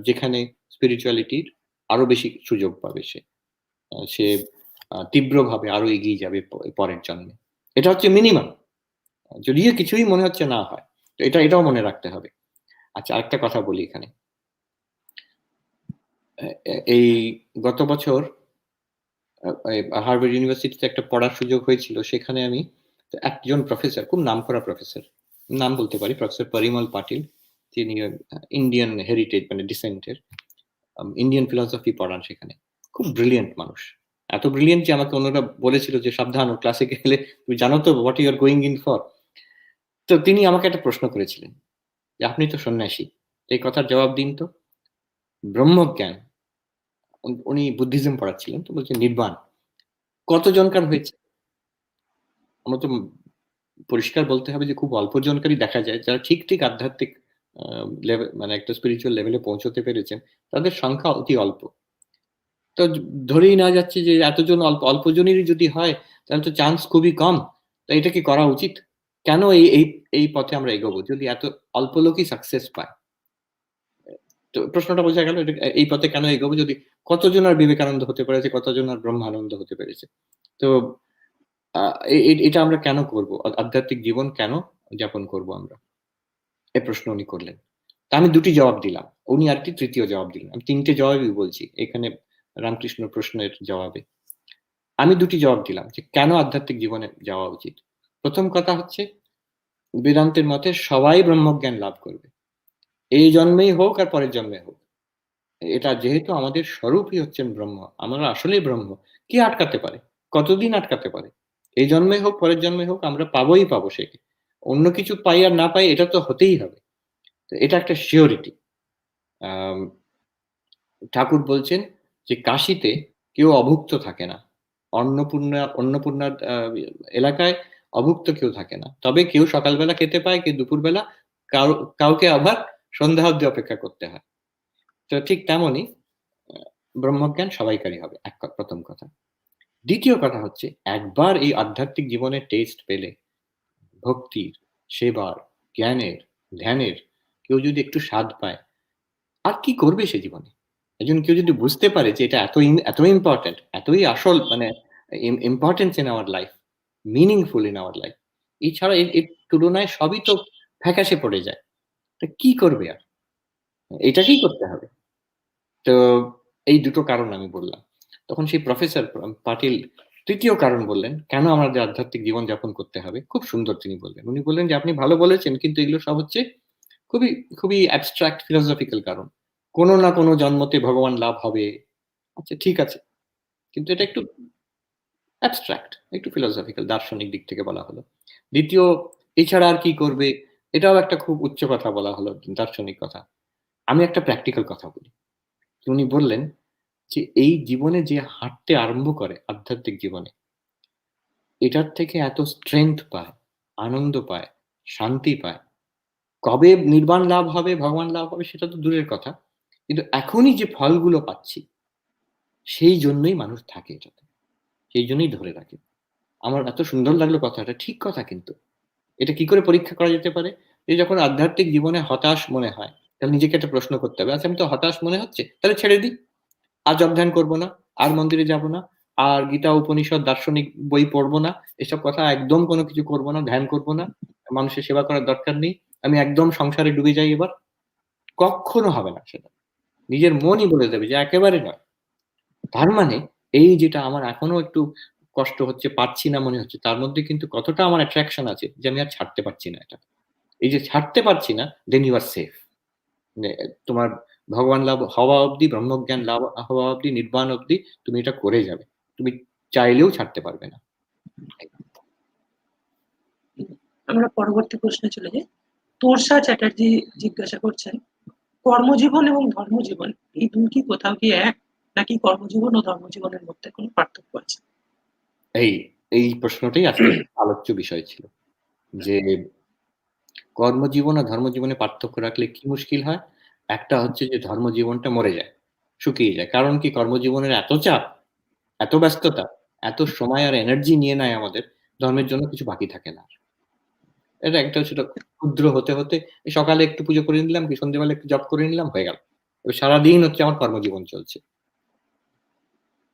যেখানে স্পিরিচুয়ালিটির আরো বেশি সুযোগ পাবে সে। সে তীব্রভাবে আরো এগিয়ে যাবে পরের জন্মে। এটা হচ্ছে মিনিমাম। যদিও কিছুই মনে হচ্ছে না হয়। তো এটাও মনে রাখতে হবে। আচ্ছা, আরেকটা কথা বলি এখানে। এই গত বছর হার্ভার্ড ইউনিভার্সিটিতে একটা পড়ার সুযোগ হয়েছিল। সেখানে আমি একজন প্রফেসর, খুব নামকরা প্রফেসর, নাম বলতে পারি, প্রফেসর পরিমল পাটিল। তিনি ইন্ডিয়ান হেরিটেজ মানে ডিসেন্টের, ইন্ডিয়ান ফিলসফি পড়ান সেখানে। খুব ব্রিলিয়ান্ট মানুষ। এত ব্রিলিয়ান্ট যে আমাকে অন্যরা বলেছিল যে, "সাবধান, ও ক্লাসে গেলে তুমি জানো তো what you are going in for?" তো তিনি আমাকে একটা প্রশ্ন করেছিলেন যে, "আপনি তো সন্ন্যাসী। তো এই কথার জবাব দিন তো। ব্রহ্মজ্ঞান", উনি বুদ্ধিজম পড়াচ্ছিলেন। তো বলছেন, "নির্বাণ কতজনকার হয়েছে?" আমরা তো পরিষ্কার বলতে হবে যে খুব অল্প জনকারই দেখা যায় যারা ঠিক, ঠিক আধ্যাত্মিক আ মানে একটা স্পিরিচুয়াল লেভেলে পৌঁছতে পেরেছেন। তাদের সংখ্যা অতি অল্প। তো ধরেই নেওয়া যাচ্ছে যে এতজন অল্প জনেরই যদি হয়, তাহলে তো চান্স খুবই কম। তো এটা কি করা উচিত? কেন এই পথে আমরা এগোবো? যদি এত অল্প লোকই সাকসেস পায়। তো প্রশ্নটা বোঝা গেল, এই পথে কেন এগোবো যদি কতজন আর বিবেকানন্দ হতে পেরেছে, কতজন আর ব্রহ্মানন্দ হতে পেরেছে। তো আ এ এ এটা আমরা কেন করব? আধ্যাত্মিক জীবন কেন যাপন করব আমরা? এই প্রশ্ন উনি করলেন। তা আমি ২ টি জবাব দিলাম। উনি আরেকটি ৩য় জবাব দিলেন। আমি ৩ টে জবাবই বলছি এখানে রামকৃষ্ণ প্রশ্নের জবাবে। আমি ২ টি জবাব দিলাম যে কেন আধ্যাত্মিক জীবনে যাওয়া উচিত। ১ম কথা হচ্ছে, বেদান্তের মতে সবাই ব্রহ্মজ্ঞান লাভ করবে। এই জন্মেই হোক আর পরের জন্মে হোক। এটা যেহেতু আমাদের স্বরূপই হচ্ছেন ব্রহ্ম, আমরা আসলেই ব্রহ্ম। কে আটকাতে পারে? কতদিন আটকাতে পারে? এই জন্মে হোক, পরের জন্মে হোক, আমরা পাবোই পাবো সেকে। অন্য কিছু পাই আর না পাই, এটা তো হতেই হবে। তো এটা একটা সিউরিটি। আম ঠাকুর বলছেন যে, "কাশীতে কেউ অভুক্ত থাকে না। অন্নপূর্ণার এলাকায় অভুক্ত কেউ থাকে না। তবে কেউ সকালবেলা খেতে পায়, কেউ দুপুরবেলা, কাউ কাউকে আবার সন্ধ্যা অব্দি অপেক্ষা করতে হয়।" তো ঠিক তেমনই আ ব্রহ্মজ্ঞান সবাইকারই হবে। ১ম কথা। ২য় কথা হচ্ছে, একবার এই আধ্যাত্মিক জীবনের টেস্ট পেলে, ভক্তির, সেবার, জ্ঞানের, ধ্যানের কেউ যদি একটু স্বাদ পায়, আর কি করবে সে জীবনে? একজন কেউ যদি বুঝতে পারে যে এটা এতই ইম্পর্টেন্ট, এতই আসল, মানে importance in our life, meaningful in our life, এছাড়া এর তুলনায় সবই তো ফ্যাকাশে পড়ে যায়। তা কি করবে আর? এটাকেই করতে হবে। তো এই দুটো কারণ আমি বললাম। তখন সেই প্রফেসর পাটিল তৃতীয় কারণ বললেন, কেন আমাদের আধ্যাত্মিক জীবন যাপন করতে হবে। খুব সুন্দর তিনি বললেন। উনি বললেন যে, আপনি ভালো বলেছেন, কিন্তু এগুলো সব হচ্ছে খুবই, খুবই অ্যাবস্ট্রাক্ট ফিলোসফিক্যাল কারণ। কোনো না কোনো জন্মতে ভগবান লাভ হবে। আচ্ছা ঠিক আছে। কিন্তু এটা একটু অ্যাবস্ট্রাক্ট, একটু ফিলোসফিক্যাল, দার্শনিক দিক থেকে বলা হলো। দ্বিতীয়, এছাড়া আর কি করবে? এটাও একটা খুব উচ্চ কথা বলা হলো, দার্শনিক কথা। আমি একটা প্র্যাকটিক্যাল কথা বলি। উনি বললেন যে, এই জীবনে যে হাঁটতে আরম্ভ করে আধ্যাত্মিক জীবনে, এটার থেকে এত স্ট্রেংথ পায়, আনন্দ পায়, শান্তি পায়। কবে নির্বাণ লাভ হবে, ভগবান লাভ হবে সেটা তো দূরের কথা। কিন্তু এখনই যে ফলগুলো পাচ্ছি, সেই জন্যই মানুষ থাকে এটাতে। সেই জন্যই ধরে রাখে। আমার এত সুন্দর লাগলো কথাটা। ঠিক কথা কিন্তু। এটা কি করে পরীক্ষা করা যেতে পারে? যে যখন আধ্যাত্মিক জীবনে হতাশ মনে হয়, তাহলে নিজেকে একটা প্রশ্ন করতে হবে। আচ্ছা, আমি তো হতাশ মনে হচ্ছে, তাহলে ছেড়ে দিই। আর জপ ধ্যান করব না, আর মন্দিরে যাব না, আর গীতা, উপনিষদ, দার্শনিক বই পড়ব না। এসব কথা একদম কোনো কিছু করব না, ধ্যান করব না। মানুষের সেবা করার দরকার নেই। আমি একদম সংসারে ডুবে যাই এবার। কক্ষনো হবে না সেটা। নিজের মনই বলে দেবে যে একেবারে নয়। তার মানে এই যেটা আমার এখনো একটু কষ্ট হচ্ছে, পারছি না মনে হচ্ছে, তার মধ্যে কিন্তু কতটা আমার অ্যাট্রাকশন আছে যে আমি আর ছাড়তে পারছি না এটা। এই যে ছাড়তে পারছি না, then you are safe। মানে তোমার ভগবান লাভ হওয়া অবধি, ব্রহ্মজ্ঞান লাভ হওয়া অবধি, নির্বাণ অবধি তুমি এটা করে যাবে। তুমি চাইলেও ছাড়তে পারবে না। আমরা পরবর্তী প্রশ্নে চলে যাই। তোরসা চ্যাটার্জি জিজ্ঞাসা করছেন, কর্মজীবন এবং ধর্মজীবন এই দুই কি কোথাও কি এক, নাকি কর্মজীবন ও ধর্মজীবনের মধ্যে কোনো পার্থক্য আছে? এই এই প্রশ্নটাই আজকে আলোচ্য বিষয় ছিল যে, কর্মজীবন আর ধর্মজীবনে পার্থক্য রাখলে কি মুশকিল হয়। একটা হচ্ছে যে ধর্মজীবনটা মরে যায়, শুকিয়ে যায়। কারণ কি, কর্মজীবনের এত চাপ, এত ব্যস্ততা, এত সময় আর এনার্জি নিয়ে নেয় আমাদের, ধর্মের জন্য কিছু বাকি থাকে না। এটা একটা ছোট ক্ষুদ্র হতে, হতে সকালে একটু পুজো করে নিলাম, কি সন্ধ্যেবেলা একটু জপ করে নিলাম, হয়ে গেল। এবার সারাদিন হচ্ছে আমার কর্মজীবন চলছে।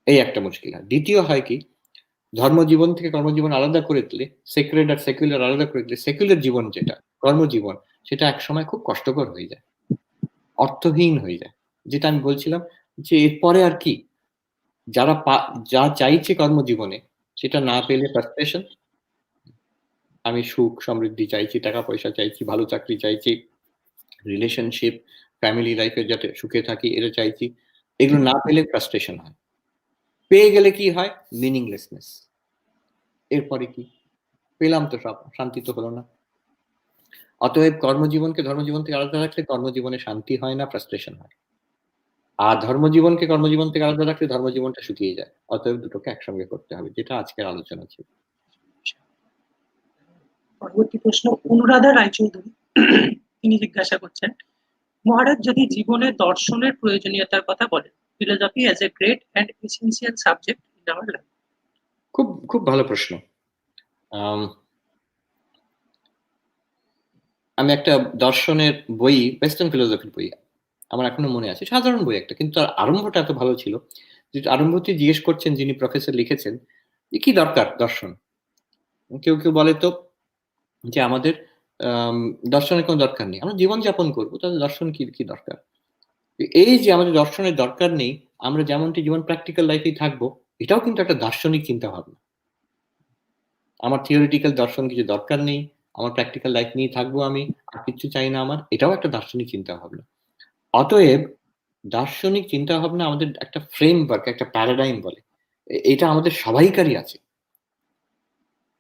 এই একটা মুশকিল হয়। দ্বিতীয় হয় কি, ধর্মজীবন থেকে কর্মজীবন আলাদা করে দিলে, সেক্রেড আর সেকুলার আলাদা করে দিলে, সেকুলার জীবন যেটা, কর্মজীবন, সেটা একসময় খুব কষ্টকর হয়ে যায়। অর্থহীন হয়ে যায়। যেটা আমি বলছিলাম যে এরপরে আর কি? যারা যা চাইছে কর্মজীবনে, সেটা না পেলে ফ্রাস্ট্রেশন। আমি সুখ সমৃদ্ধি চাইছি, টাকা পয়সা চাইছি, ভালো চাকরি চাইছি, রিলেশনশিপ, ফ্যামিলি লাইফে যাতে সুখে থাকি এটা চাইছি। এগুলো না পেলে ফ্রাস্ট্রেশন হয়। পেয়ে গেলে কি হয়? মিনিংলেসনেস। এরপরে কি? পেলাম তো সব, শান্তি তো হলো না। অতএব কর্মজীবনকে ধর্মজীবন থেকে আলাদা রাখলে কর্মজীবনে শান্তি হয় না, ফ্রাস্ট্রেশন হয়। আর ধর্মজীবনকে কর্মজীবন থেকে আলাদা রাখলে ধর্মজীবনটা শুকিয়ে যায়। অতএব দুটোকে একসঙ্গে করতে হবে, যেটা আজকের আলোচনা ছিল। পরবর্তী প্রশ্ন অনুরাধা রায়চৌধুরী তিনি জিজ্ঞাসা করছেন, মহারাজ যদি জীবনে দর্শনের প্রয়োজনীয়তার কথা বলেন, philosophy as a great and essential subject in our life. খুব খুব ভালো প্রশ্ন। আম, আমি একটা দর্শনের বই, ওয়েস্টার্ন ফিলোসফির বই আমার এখনো মনে আছে, সাধারণ বই একটা, কিন্তু তার আরম্ভটা এত ভালো ছিল যে আরম্ভতে জিজ্ঞেস করছেন যিনি প্রফেসর লিখেছেন যে কি দরকার দর্শন। কেউ কেউ বলে তো যে আমাদের আম, দর্শনের কোনো দরকার নেই, আমরা জীবনযাপন করবো, তাহলে দর্শন কি কি দরকার। এই যে আমাদের দর্শনের দরকার নেই, আমরা যেমনটি জীবন প্র্যাকটিক্যাল লাইফেই থাকবো, এটাও কিন্তু একটা দার্শনিক চিন্তা ভাবনা। আমার থিওরিটিক্যাল দর্শন কিছু দরকার নেই, আমার প্র্যাকটিক্যাল লাইফ নিয়ে থাকবো আমি, আর কিছু চাই না আমার, এটাও একটা দার্শনিক চিন্তা ভাবনা। অতএব দার্শনিক চিন্তা ভাবনা আমাদের একটা ফ্রেমওয়ার্ক, একটা প্যারাডাইম বলে, এটা আমাদের সবাইকারই আছে।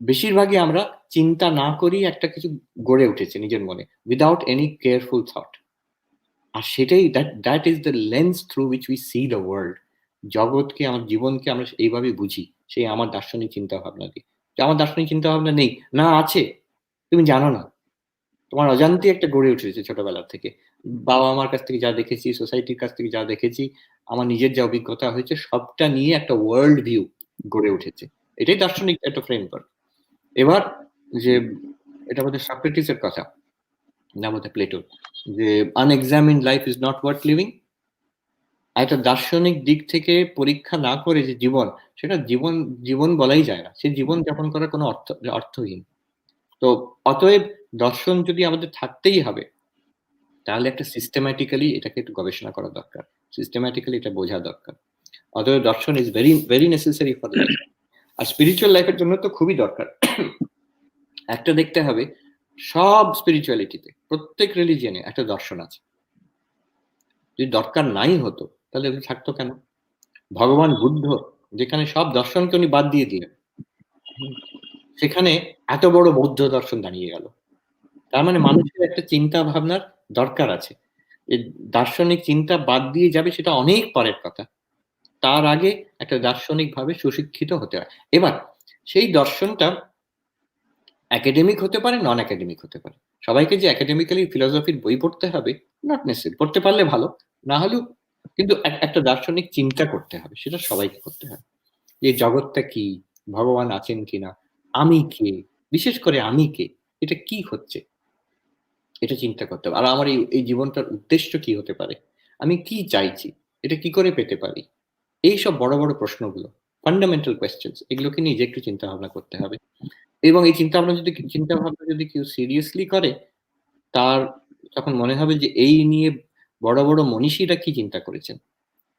বেশিরভাগই আমরা চিন্তা না করি একটা কিছু গড়ে উঠেছে নিজের মনে, উইদাউট এনি কেয়ারফুল থট। আর সেটাই, that is the lens through which we see the world. জগৎকে, আমার জীবনকে আমরা এইভাবে বুঝি, সেই আমার দার্শনিক চিন্তা ভাবনা দিয়ে। যে আমার দার্শনিক চিন্তা ভাবনা নেই, না আছে, তুমি জানো না। তোমার অজান্তে একটা গড়ে উঠেছে ছোটবেলা থেকে, বাবা মার কাছ থেকে যা দেখেছি, সোসাইটির কাছ থেকে যা দেখেছি, আমার নিজের যা অভিজ্ঞতা হয়েছে, সবটা নিয়ে একটা ওয়ার্ল্ড ভিউ গড়ে উঠেছে। এটাই দার্শনিক একটা ফ্রেমওয়ার্ক। এবার যে, এটা আমাদের সক্রেটিসের কথা, না আমাদের প্লেটোর, যে unexamined life is not worth living. একটা দার্শনিক দিক থেকে পরীক্ষা না করে যে জীবন, সেটা জীবন জীবন বলাই যায় না। সে জীবন যাপন করার কোনো অর্থহীন। তো অতএব দর্শন যদি আমাদের থাকতেই হবে, তাহলে একটা সিস্টেম্যাটিক্যালি এটাকে একটু গবেষণা করা দরকার। সিস্টেম্যাটিক্যালি এটা বোঝা দরকার। অতএব দর্শন is very very necessary for life. আর স্পিরিচুয়াল লাইফের জন্য তো খুবই দরকার। একটা দেখতে হবে, সব স্পিরিচুয়ালিটিতে, প্রত্যেক রিলিজিয়নে একটা দর্শন আছে। যদি দরকার নাই হতো, তাহলে এগুলো থাকতো কেন? ভগবান বুদ্ধ যেখানে সব দর্শনকে উনি বাদ দিয়ে দিলেন, সেখানে এত বড় বৌদ্ধ দর্শন দাঁড়িয়ে গেল। তার মানে মানুষের একটা চিন্তা ভাবনার দরকার আছে। এই দার্শনিক চিন্তা বাদ দিয়ে যাবে সেটা অনেক পরের কথা। তার আগে একটা দার্শনিক ভাবে সুশিক্ষিত হতে হয়। এবার সেই দর্শনটা একাডেমিক হতে পারে, নন একাডেমিক হতে পারে। সবাইকে যে একাডেমিক্যালি ফিলোসফির বই পড়তে হবে, নট নেসেসারি। পড়তে পারলে ভালো, না হলেও কিন্তু একটা দার্শনিক চিন্তা করতে হবে, সেটা সবাইকে করতে হবে। যে জগৎটা কি, ভগবান আছেন কিনা, আমি কে, বিশেষ করে আমি কে, এটা কি হচ্ছে, এটা চিন্তা করতে হবে। আর আমার এই জীবনটার উদ্দেশ্য কি হতে পারে, আমি কি চাইছি, এটা কি করে পেতে পারি, এইসব বড় বড় প্রশ্নগুলো, ফান্ডামেন্টাল কোয়েশ্চেন্স, এগুলোকে নিজে একটু চিন্তা ভাবনা করতে হবে। এবং এই চিন্তা ভাবনা যদি কেউ সিরিয়াসলি করে, তার তখন মনে হবে যে এই নিয়ে বড় বড় মনীষীরা কি চিন্তা করেছেন,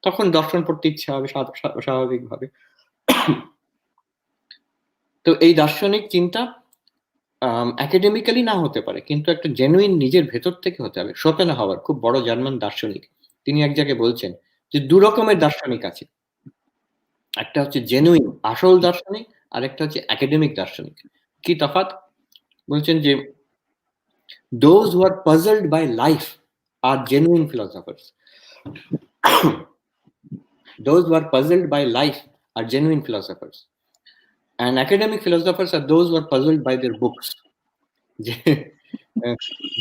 তখন দর্শন পড়তে ইচ্ছা হবে স্বাভাবিকভাবে। তো এই দার্শনিক চিন্তা একাডেমিক্যালি না হতে পারে, কিন্তু একটা জেনুইন নিজের ভেতর থেকে হতে হবে। শোপেনহাওয়ার, খুব বড় জার্মান দার্শনিক, তিনি এক জায়গায় বলছেন যে দু রকমের দার্শনিক আছে। একটা হচ্ছে জেনুইন আসল দার্শনিক, আর একটা হচ্ছে একাডেমিক দার্শনিক। কি তফাৎ? বলছেন যে those who are puzzled by life are genuine philosophers. Those who are puzzled by life are genuine philosophers. And academic philosophers are those who are puzzled by their books. যে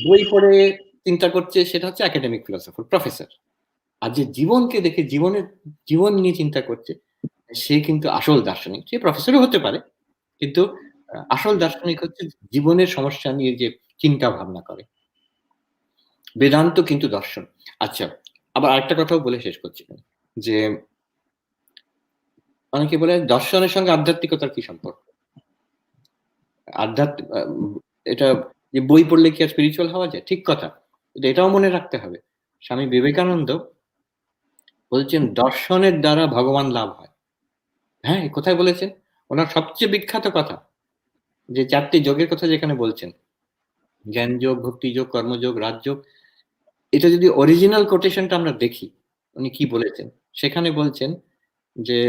বই পড়ে চিন্তা করছে, সেটা হচ্ছে একাডেমিক ফিলোসফার, প্রফেসর। আর যে জীবনকে দেখে জীবন নিয়ে চিন্তা করছে, সে কিন্তু আসল দার্শনিক। সে প্রফেসরও হতে পারে, কিন্তু আসল দার্শনিক হচ্ছে জীবনের সমস্যা নিয়ে যে চিন্তা ভাবনা করে। বেদান্ত কিন্তু দর্শন। আচ্ছা, আবার আরেকটা কথাও বলে শেষ করছি, যে অনেকে বলে দর্শনের সঙ্গে আধ্যাত্মিকতার কি সম্পর্ক? আধ্যাত্মিক এটা যে বই পড়লে কি আর স্পিরিচুয়াল হওয়া যায়? ঠিক কথা, এটাও মনে রাখতে হবে। স্বামী বিবেকানন্দ বলছেন দর্শনের দ্বারা ভগবান লাভ হয়। হ্যাঁ, কোথায় বলেছেন? ওনার সবচেয়ে বিখ্যাত কথা, যে 4টি যোগের কথা যেখানে বলছেন, জ্ঞান যোগ, ভক্তি যোগ, কর্মযোগ, রাজযোগ, এটা যদি অরিজিনাল কোটেশনটা আমরা দেখি, উনি কি বলেছেন, সেখানে বলছেন যে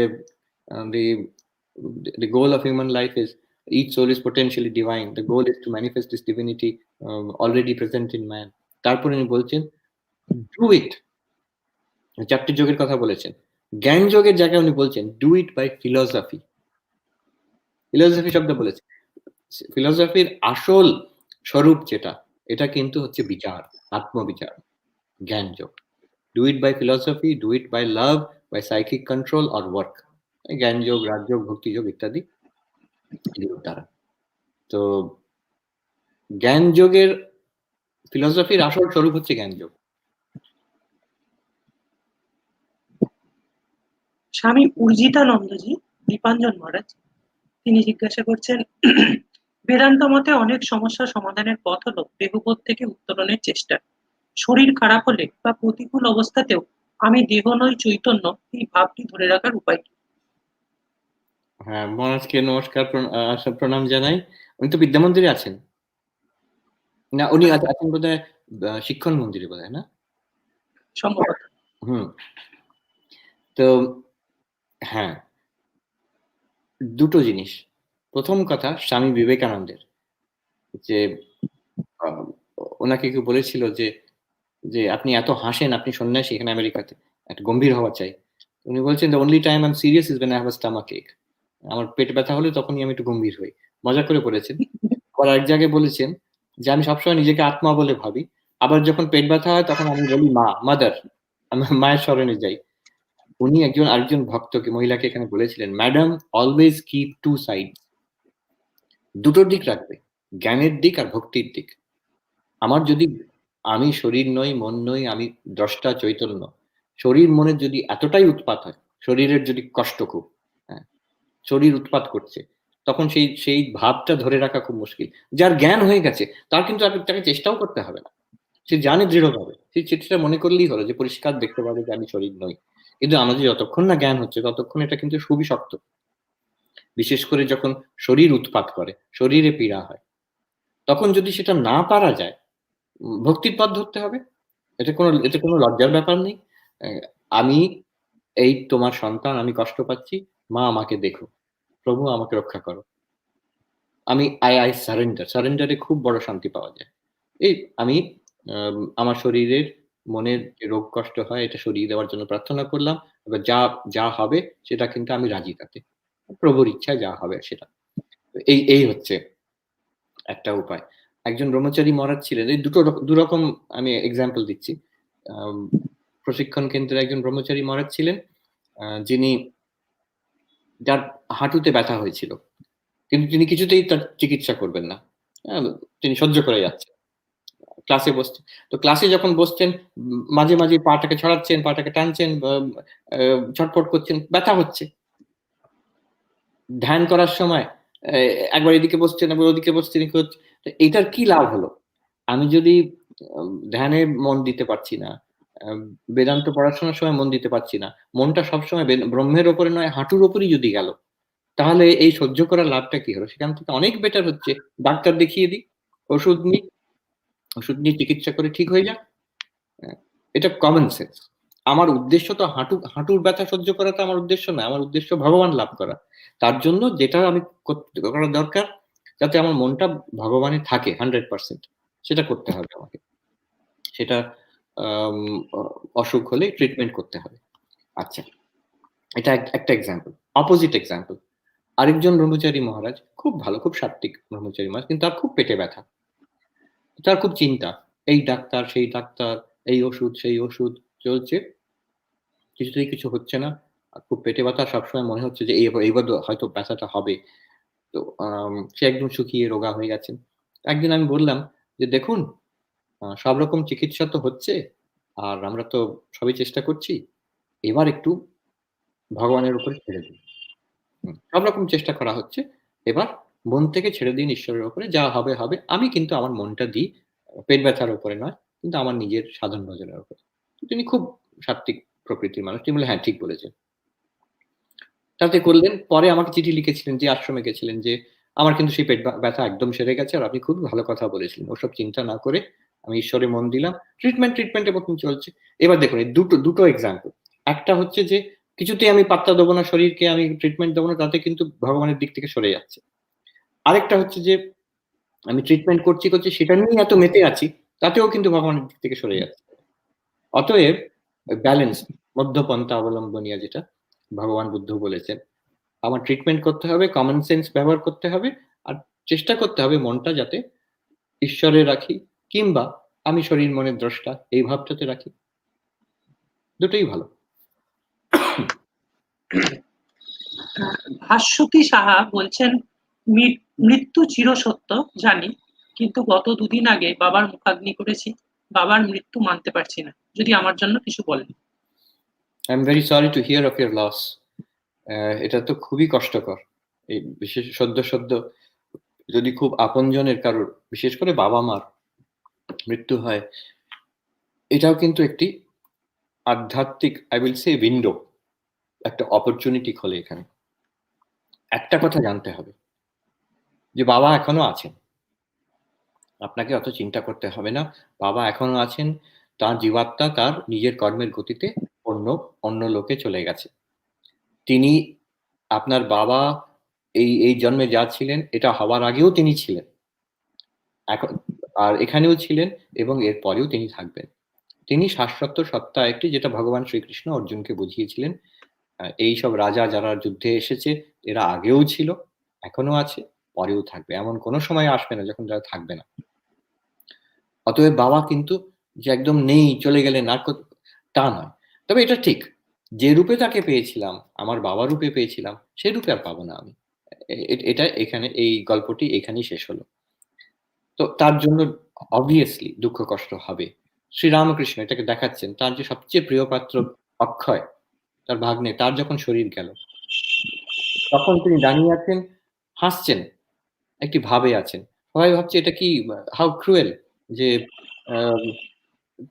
the the goal of human life is each soul is potentially divine. The goal is to manifest this divinity already present in man. তারপরে উনি বলছেন do it, 4টি যোগের কথা বলেছেন। জ্ঞান যোগের জায়গায় উনি বলছেন do it by philosophy. Philosophy শব্দ বলেছেন। ফিলোসফির আসল স্বরূপ যেটা, এটা কিন্তু হচ্ছে বিচার, আত্মবিচার, জ্ঞান যোগ। Do it by philosophy, do it by love, by psychic control or work. জ্ঞান যোগ, রাজযোগ, ভক্তি যোগ ইত্যাদি এগুলোর দ্বারা। তো জ্ঞান যোগের, ফিলোসফির আসল স্বরূপ হচ্ছে জ্ঞান যোগ। স্বামী উর্জিতানন্দজি, দীপাঞ্জন মহারাজ, তিনি জিজ্ঞাসা করছেন, বেদান্ত মতে অনেক সমস্যা সমাধানের পথ হলো দেহবোধ থেকে উত্তরণের চেষ্টা। শরীর খারাপ হলে বা প্রতিকূল অবস্থাতেও আমি দেহ নই চৈতন্য, এই ভাবটি ধরে রাখার উপায় কি? হ্যাঁ, মহারাজকে নমস্কার, প্রণাম জানাই। উনি তো বিদ্যা মন্দিরে আছেন না? উনি আছেন বোধহয় শিক্ষণ মন্দিরে বোধহয়, না? সম্ভবত। হুম। তো হ্যাঁ, দুটো জিনিস। প্রথম কথা স্বামী বিবেকানন্দের, যে ওনাকে কেউ বলেছিল যে যে আপনি এত হাসেন, আপনি সন্ন্যাসী, এখানে আমেরিকাতে একটা গম্ভীর হওয়া চাই। উনি বলছেন the only time I am serious is when I have a stomach ache. আমার পেট ব্যথা হলে তখনই আমি একটু গম্ভীর হই। মজা করে বলেছেন। আবার এক জায়গায় বলেছেন যে আমি সবসময় নিজেকে আত্মা বলে ভাবি, আবার যখন পেট ব্যথা হয় তখন আমি বলি মা, মাদার, আমি মায়ের শরণে যাই। উনি আরেকজন ভক্তকে, মহিলাকে এখানে বলেছিলেন, madam always keep two side, দুটোর দিক রাখবে, জ্ঞানের দিক আর ভক্তির দিক। আমার যদি, আমি শরীর নই, মন নই, আমি দ্রষ্টা চৈতন্য, শরীর মনের যদি এতটাই উৎপাত হয়, শরীরের যদি কষ্ট খুব, হ্যাঁ, শরীর উৎপাত করছে, তখন সেই সেই ভাবটা ধরে রাখা খুব মুশকিল। যার জ্ঞান হয়ে গেছে তার কিন্তু আর তাকে চেষ্টাও করতে হবে না। সে জানে দৃঢ়ভাবে। সে সেটা মনে করলেই হলো যে পরিষ্কার দেখতে পাবে যে আমি শরীর নই। কিন্তু আমাদের যতক্ষণ না জ্ঞান হচ্ছে ততক্ষণ এটা কিন্তু খুবই শক্ত। বিশেষ করে যখন শরীর উৎপাত করে, শরীরে পীড়া হয়। তখন যদি সেটা না পারা যায়, ভক্তির পথ ধরতে হবে। এতে কোনো লজ্জার ব্যাপার নেই। অ্যা আমি এই তোমার সন্তান, আমি কষ্ট পাচ্ছি। মা আমাকে দেখো। প্রভু আমাকে রক্ষা করো। I surrender. সারেন্ডারে খুব বড় শান্তি পাওয়া যায়। এই আমি আমার শরীরের, মনের যে রোগ কষ্ট হয় এটা সরিয়ে দেওয়ার জন্য প্রার্থনা করলাম। এবার যা হবে সেটা কিন্তু আমি রাজি তাতে। প্রভুর ইচ্ছায় যা হবে সেটা। এই হচ্ছে একটা উপায়। একজন ব্রহ্মচারী মহারাজ ছিলেন। এই দুরকম আমি এক্সাম্পল দিচ্ছি। আম প্রশিক্ষণ কেন্দ্রের একজন ব্রহ্মচারী মহারাজ ছিলেন, যিনি যার হাঁটুতে ব্যথা হয়েছিল। কিন্তু তিনি কিছুতেই তার চিকিৎসা করবেন না। আ তিনি সহ্য করে যাচ্ছেন। ক্লাসে বসছেন। তো ক্লাসে যখন বসছেন, মাঝে মাঝে পাটাকে ছড়াচ্ছেন, পাটাকে টানছেন, বা ছটফট করছেন, ব্যথা হচ্ছে। ধ্যান করার সময় এ একবার এদিকে বসছেন, একবার ওদিকে বসছেন, তো এটার কি লাভ হলো? আমি যদি ধ্যানে মন দিতে পারছি না, আ বেদান্ত পড়াশোনার সময় মন দিতে পারছি না, মনটা সবসময় ব্রহ্মের উপরে নয় হাঁটুর উপরেই যদি গেল, তাহলে এই সহ্য করার লাভটা কি হলো? সেখান থেকে অনেক বেটার হচ্ছে ডাক্তার দেখিয়ে দিই, ওষুধ নিই, ওষুধ নিয়ে চিকিৎসা করে ঠিক হয়ে যাক। অ্যা এটা কমন সেন্স। আমার উদ্দেশ্য তো হাঁটুর ব্যথা সহ্য করা তো আমার উদ্দেশ্য না। আমার উদ্দেশ্য ভগবান লাভ করা। তার জন্য যেটা আমি করা দরকার, যাতে আমার মনটা ভগবানে থাকে 100% সেটা করতে হবে আমাকে। সেটা আম অ অসুখ হলে ট্রিটমেন্ট করতে হবে। আচ্ছা, এটা একটা এক্সাম্পল। Opposite example. আরেকজন ব্রহ্মচারী মহারাজ খুব ভালো, খুব সাত্ত্বিক ব্রহ্মচারী মহারাজ। কিন্তু তার খুব পেটে ব্যথা। তার খুব চিন্তা। এই ডাক্তার, সেই ডাক্তার, এই ওষুধ, সেই ওষুধ চলছে। কিছুতেই কিছু হচ্ছে না। খুব পেটে ব্যথা, সবসময় মনে হচ্ছে যে এইবার হয়তো ব্যথাটা হবে। তো সে একদম শুকিয়ে রোগা হয়ে গেছেন। একদিন আমি বললাম যে, "দেখুন, সব রকম চিকিৎসা তো হচ্ছে। আর আমরা তো সবই চেষ্টা করছি। এবার একটু ভগবানের উপরে ছেড়ে দিন। সব রকম চেষ্টা করা হচ্ছে। এবার মন থেকে ছেড়ে দিন ঈশ্বরের উপরে। যা হবে, হবে। আমি কিন্তু আমার মনটা দিই পেট ব্যথার উপরে নয়, কিন্তু আমার নিজের সাধন ভজনের উপরে।" তো তিনি খুব সাত্ত্বিক প্রকৃতির মানুষ। তিনি বললেন, "হ্যাঁ, ঠিক বলেছেন।" তাতে করলেন। পরে আমাকে চিঠি লিখেছিলেন, যে আশ্রমে গেছিলেন, যে আমার কিন্তু সেই পেট ব্যথা একদম সেরে গেছে। আর আপনি খুবই ভালো কথা বলেছিলেন। ওসব চিন্তা না করে আমি ঈশ্বরে মন দিলাম। ট্রিটমেন্টের মতন চলছে। এবার দেখুন এই দুটো এক্সাম্পল। একটা হচ্ছে যে কিছুতেই আমি পাত্তা দেব না শরীরকে, আমি ট্রিটমেন্ট দেব না, তাতে কিন্তু ভগবানের দিক থেকে সরে যাচ্ছে। আরেকটা হচ্ছে যে আমি ট্রিটমেন্ট করছি সেটা নিয়েই এত মেতে আছি, তাতেও কিন্তু ভগবানের দিক থেকে সরে যাচ্ছে। অতএব ব্যালেন্স, মধ্যপন্থা অবলম্বনীয়, যেটা ভগবান বুদ্ধ বলেছেন। আমার ট্রিটমেন্ট করতে হবে, কমন সেন্স ব্যবহার করতে হবে। আর চেষ্টা করতে হবে মনটা যাতে ঈশ্বরে রাখি, কিংবা আমি শরীর মনের দ্রষ্টা এই ভাবটাতে রাখি। দুটোই ভালো। ভাস্বতী সাহা বলছেন, মৃত্যু চিরসত্য জানি, কিন্তু গত দুদিন আগে বাবার মুখাগ্নি করেছি। বাবার মৃত্যু মানতে পারছি না। যদি আমার জন্য কিছু বলেন। I am very sorry to hear of your loss. এটা তো খুবই কষ্টকর। এই বিশেষ সদ্য যদি খুব আপনজনের কারোর, বিশেষ করে বাবা-মার মৃত্যু হয়, এটাও কিন্তু একটি আধ্যাত্মিক, I will say উইন্ডো, একটা অপরচুনিটি খোলে এখানে। একটা কথা জানতে হবে যে বাবা এখনো আছেন। আপনাকে অত চিন্তা করতে হবে না। বাবা এখনো আছেন। তার জীবাত্মা তার নিজের কর্মের গতিতে অন্য অন্য লোকে চলে গেছে। তিনি, আপনার বাবা এই জন্মে যা ছিলেন এটা হওয়ার আগেও তিনি ছিলেন। এখন আর এখানেও ছিলেন, এবং এর পরেও তিনি থাকবেন। তিনি শাশ্বত সত্তা একটি, যেটা ভগবান শ্রীকৃষ্ণ অর্জুনকে বুঝিয়েছিলেন। এইসব রাজা যারা যুদ্ধে এসেছে, এরা আগেও ছিল, এখনো আছে, পরেও থাকবে। এমন কোনো সময় আসবে না যখন তারা থাকবে না। অতএব বাবা কিন্তু যে একদম নেই, চলে গেলেন আর তা নয়। তবে এটা ঠিক, যে রূপে তাকে পেয়েছিলাম, আমার বাবা রূপে পেয়েছিলাম, সে রূপে আর পাবো না আমি। এটা এখানে এই গল্পটি এখানেই শেষ হলো। তো তার জন্য obviously দুঃখ কষ্ট হবে। শ্রীরামকৃষ্ণ এটাকে দেখাচ্ছেন। তার যে সবচেয়ে প্রিয় পাত্র অক্ষয়, তার ভাগ্নে, তার যখন শরীর গেল, তখন তিনি দাঁড়িয়ে আছেন, হাসছেন, একটি ভাবে আছেন। সবাই ভাবছে এটা কি, হাউ ক্রুয়েল, যে আহ,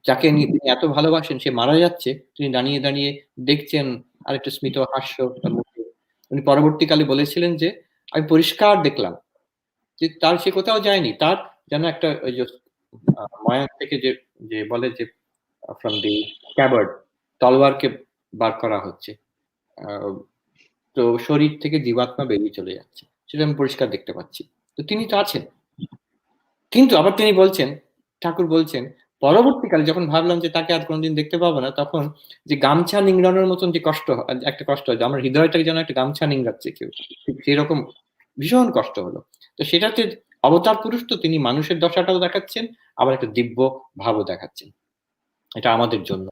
যাকে তিনি এত ভালোবাসেন সে মারা যাচ্ছে, তিনি দাঁড়িয়ে দাঁড়িয়ে দেখছেন, আর একটা স্মিত হাস্য তার মুখে। উনি পরবর্তীকালে বলেছিলেন যে আমি পরিষ্কার দেখলাম যে তার, সে কোথাও যায়নি, তার যেন একটা ওই যে ময়ান থেকে যে, যে বলে যে ফ্রম দি স্ক্যাবার্ড, তলোয়ারকে বার করা হচ্ছে, আহ, তো শরীর থেকে জীবাত্মা বেরিয়ে চলে যাচ্ছে, সেটা আমি পরিষ্কার দেখতে পাচ্ছি। তো তিনি তো আছেন। কিন্তু আবার তিনি বলছেন, ঠাকুর বলছেন, পরবর্তীকালে যখন ভাবলাম যে তাকে আর কোনোদিন দেখতে পাবো না, তখন যে গামছা নিংড়ানোর মতন যে কষ্ট একটা কষ্ট হয়, আমার হৃদয়টাকে যেন একটা গামছা নিংড়াচ্ছে কেউ, ঠিক সেরকম ভীষণ কষ্ট হলো। তো সেটাতে অবতার পুরুষ, তো তিনি মানুষের দশাটাও দেখাচ্ছেন, আবার একটা দিব্য ভাবও দেখাচ্ছেন, এটা আমাদের জন্য।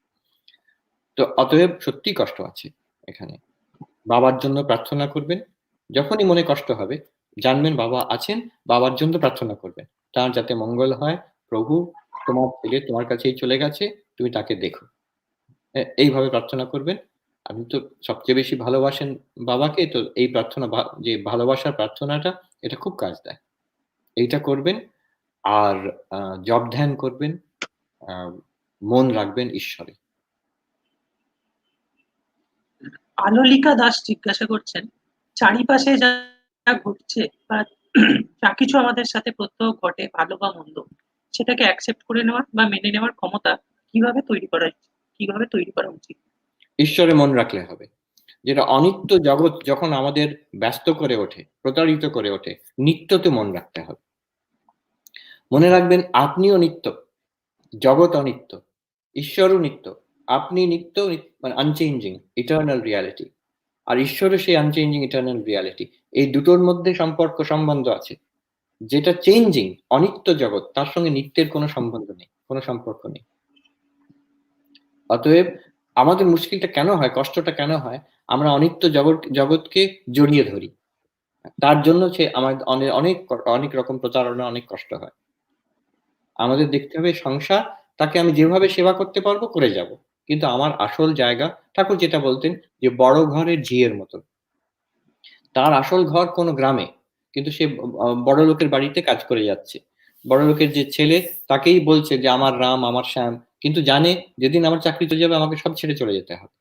তো অতএব সত্যি কষ্ট আছে এখানে। বাবার জন্য প্রার্থনা করবেন, যখনই মনে কষ্ট হবে জানবেন বাবা আছেন, বাবার জন্য প্রার্থনা করবেন, তার যাতে মঙ্গল হয়। প্রভু, তোমার ছেলে তোমার কাছেই চলে গেছে, তুমি তাকে দেখো, এইভাবে প্রার্থনা করবেন। আপনি তো সবচেয়ে বেশি ভালোবাসেন বাবাকে, তো এই প্রার্থনা, যে ভালোবাসার প্রার্থনাটা, এটা খুব কাজ দেয়। এইটা করবেন। আর জপ ধ্যান করবেন, আহ, মন রাখবেন ঈশ্বরে। আলোলিকা দাস জিজ্ঞাসা করছেন, চারিপাশে যা যা ঘটছে বা যা কিছু আমাদের সাথে প্রত্যহ ঘটে, ভালো বা মন্দ, সেটাকে অ্যাকসেপ্ট করে নেওয়া বা মেনে নেওয়ার ক্ষমতা কিভাবে তৈরি করা কিভাবে তৈরি করা উচিত? ঈশ্বরে মন রাখলে হবে। যেটা অনিত্য জগৎ যখন আমাদের ব্যস্ত করে ওঠে, প্রতারিত করে ওঠে, নিত্যতে মন রাখতে হবে। মনে রাখবেন আপনিও নিত্য, জগৎ অনিত্য, ঈশ্বরও নিত্য। আপনি নিত্য, মানে আনচেঞ্জিং, ইটার্নাল রিয়ালিটি। আর ঈশ্বরও সেই আনচেঞ্জিং ইটার্নাল রিয়ালিটি। এই দুটোর মধ্যে সম্পর্ক সম্বন্ধ আছে। যেটা চেঞ্জিং, অনিত্য জগৎ, তার সঙ্গে নিত্যের কোনো সম্বন্ধ নেই, কোনো সম্পর্ক নেই। অতএব আমাদের মুশকিলটা কেন হয়, কষ্টটা কেন হয়, আমরা অনিত্য জগৎকে জড়িয়ে ধরি। তার জন্য সে আমাদের অনেক অনেক অনেক রকম প্রতারণা, অনেক কষ্ট হয়। আমাদের দেখতে হবে সংসার, তাকে আমি যেভাবে সেবা করতে পারবো করে যাব, কিন্তু আমার আসল জায়গা, ঠাকুর যেটা বলতেন যে বড় ঘরের ঝিয়ের মতো, তার আসল ঘর কোনো গ্রামে, কিন্তু সে বড় লোকের বাড়িতে কাজ করে যাচ্ছে। বড় লোকের যে ছেলে, তাকেই বলছে যে আমার রাম, আমার শ্যাম, কিন্তু জানে যেদিন আমার চাকরি চলে যাবে আমাকে সব ছেড়ে চলে যেতে হবে।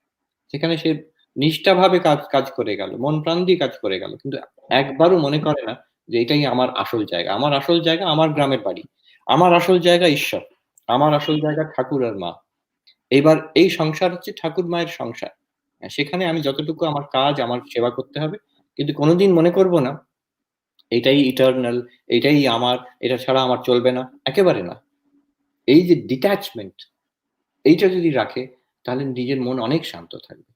সেখানে সে নিষ্ঠাভাবে কাজ কাজ করে গেল, মন প্রাণ দিয়ে কাজ করে গেল, কিন্তু একবারও মনে করে না যে এটাই আমার আসল জায়গা। আমার আসল জায়গা আমার গ্রামের বাড়ি, আমার আসল জায়গা ঈশ্বর, আমার আসল জায়গা ঠাকুর আর মা। এইবার এই সংসার হচ্ছে ঠাকুর মায়ের সংসার। সেখানে আমি যতটুকু আমার কাজ, আমার সেবা করতে হবে, কিন্তু কোনোদিন মনে করব না এটাই ইটার্নাল, এটাই আমার, এটা ছাড়া আমার চলবে না, একেবারে না। এই যে ডিট্যাচমেন্ট, এইটা যদি রাখে, তাহলে নিজের মন অনেক শান্ত থাকবে।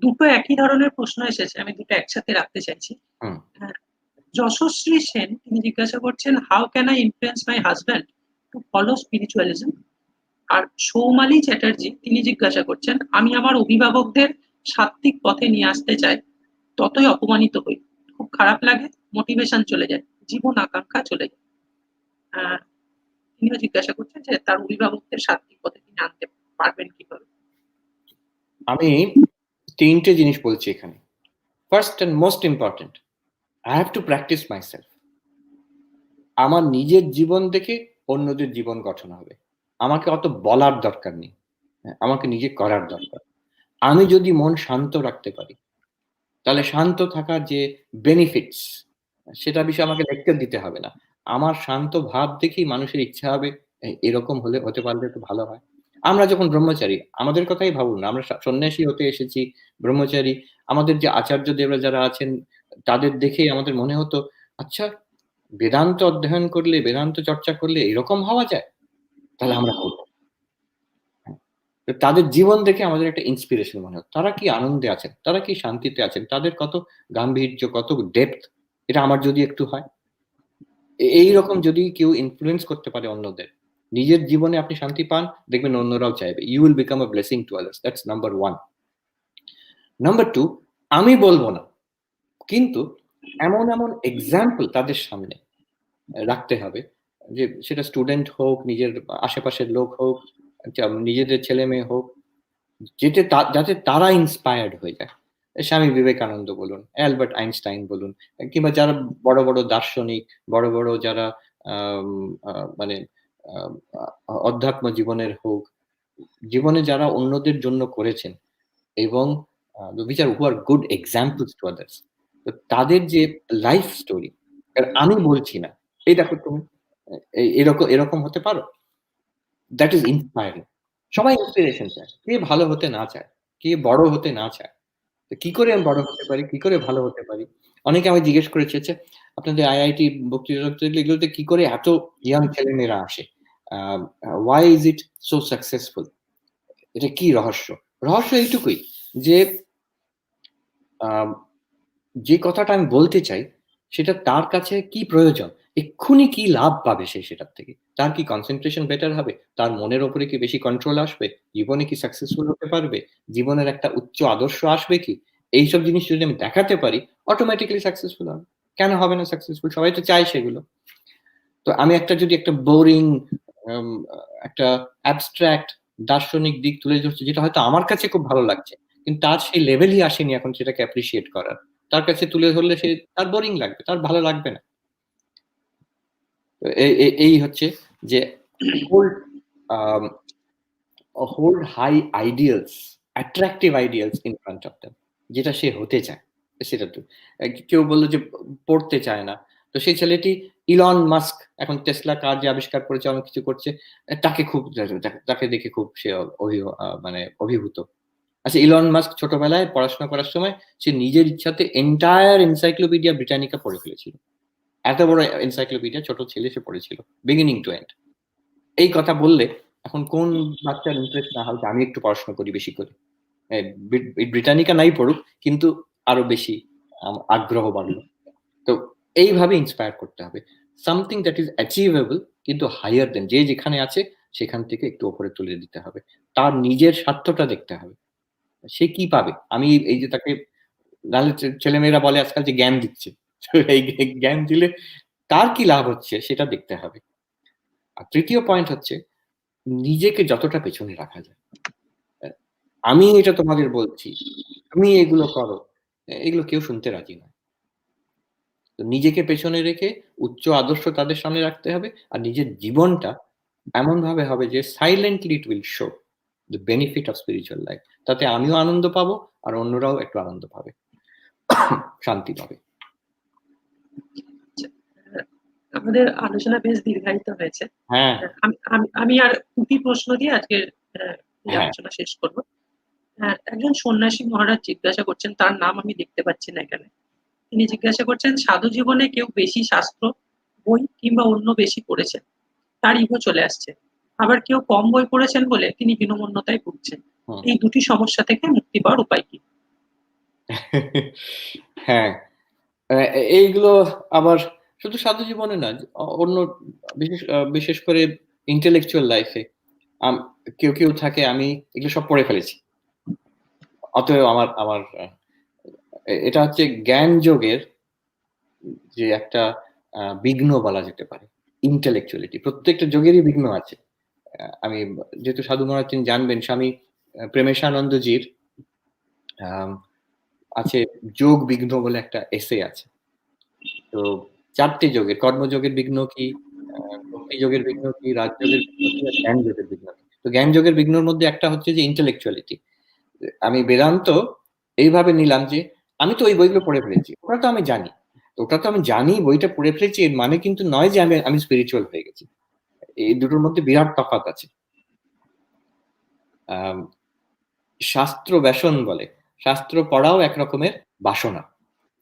দুটো একই ধরনের প্রশ্ন এসেছে, আমি দুটো একসাথে রাখতে চাইছি। হুম। যশস্বী সেন তিনি জিজ্ঞাসা করছেন, how can I influence my husband to follow spiritualism? আর সৌমালি চ্যাটার্জি তিনি জিজ্ঞাসা করছেন, আমি আমার অভিভাবকদের সাত্ত্বিক পথে নিয়ে আসতে চাই, ততই অপমানিত হই, খুব খারাপ লাগে, মোটিভেশন চলে যায়, জীবন আকাঙ্ক্ষা চলে যায়। আহ, তিনিও জিজ্ঞাসা করছেন যে তার অভিভাবকদের সাত্ত্বিক পথে তিনি আনতে পারবেন কিভাবে। আমি তিনটে জিনিস বলছি এখানে। First and most important, I have to practice myself. আমার নিজের জীবন দেখে অন্যদের জীবন গঠন হবে। আমাকে অত বলার দরকার নেই, আমাকে নিজে করার দরকার। আমি যদি মন শান্ত রাখতে পারি, তাহলে শান্ত থাকার যে বেনিফিটস, সেটা বিষয়ে আমাকে লেকচার দিতে হবে না। আমার শান্ত ভাব দেখেই মানুষের ইচ্ছা হবে এরকম হলে, হতে পারলে তো ভালো হয়। আমরা যখন ব্রহ্মচারী, আমাদের কথাই ভাবুন না, আমরা সন্ন্যাসী হতে এসেছি, ব্রহ্মচারী, আমাদের যে আচার্য দেবরা যারা আছেন, তাদের দেখেই আমাদের মনে হতো, আচ্ছা, বেদান্ত অধ্যয়ন করলে, বেদান্ত চর্চা করলে এরকম হওয়া যায়, তাহলে আমরা করবো। তো তাদের জীবন দেখে আমাদের একটা ইন্সপিরেশন মনে হয়, তারা কি আনন্দে আছেন, তারা কি শান্তিতে আছেন, তাদের কত গাম্ভীর্য, কত ডেপথ, এটা আমার যদি একটু হয়। এইরকম যদি কেউ ইনফ্লুয়েন্স করতে পারে অন্যদের, নিজের জীবনে আপনি শান্তি পান, দেখবেন অন্যরাও চাইবে। You will become a blessing to others, that's number one. Number two, আমি বলবো না, কিন্তু এমন এমন এক্সাম্পল তাদের সামনে রাখতে হবে, যে সেটা স্টুডেন্ট হোক, নিজের আশেপাশের লোক হোক, নিজেদের ছেলে মেয়ে হোক, যাতে তারা ইন্সপায়ার্ড হয়ে যায়। স্বামী বিবেকানন্দ বলুন, অ্যালবার্ট আইনস্টাইন বলুন, কিংবা যারা বড় বড় দার্শনিক, বড় বড় যারা আম, মানে অধ্যাত্ম জীবনের হোক, জীবনে যারা অন্যদের জন্য করেছেন এবং which are who are good examples to others, তো তাদের যে লাইফ স্টোরি, আমি বলছি না এই দেখো তুমি এরকম এরকম হতে পারো, দ্যাট ইজ ইন্সপায়ারিং। সবাই ইন্সপিরেশন চায়, কে ভালো হতে না চায়, কে বড় হতে না চায়। তো কি করে আমি বড় হতে পারি, কি করে ভালো হতে পারি? অনেকে আমায় জিজ্ঞেস করেছে যে, আপনাদের আইআইটি বক্তৃতা এগুলোতে কি করে এত ইয়াং ছেলেমেয়েরা আসে? আ why is it so successful? এটা কি রহস্য? রহস্য এইটুকুই যে আম যে কথাটা আমি বলতে চাই, সেটা তার কাছে কি প্রয়োজন? এক্ষুনি কি লাভ পাবে সে সেটার থেকে? তার কি কনসেনট্রেশন বেটার হবে? তার মনের উপরে কি বেশি কন্ট্রোল আসবে? জীবনে কি সাকসেসফুল হতে পারবে? জীবনের একটা উচ্চ আদর্শ আসবে কি? এইসব জিনিস যদি আমি দেখাতে পারি, অটোমেটিক্যালি সাকসেসফুল হবে। কেন হবে না সাকসেসফুল? সবাই তো চায় সেগুলো। তো আমি যদি একটা বোরিং আম একটা অ্যাবস্ট্রাক্ট দার্শনিক দিক তুলে ধরছি, যেটা হয়তো আমার কাছে খুব ভালো লাগছে। কিন্তু তার সেই লেভেলই আসেনি এখন সেটাকে অ্যাপ্রিশিয়েট করার। তার কাছে তুলে ধরলে তার বোরিং লাগবে, তার ভালো লাগবে না। তো এই হচ্ছে যে hold um hold high ideals, attractive ideals in front of them, যেটা সে হতে চায়। সেটা তো কেউ বলল যে পড়তে চায় না। তো সেই ছেলেটি ইলন মাস্ক এখন টেসলা কার যে আবিষ্কার করেছে, অনেক কিছু করছে। তাকে খুব তাকে দেখে খুব সে মানে অভিভূত। আচ্ছা, ইলন মাস্ক ছোটবেলায় পড়াশোনা করার সময় সে নিজের ইচ্ছাতে এন্টায়ার এনসাইক্লোপিডিয়া ব্রিটানিকা পড়ে ফেলেছিল। এত বড় এনসাইক্লোপিডিয়া ছোট ছেলে সে পড়েছিল, beginning to end। এই কথা বললে এখন কোন বাচ্চার ইন্টারেস্ট না হয় যে আমি একটু পড়াশোনা করি বেশি করে। ব্রিটানিকা নাই পড়ুক, কিন্তু আরো বেশি আগ্রহ বাড়লো। তো এইভাবে ইন্সপায়ার করতে হবে। সামথিং দ্যাট ইজ অ্যাচিভেবল, কিন্তু হাইয়ার দেন, যে যেখানে আছে সেখান থেকে একটু উপরে তুলে দিতে হবে। তার নিজের স্বার্থটা দেখতে হবে। সে কি পাবে? আমি এই যে তাকে, নাহলে ছেলেমেয়েরা বলে আজকাল যে জ্ঞান দিচ্ছে। তো এই জ্ঞান দিলে তার কি লাভ হচ্ছে সেটা দেখতে হবে। আর তৃতীয় পয়েন্ট হচ্ছে নিজেকে যতটা পেছনে রাখা যায়। অ্যা আমি এটা তোমাদের বলছি, তুমি এগুলো করো। এগুলো কেউ শুনতে রাজি নয়। তো নিজেকে পেছনে রেখে উচ্চ আদর্শ তাদের সামনে রাখতে হবে। আর নিজের জীবনটা এমনভাবে হবে যে silently it will show the benefit of spiritual life. তাতে আমিও আনন্দ পাবো, আর অন্যরাও একটু আনন্দ পাবে, শান্তি পাবে। আমাদের আলোচনা বেশ দীর্ঘায়িত হয়েছে। হ্যাঁ, আমি আর ২টি প্রশ্ন দিয়ে আজকের এই হ্যাঁ। আলোচনা শেষ করব। একজন সন্ন্যাসী মহারাজ জিজ্ঞাসা করছেন, তার নাম আমি দেখতে পাচ্ছি না এখানে। তিনি জিজ্ঞাসা করছেন, সাধু জীবনে কেউ বেশি শাস্ত্র, বই কিংবা অন্য বেশি পড়েছেন, তার ইগো চলে আসছে। আবার কেউ কম বই পড়েছেন বলে তিনি হীনমন্যতায় ভুগছেন। হুম। এই দুটি সমস্যা থেকে মুক্তি পাওয়ার উপায় কি? হ্যাঁ, এইগুলো আবার শুধু সাধু জীবনে না, অন্য বিশেষ করে intellectual লাইফ এ আম কেউ থাকে, আমি এগুলো সব পড়ে ফেলেছি। অতএব আমার আমার এটা হচ্ছে জ্ঞান যোগের যে একটা বিঘ্ন বলা যেতে পারে। intellectuality প্রত্যেকটা যোগেরই বিঘ্ন আছে। আমি যেহেতু সাধু মহারাজ তিনি জানবেন, স্বামী প্রেমেশানন্দজির আম আছে যোগ বিঘ্ন বলে একটা এসে আছে। তো ৪ টে যোগের, কর্মযোগের বিঘ্ন কি, আ ভক্তি যোগের বিঘ্ন কি, রাজযোগের বিঘ্ন কি, আর জ্ঞান যোগের বিঘ্ন কি। তো জ্ঞান যোগের বিঘ্নর মধ্যে একটা হচ্ছে যে intellectuality। আমি বেদান্ত এইভাবে নিলাম যে আমি তো ওই বইগুলো পড়ে ফেলেছি। ওটা তো আমি জানি। ওটা তো আমি জানি, বইটা পড়ে ফেলেছি, এর মানে কিন্তু নয় যে আমি স্পিরিচুয়াল হয়ে গেছি। এই দুটোর মধ্যে বিরাট তফাৎ আছে। আম শাস্ত্র ব্যসন বলে। শাস্ত্র পড়াও এক রকমের বাসনা।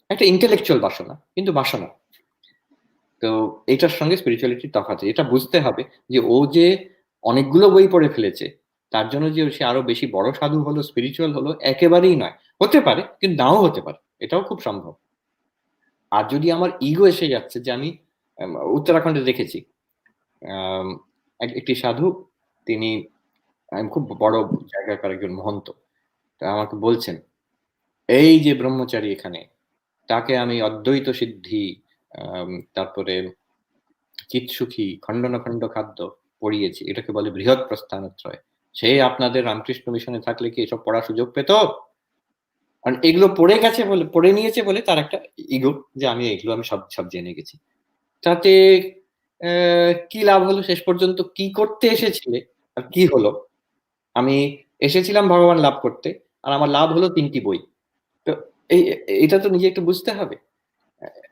একটা intellectual বাসনা, কিন্তু বাসনা। তো এটার সঙ্গে স্পিরিচুয়ালিটির তফাৎ আছে। এটা বুঝতে হবে যে ও যে অনেকগুলো বই পড়ে ফেলেছে, তার জন্য যে সে আরো বেশি বড় সাধু হলো, স্পিরিচুয়াল হলো, একেবারেই নয়। হতে পারে, কিন্তু নাও হতে পারে। এটাও খুব সম্ভব। আর যদি আমার ইগো এসে যাচ্ছে যে আমি উত্তরাখণ্ডে দেখেছি। আম একটি সাধু, তিনি খুব বড় জায়গাকার একজন মহন্ত। তা আমাকে বলছেন, "এই যে ব্রহ্মচারী এখানে, তাকে আমি অদ্বৈত সিদ্ধি, তারপরে চিৎসুখী, খণ্ডনাখণ্ড খাদ্য, পড়িয়েছি, এটাকে বলে বৃহৎ প্রস্থানত্রয়। সে আপনাদের রামকৃষ্ণ মিশনে থাকলে কি এসব পড়ার সুযোগ পেত? কারণ এগুলো পড়ে নিয়েছে বলে তার একটা ইগো, যে আমি এগুলো আমি সব সব জেনে গেছি। তাতে কি লাভ হলো শেষ পর্যন্ত? কি করতে এসেছিলে আর কি হলো? আমি এসেছিলাম ভগবান লাভ করতে, আর আমার লাভ হলো ৩ টি বই। তো এই এটা তো নিজে একটু বুঝতে হবে।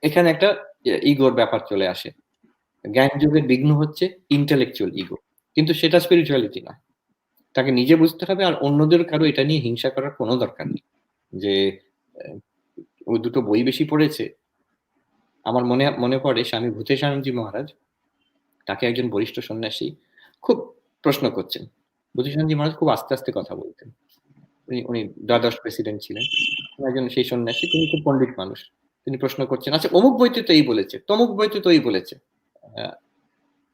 এখানে একটা ইগোর ব্যাপার চলে আসে। জ্ঞান যোগের বিঘ্ন হচ্ছে ইন্টেলেকচুয়াল ইগো। কিন্তু সেটা স্পিরিচুয়ালিটি নয়। তাকে নিজে বুঝতে হবে, আর অন্যদের কারো এটা নিয়ে হিংসা করার কোনো দরকার নেই। যে ও ২ টো বই বেশি পড়েছে। আমার মনে পড়ে স্বামী ভূতেশানন্দজি মহারাজ, তাকে একজন বরিষ্ঠ সন্ন্যাসী খুব প্রশ্ন করছেন। ভূতেশানন্দজি মহারাজ খুব আস্তে, আস্তে কথা বলতেন। উনি দ্বাদশ প্রেসিডেন্ট ছিলেন। একজন সেই সন্ন্যাসী, তিনি খুব পণ্ডিত মানুষ। তিনি প্রশ্ন করছেন, আচ্ছা অমুক বইতে তো এই বলেছে, তমুক বইতে তো এই বলেছে। আ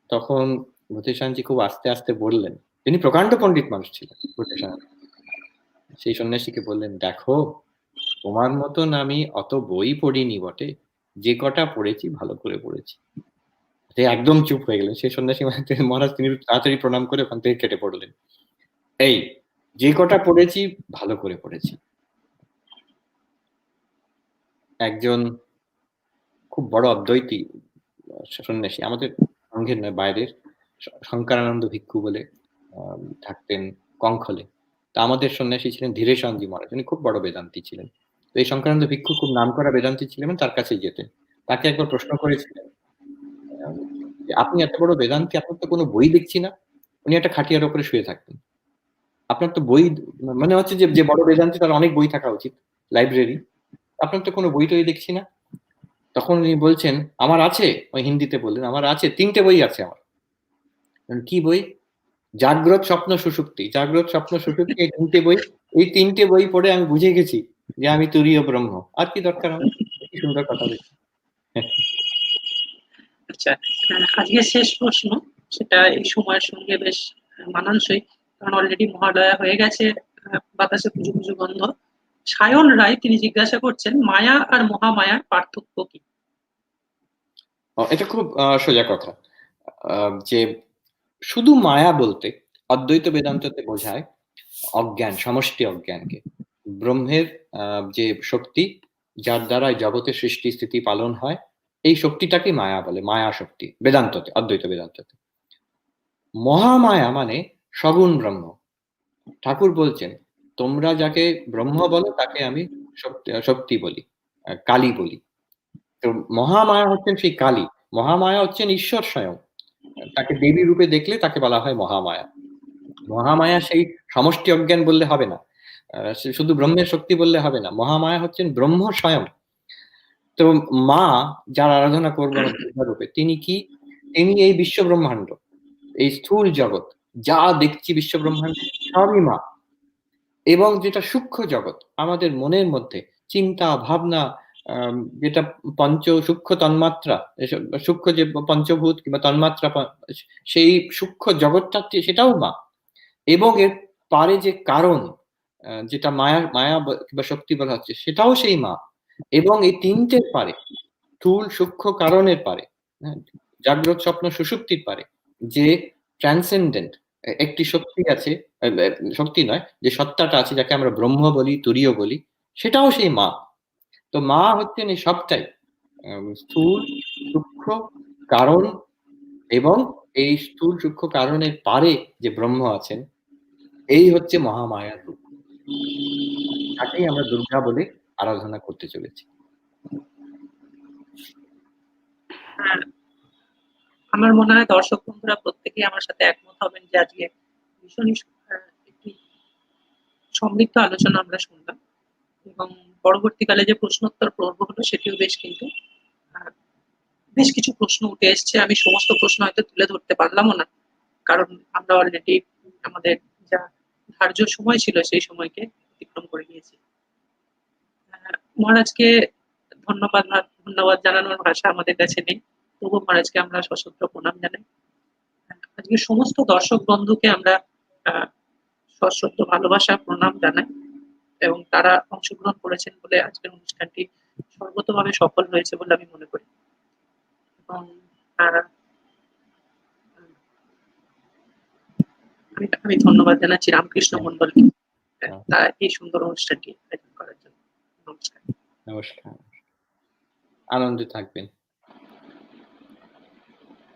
তখন ভূতেশানন্দজি খুব আস্তে, আস্তে বললেন, তিনি প্রকাণ্ড পণ্ডিত মানুষ ছিলেন ভূতেশানন্দজি। সেই সন্ন্যাসীকে বললেন, দেখো তোমার মতন আমি অত বই পড়িনি বটে, যে কটা পড়েছি ভালো করে পড়েছি। সে একদম চুপ হয়ে গেলেন। সেই সন্ন্যাসী মহারাজ তিনি তাড়াতাড়ি প্রণাম করে ওখান থেকে কেটে পড়লেন। এই যে কটা পড়েছি ভালো করে পড়েছি। একজন খুব বড় অদ্বৈতী সন্ন্যাসী, আমাদের সংঘের নয়, বাইরের, শঙ্করানন্দ ভিক্ষু বলে থাকতেন কঙ্খলে। তা আমাদের সন্ন্যাসী ছিলেন ধীরেশানন্দজি মহারাজ, উনি খুব বড় বেদান্তী ছিলেন। তো এই শঙ্করানন্দ ভিক্ষু খুব নামকরা বেদান্তী ছিলেন, তার কাছেই যেতেন। তাকে একবার প্রশ্ন করেছিলেন, আম যে আপনি এত বড় বেদান্তী, আপনার তো কোনো বই দেখছি না। উনি একটা খাটিয়ার উপরে শুয়ে থাকতেন। আপনার তো বই, মানে হচ্ছে যে বড় বেদান্তী তার অনেক বই থাকা উচিত, লাইব্রেরি। আপনার তো কোনো বই-টই দেখছি না। তখন উনি বলছেন, "আমার আছে।" ওই হিন্দিতে বললেন, "আমার আছে, ৩ টে বই আছে আমার।" "কি বই?" "জাগ্রত, স্বপ্ন, সুষুপ্তি। জাগ্রত, স্বপ্ন, সুষুপ্তি, এই ৩ টে বই। এই ৩ টে বই পড়ে আমি বুঝে গেছি যে আমি তুরীয় ব্রহ্ম। আর কি দরকার আমার?" কি সুন্দর কথা বলেছেন। আচ্ছা, আজকের শেষ প্রশ্ন, সেটা এই সময়ের সঙ্গে বেশ মানানসই। কারণ অলরেডি মহালয়া হয়ে গেছে, বাতাসে পুজো, পুজো গন্ধ। সায়ন রায় তিনি জিজ্ঞাসা করছেন, মায়া আর মহামায়ার পার্থক্য কি? এটা খুব সোজা কথা। আ যে শুধু মায়া বলতে অদ্বৈত বেদান্ততে বোঝায় অজ্ঞান, সমষ্টি অজ্ঞানকে। ব্রহ্মের আ যে শক্তি, যার দ্বারা এই জগতের সৃষ্টি স্থিতি পালন হয়, এই শক্তিটাকেই মায়া বলে, মায়া শক্তি বেদান্ততে, অদ্বৈত বেদান্ততে। মহামায়া মানে সগুণ ব্রহ্ম। ঠাকুর বলছেন, তোমরা যাকে ব্রহ্ম বলো তাকে আমি শক্তি বলি, কালী বলি। তো মহামায়া হচ্ছেন সেই কালী। মহামায়া হচ্ছেন ঈশ্বর স্বয়ং। তাকে দেবী রূপে দেখলে তাকে বলা হয় মহামায়া। মহামায়া সেই সমষ্টি অজ্ঞান বললে হবে না। সে শুধু ব্রহ্মের শক্তি বললে হবে না। মহামায়া হচ্ছেন ব্রহ্ম স্বয়ং। তো মা, যার আরাধনা করব আমরা দুর্গা রূপে, তিনি কি? তিনি এই বিশ্ব ব্রহ্মাণ্ড, এই স্থূল জগৎ, যা দেখছি বিশ্ব ব্রহ্মাণ্ডে সবই মা। এবং যেটা সূক্ষ্ম জগৎ, আমাদের মনের মধ্যে চিন্তা, ভাবনা, যেটা সূক্ষ্ম তন্মাত্রা, এসব সূক্ষ্ম যে পঞ্চভূত কিংবা তন্মাত্রা, সেই সূক্ষ্ম জগৎটা সেটাও মা। এবং এর পারে যে কারণ, যেটা মায়া কিংবা শক্তি বলা হচ্ছে, সেটাও সেই মা। এবং এই ৩ টের পারে, স্থূল, সূক্ষ্ম, কারণের পারে, হ্যাঁ? জাগ্রত, স্বপ্ন, সুষুপ্তির পারে যে ট্রান্সেন্ডেন্ট একটি শক্তি আছে, আ ব্যা শক্তি নয়, যে সত্তাটা আছে যাকে আমরা ব্রহ্ম বলি, তুরীয় বলি, সেটাও সেই মা। তো মা হচ্ছেন এই সবটাই। স্থূল, সূক্ষ্ম, কারণ, এবং এই স্থূল, সূক্ষ্ম, কারণের পারে যে ব্রহ্ম আছেন, এই হচ্ছে মহামায়ার রূপ। তাকেই আমরা দুর্গা বলে আরাধনা করতে চলেছি। হ্যাঁ, আমার মনে হয় দর্শক বন্ধুরা প্রত্যেকেই আমার সাথে একমত হবেন যে আজকে ভীষণই একটি সমৃদ্ধ আলোচনা আমরা শুনলাম, এবং পরবর্তীকালে যে প্রশ্নোত্তর পর্ব হলো সেটিও বেশ, কিন্তু আহ, বেশ কিছু প্রশ্ন উঠে এসছে। আমি সমস্ত প্রশ্ন হয়তো তুলে ধরতে পারলামও না, কারণ আমরা অলরেডি আমাদের যা ধার্য সময় ছিল সেই সময়কে অতিক্রম করে গিয়েছি। মহারাজকে ধন্যবাদ জানানোর ভাষা আমাদের কাছে নেই, তবুও মহারাজকে আমরা সশস্ত্র প্রণাম জানাই। আজকে সমস্ত দর্শক বন্ধুকে আমরা আহ সশ্রদ্ধ ভালোবাসা প্রণাম জানাই, এবং তারা অংশগ্রহণ করেছেন বলে আজকের অনুষ্ঠানটি সর্বতভাবে সফল হয়েছে বলে আমি মনে করি। এবং আমি ধন্যবাদ জানাচ্ছি রামকৃষ্ণ হ্যাঁ, মন্ডলকে হ্যাঁ, তার এই সুন্দর অনুষ্ঠানটি আয়োজন করার জন্য। নমস্কার। নমস্কার। আনন্দে থাকবেন।